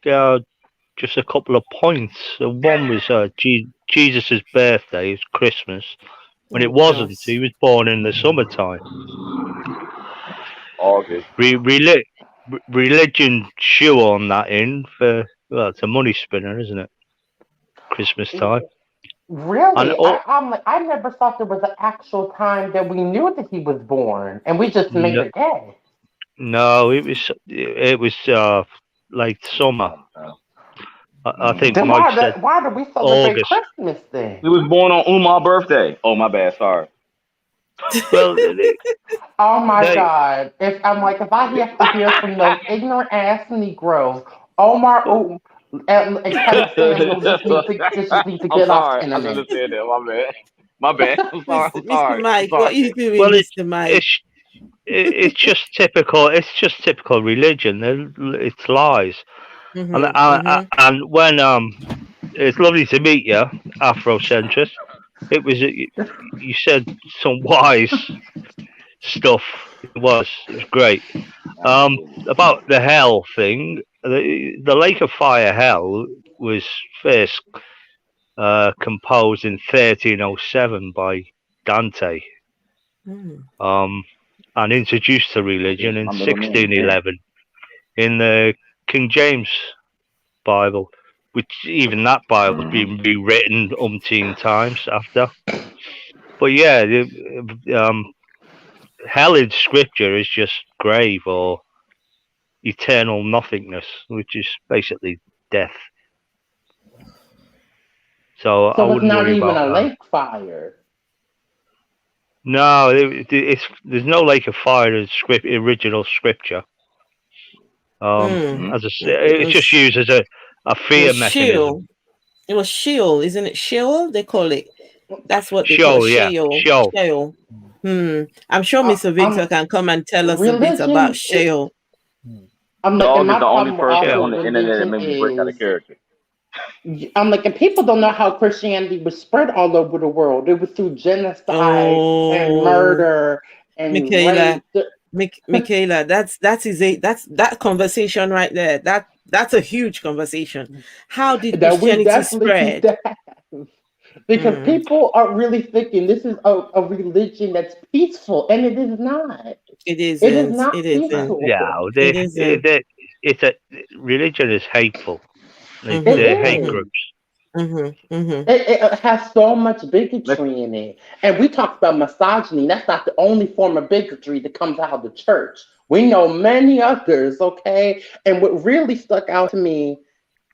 just a couple of points. One was Jesus' birthday, it's Christmas, when it Oh wasn't. gosh. He was born in the summertime. August. Religion shoe on that in for, well, it's a money spinner, isn't it? Christmas time. And Really? I never thought there was an actual time that we knew that he was born, and we just made a day. no, it was like summer. I think Then Mike said why do we celebrate August. Christmas then? He was born on Umar's birthday. Oh my bad. Sorry. Well, Oh my they God! If I have to hear from those ignorant ass Negroes, Omar and Kelly Samuel just need to I'm get off sorry. the I shouldn't have internet. said that. My bad. My bad. I'm sorry. I'm Mr. sorry. I'm Mike, what sorry. are you doing, well, Mr. Mike? it's just typical. It's just typical religion. It's lies. And when it's lovely to meet you, Afrocentrist. It was you said some wise stuff. It was great. Absolutely. About the hell thing, the Lake of Fire hell was first composed in 1307 by Dante, and introduced to religion in My middle name. Yeah. 1611 in the King James Bible, which even that Bible's been rewritten umpteen times after. But yeah, hell in scripture is just grave or eternal nothingness, which is basically death. So I So it's wouldn't not worry even about a that. lake fire. No, there's no lake of fire in original scripture. As I say, it's just used as a It fear was mechanism. Sheol. It was Sheol, isn't it? Sheol, they call it. That's what they call Show, yeah, Sheol. show. Sheol. I'm sure Mr. I'm Victor can come and tell us a bit about religion. Sheol. And Dog is my the only problem person also Show. on with the internet that religion made me break out of is character. and people don't know how Christianity was spread all over the world. It was through genocide and Oh, murder and Michaela, rape. Michaela, that conversation right there. That's a huge conversation. How did That we Christianity definitely need spread? to have. Because Mm, people are really thinking this is a religion that's peaceful, and it is not. it It is isn't. not It isn't. peaceful. No, It isn't. it's a religion is hateful. It They're hate is. groups. Mm-hmm. It has so much Let's bigotry in it. And we talk about misogyny. That's not the only form of bigotry that comes out of the church. We know many others, okay? And what really stuck out to me,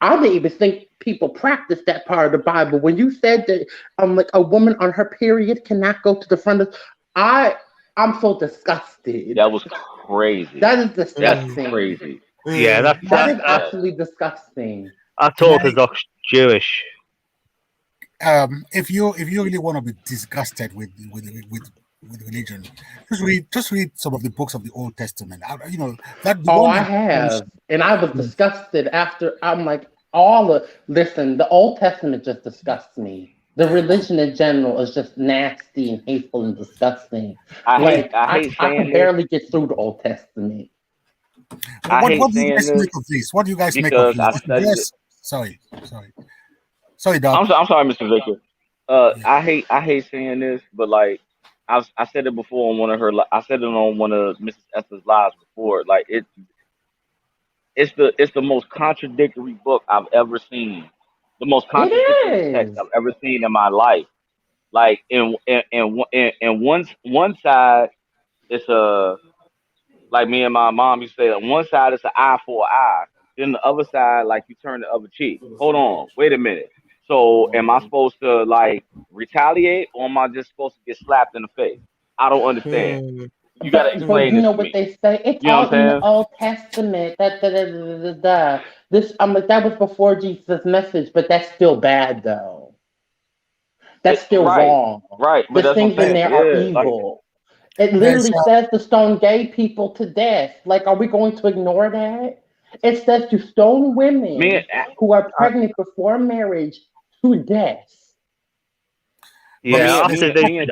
I didn't even think people practice that part of the Bible. When you said that like a woman on her period cannot go to the front of I I'm so disgusted. that was crazy. That is That's Mm, disgusting. crazy. Yeah, mm. That is Yes. absolutely disgusting. that's Can I, Orthodox Jewish. if you really want to be disgusted with religion, just read some of the books of the Old Testament. You know that the Oh, one I that have. And I was disgusted after I'm like listen, the Old Testament just disgusts me. The religion in general is just nasty and hateful and disgusting. Like I hate I can saying this. barely get through the Old Testament. I what hate do you saying guys this make of this? What do you guys make of because this? I studied it. Yes, sorry, Doc. I'm sorry, Mr. Victor. Yeah. I hate saying this, but like I said it before on one of I said it on one of Mrs. Esther's lives before. Like it's the most contradictory book I've ever seen. The most It contradictory text is. I've ever seen in my life. Like in one side it's a like me and my mom used to say on one side it's an eye for an eye. Then the other side, like you turn the other cheek. Hold on, wait a minute. So am I supposed to like retaliate or am I just supposed to get slapped in the face? I don't understand. Mm, You gotta But explain you this know to what me. they say? It's You know what all I'm in the saying? Old Testament. Da. This I'm like that was before Jesus' message, but that's still bad though. That's still Right, wrong. right. But The that's what I'm things in saying. there are Yeah, like evil. It There's literally says to stone gay people to death. Like, are we going to ignore that? It says to stone me, women who are uh, pregnant before marriage to death. but Yeah, after they've me and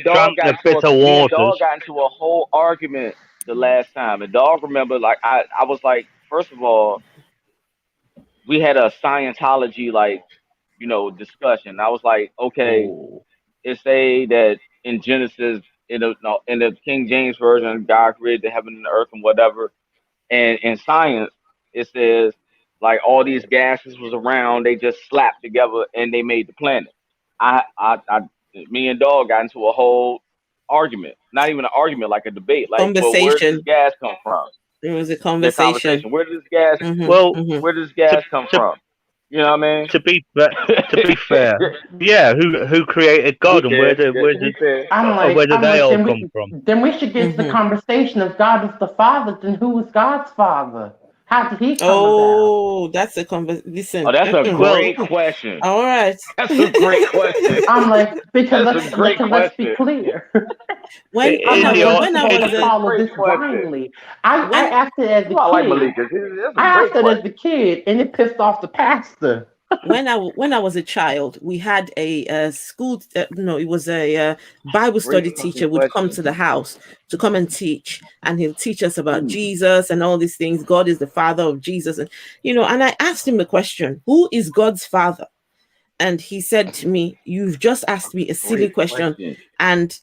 dog drank got the into bitter me and waters. dog got into a whole argument the last time, and dog remember like I was like, first of all, we had a Scientology like discussion. I was like, okay, Oh. it say that in Genesis in the no, in the King James version, God created the heaven and the earth and whatever, and in science it says like all these gases was around, they just slapped together and they made the planet. I me and dog got into a whole argument, not even an argument, like a debate, like, well, where did this conversation. gas come from? It was a The conversation. conversation, Mm-hmm. Well, Mm-hmm. where does to gas come to from? You know what I to be to be fair, yeah, who created God Who and cares? where Who did cares? where do I'm they like, all come from? then we should get to the Mm-hmm. conversation. If God is the Father, then who is God's Father? How did He come about? Oh, that's a conversation. Oh, Listen. that's a Well, great question. All right. That's a great question. I'm like, That's a great let's be question. clear. when I'm in I like, the we're was old, when just I supposed was to That's a a follow great this question. blindly. I when acted as a That's why I like kid. Malika. That's a I great acted as a question. kid, and it pissed off the pastor. when I was a child, we had a school. No, it was a Bible Great study fucking teacher would come question. to the house to come and teach, and he'll teach us about Ooh, Jesus and all these things. God is the Father of Jesus, and And I asked him the question, "Who is God's Father?" And he said to me, "You've just asked me a silly great question." question. And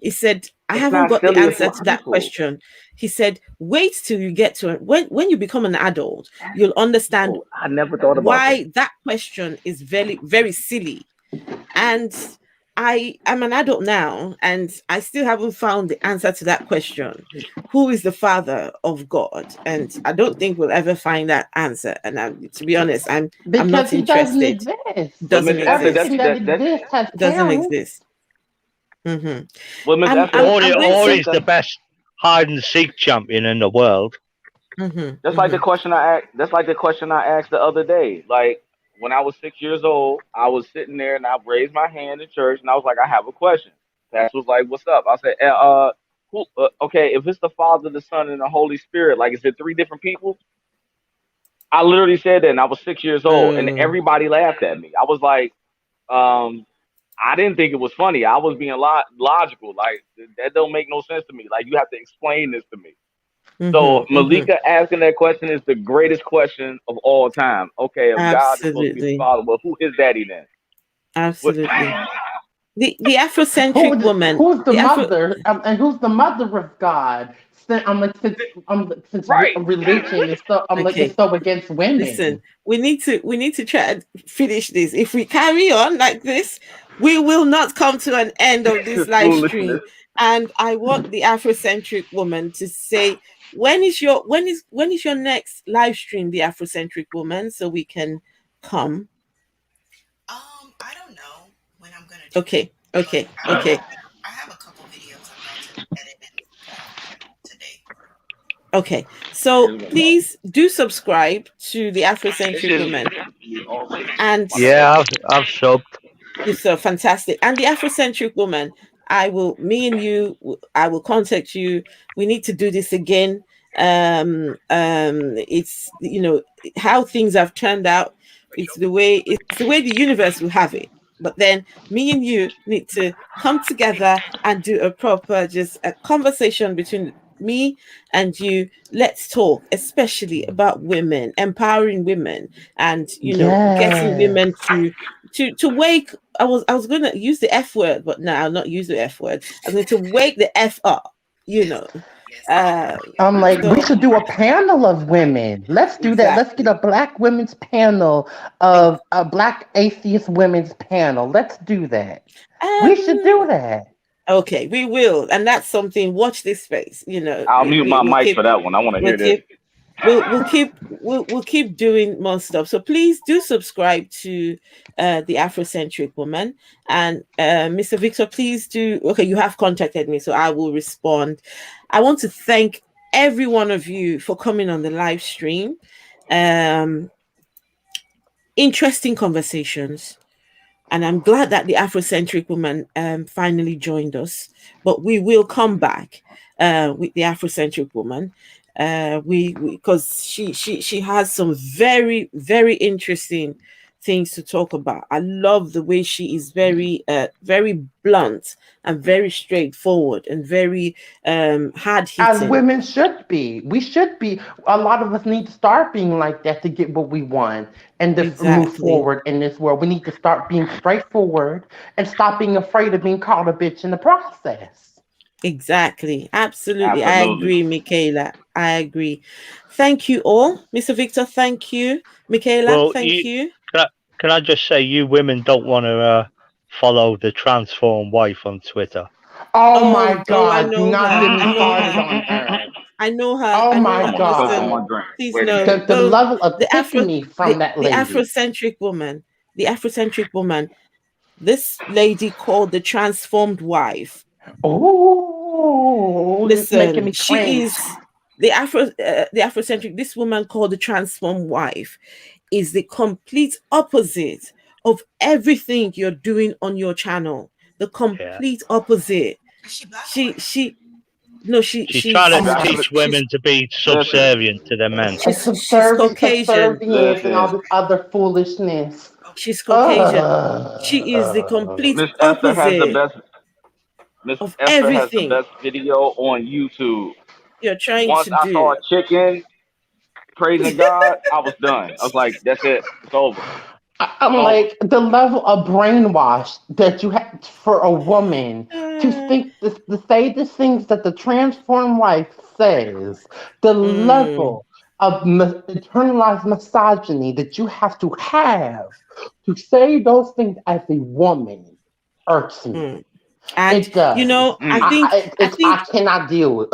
he said, "I It's haven't not got the silly. It's answer to that logical. question." He said, "Wait till you get to it. When you become an adult, you'll understand Oh, I never thought about that. why that question is very, very silly." And I am an adult now, and I still haven't found the answer to that question. Who is the father of God? And I don't think we'll ever find that answer. And to be honest, I'm Because not he doesn't interested. exist. But Miss Doesn't Esther, Everything exist. that exists has Doesn't parents. exist. Hmm. well, Miss Esther, or I'm going Miss to. he's the Esther, best hide and seek champion in the world. Hmm. that's like the Hmm. question I asked. That's like the question I asked the other day. Like when I was 6 years old, I was sitting there and I raised my hand in church and I was like, I have a question. Pastor was like, "What's up?" I said, okay, if it's the Father, the Son, and the Holy Spirit, like, is it three different people?" I literally said that, and I was 6 years old, and Mm, everybody laughed at me. I was like, um, I didn't think it was funny. I was being logical. Like that don't make no sense to me. Like you have to explain this to me. So Malika asking that question is the greatest question of all time. Okay, if God is supposed to be the Absolutely. father, well, who is daddy then? What? Absolutely. The Afrocentric woman, who's the the Afro mother? And who's the mother of God? I'm like, since Right. religion is so, I'm like, it's okay. so against Listen, women. we need to try and finish this. If we carry on like this, we will not come to an end of this live stream. Foolishness. And I want the Afrocentric woman to say, when is your next live stream, the Afrocentric woman, so we can come. I don't know when I'm gonna do Okay, it, okay, but okay, I have a couple videos I'm about to edit and put out today. okay. So please do subscribe to the Afrocentric woman. And Yeah, I've subbed. it's so fantastic. And the Afrocentric woman, me and you, I will contact you. We need to do this again. It's, how things have turned out. It's the way the universe will have it. But then me and you need to come together and do a proper, just a conversation between me and you. Let's talk, especially about women, empowering women, and getting Yes. women to wake. I was going to use the F word, but no, I'll not use the F word. I'm going to wake the F up, you Yes, know. yes. I'm like, we So should do a panel of women. Let's do that. Let's get exactly. a black women's panel of a black atheist women's panel. Let's do that. We should Um, do that. okay, we will, and that's something. Watch this space. I'll We, mute we my we'll mic keep for that one. I want to we'll hear this. keep we'll keep doing more stuff. So please do subscribe to the Afrocentric woman. And Mr. Victor, please do. Okay, you have contacted me, so I will respond. I want to thank every one of you for coming on the live stream. Um, Interesting conversations. And I'm glad that the Afrocentric woman finally joined us. But we will come back with the Afrocentric woman. We because she has some very very interesting things to talk about. I love the way she is very blunt and very straightforward and very hard As hitting. women should be. We should be. A lot of us need to start being like that to get what we want and to move Exactly, forward in this world. We need to start being straightforward and stop being afraid of being called a bitch in the process. exactly, absolutely. I Absolutely. agree, Michaela. I agree. Thank you all, Mr. Victor. Thank you, Michaela. Well, Thank you. can I, can I just say, you women don't want to follow the transform wife on Twitter. Oh Oh, my oh, I God. Do know not her. get me I know started her. on her. I know her. Oh I know my I'm her. gonna spill some Listen, more God. drink. please Wait a no. minute. The Oh, level of the Afro, epiphany from the that the lady. Afrocentric woman, the Afrocentric woman. This lady called the transformed wife. Oh, this making Listen, me she cringe. is the Afrocentric. This woman called the transformed wife is the complete opposite of everything you're doing on your channel. The Yeah, complete opposite. Is she black or She white? she no she she's trying to Oh she's my she's teach she's women to be Listen, subservient to their men. she's Caucasian. Subservience and all listen. this other foolishness. Okay. She's Caucasian. She is the Uh, complete Miss Esther has the opposite best. Miss of Esther has the everything best video on YouTube. you're trying Once to I saw do. a chicken praising God, I was done. I was like, that's it. It's over. I'm It's over. like the level of brainwash that you have for a woman to Uh, think this, to say the things that the transformed wife says, the mm, level of internalized misogyny that you have to say those things as a woman irks me. mm. And It does. I Mm, think I I think cannot deal with.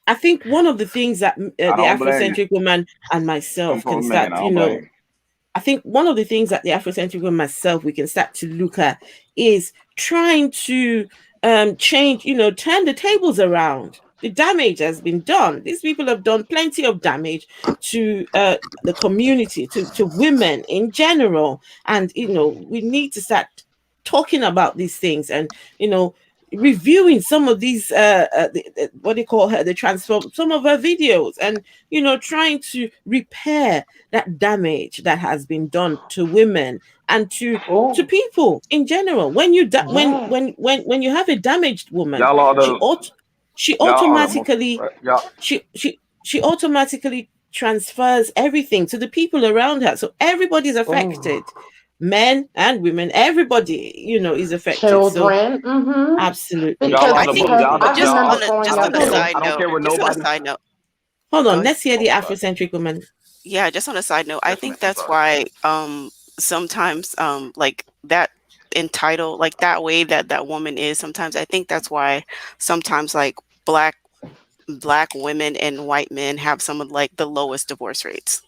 I think one of the things that I the don't blame you. Afrocentric woman and Come myself from can a man. start, I don't blame you. I think one of the things that the Afrocentric woman myself we can start to look at is trying to change, turn the tables around. The damage has been done. These people have done plenty of damage to the community, to women in general. And we need to start talking about these things and reviewing some of these what do you call her, the transform, some of her videos, and trying to repair that damage that has been done to women and to Oh, people in general. When you yes. when you have a damaged woman, Y'all are she the ought she y'all are the most automatically y'all. she automatically transfers everything to the people around her, so everybody's Oh, affected, men and women, everybody is affected. So children. Mm-hmm. absolutely. Y'all Because are I the think most. because Y'all the I just y'all. remember on a growing just Hold up on a on, too. side I don't note, care what just on a nobody. side note. hold Go on. ahead. Let's hear Oh, the I'm sorry. Afrocentric woman. Yeah, just on a side note, I Yes, man. think I'm that's sorry. why sometimes like that entitled like that way that that woman is sometimes I think that's why sometimes like black black women and white men have some of like the lowest divorce rates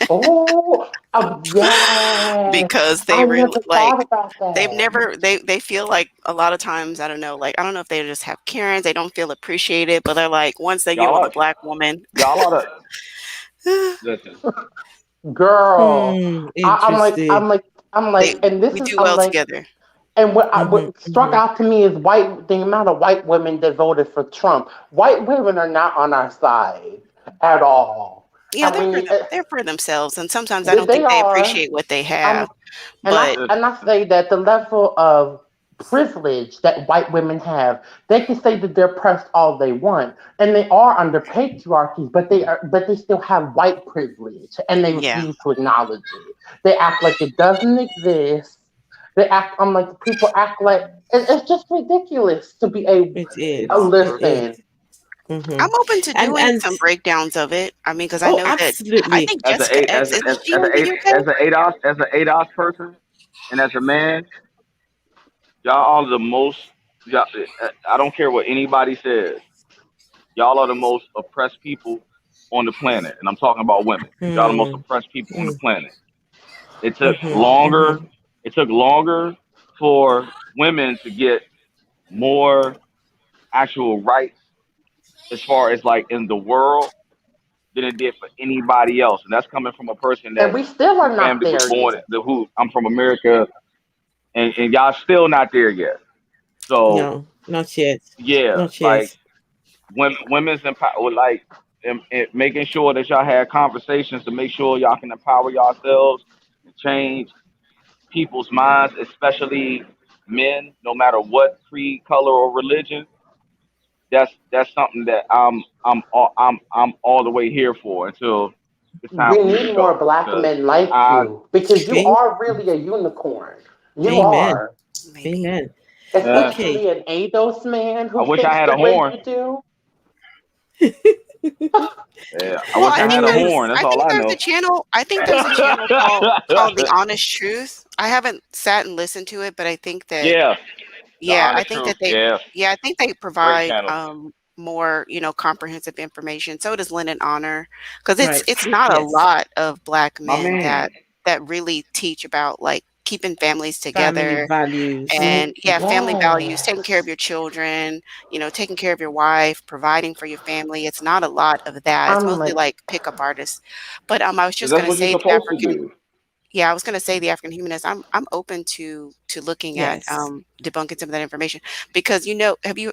Oh, yes. because they I really never thought like about they've that. never they feel like a lot of times I don't know like I don't know if they just have Karens they don't feel appreciated but they're like once they get Y'all with are a black woman y'all are the listen. Girl, I'm like, Interesting. I'm like, I'm they like, and this we is, do I'm well like, together. and Mm-hmm, what struck mm-hmm. out to me is the amount of white women that voted for Trump. White women are not on our side at all. Yeah, I mean, they're for themselves, and sometimes I they, don't they think they are. appreciate what they Um, have. and But I say that the level of privilege that white women have, they can say that they're oppressed all they want, and they are under patriarchy, but they still have white privilege, and they yeah, refuse to acknowledge it. They act like it doesn't exist. They act. I'm like people act like it's just ridiculous to be It a is. Y'all It is. listen. Mm-hmm. I'm open to And doing and some breakdowns of it. I mean, because I oh, know that I absolutely. think Jessica X isn't she as in a the UK? as a ADOS person and as a man, y'all are the most. Y'all, I don't care what anybody says. Y'all are the most oppressed people on the planet, and I'm talking about women. Y'all are the most Mm, oppressed people on the mm, planet. It took mm-hmm, longer. mm-hmm. It took longer for women to get more actual rights as far as like in the world than it did for anybody else. And that's coming from a person And that we still whose are not family was there born yet. the who I'm from America and y'all still not there yet. So No, not yet. yeah, Not like yet. women's empower like making sure that y'all had conversations to make sure y'all can empower yourselves and change people's minds, especially men, no matter what creed, color, or religion. That's something that I'm all the way here for until it's time We for me to need more go black because men like I you because you A- are really a unicorn. You Amen. are. Maybe. Amen. uh, Okay. Especially an ADOS man I who wish I thinks had the a way horn. you do. Yeah, I Well, wish I had a horn. That's I all think I there's a know. channel. I think there's a channel called The Honest Truth. I haven't sat and listened to it, but I think that Yeah, the yeah, I honest think truth. that they Yeah, yeah, I think they great provide channel. more, comprehensive information. So does Lynn and Honor because it's Right. not a Yes. lot of black My men man. that really teach about like keeping families Family together values. and yeah, family values, taking care of Yes. your children, taking care of your wife, providing for your family. It's not a lot of that. It's I'm mostly like, like pickup artists. But I was 'Cause just that's gonna what you're say supposed to do. I was gonna say the African humanist. I'm open to looking at Yes. debunking some of that information because have you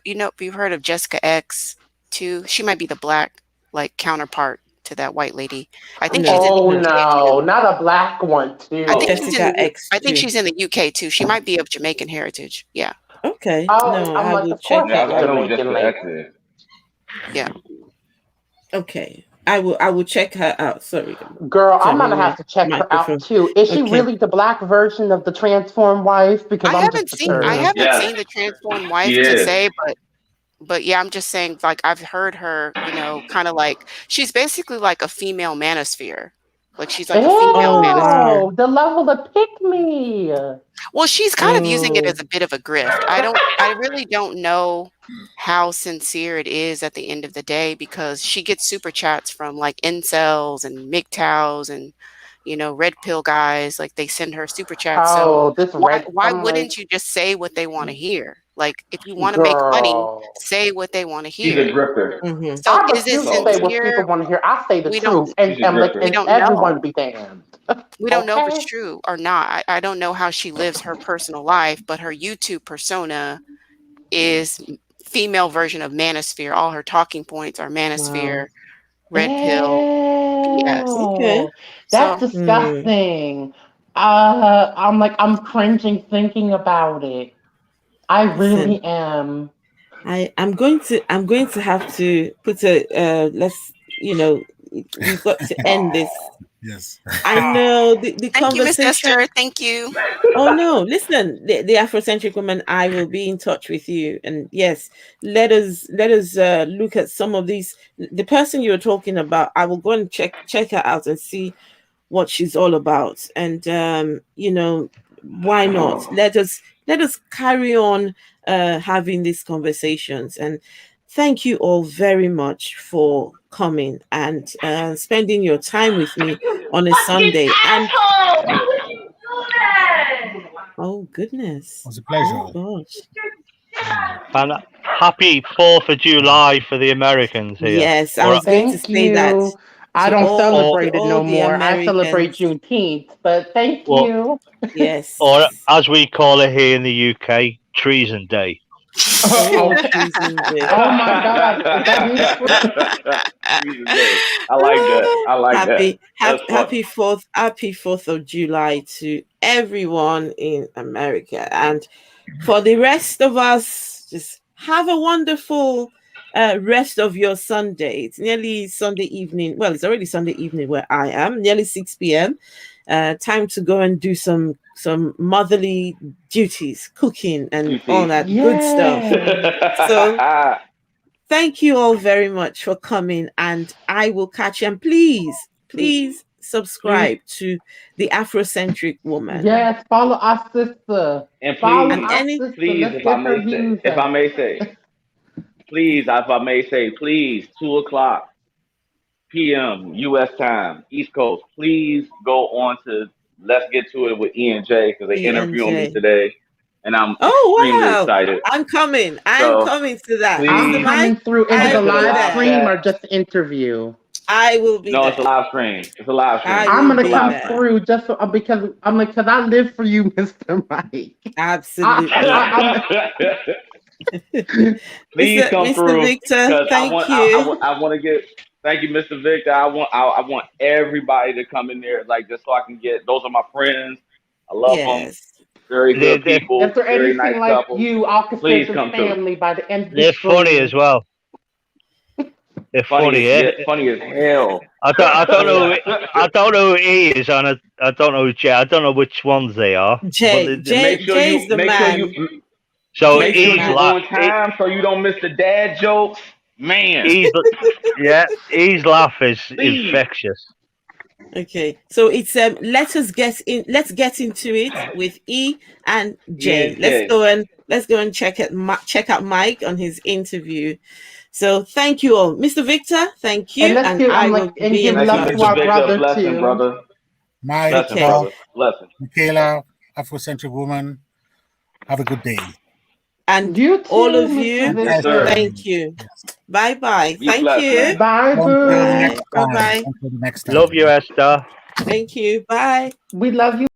heard of Jessica X too? She might be the black like counterpart to that white lady. I think she's No. in the oh No. UK too. no, not a black one I Oh, think she's too. in the Jessica X I think too. she's in the UK too. She might be of Jamaican heritage. Yeah. Okay. Oh, No, I'm I like, will of course check yeah, her she's I out. know who Jamaican Jessica X lady. is. Yeah. Okay. I will check her out. Sorry. Girl, I'm Sorry, gonna my have to check her out microphone. too. Is she Okay. really the black version of the transformed wife? Because I'm just I perturbed. Mm, haven't Yes, seen the transformed she wife to is. say, but yeah, I'm just saying like I've heard her, kind of like she's basically like a female manosphere. Like she's like a female oh manosphere. wow. Ew, the level of pick me. Well, she's kind of using it as Oh. a bit of a grift. I really don't know how sincere it is at the end of the day because she gets super chats from like incels and MGTOWs and red pill guys. Like they send her super chats. So Oh, this red. why I'm like, wouldn't you just say what they want to hear? Like if you want to make money, girl. say what they want to She's a hear. grifter. Mm-hmm. So I is it That's refuse to all it say is. what people sincere? want to hear. I say the We don't truth, She's a we and grifter. don't everyone know. be damned. We don't know if it's Okay. true or not. I don't know how she lives her personal life, but her YouTube persona is female version of manosphere. All her talking points are manosphere, Wow. red pill. Yes. Okay. Oh, that's So disgusting. I'm cringing thinking about it. I Listen, really am. I'm going to have to put a let's we've got to end this. Yes. I know the thank you, Miss conversation. Esther. Thank you. Oh no, listen, the Afrocentric woman, I will be in touch with you. And yes, let us look at some of these. The person you were talking about, I will go and check her out and see what she's all about. And why not? Let us carry on having these conversations. And thank you all very much for coming and spending your time with me on a Fucking Sunday. And asshole! Why would you do that? oh goodness. It was a Oh pleasure. gosh. And happy 4th of July for the Americans here. Yes, I Or was going to Thank say that you. I don't or to celebrate it all no the more. I celebrate Americans. Juneteenth, but thank or you. or Yes. as we call it here in the UK, Treason Day. Oh, Oh, treason day. oh my God, that is true. Jesus Day. I like that. I like that. That's funny. Happy 4th of July to everyone in America. And for the rest of us, just have a wonderful rest of your Sunday. It's nearly Sunday evening. Well, it's already Sunday evening where I am, nearly 6 p.m. Time to go and do some motherly duties, cooking and all QT. that good stuff. Yes. So thank you all very much for coming, and I will catch you. And please Please, subscribe to the Afrocentric Woman. yes, follow our sister. And Follow And please, our any sister. please, Let's get her views if I up. may say, please, if I may say, please, 2 o'clock p.m. U.S. time, East Coast. Please go on to Let's Get to It with E and J because they interviewing me ENJ. today, and I'm Oh extremely wow! excited. I'm So coming to that, I'm Mr. please Mike. coming through. Is come it I a into will the be live live there. stream chat. or just interview? I will be No, it's a there. live stream. It's a live I stream. I'm will gonna It's a be live come there. stream. through just because I live for you, Mr. Mike. Absolutely. I'm Please come Mr. through Victor, because thank you. I want to get. Thank you, Mr. Victor. I want everybody to come in there, like just so I can get. Those are my friends. I love them. Yes. Very good They're, if people. they're Very anything nice like couple. you, I'll consider Please them come through. family by the end of the they're funny as stream. well. They're Funny funny. as Eh? yeah, funny as hell. I don't know. Yeah. I don't know who he is, and I don't know who Jay. I don't know which ones they are. But Jay's the man. so Make Jay's the sure he's you man. like on time so you don't miss the dad jokes, man. he's yeah, his laugh is Please, infectious. Okay, so it's let's get into it with E and J. ENJ. Let's go and check out Mike on his interview. So thank you all, Mr. Victor. Thank And you, let's and give I will and be give in Thank you, love to Mr. touch. our Victor. brother Blessing, too. brother. Mike, Blessing, Okay, brother. Blessing. Michaela, Afrocentric Woman, have a good day. and You all too, of Mr. you, And Yes, Esther, sir. Victor. thank you. Bye bye. Be Thank blessed, you. man. Bye, until the boo. Bye. next Bye time. bye. Until the next Love time. you, Esther. Thank you. Bye. We love you.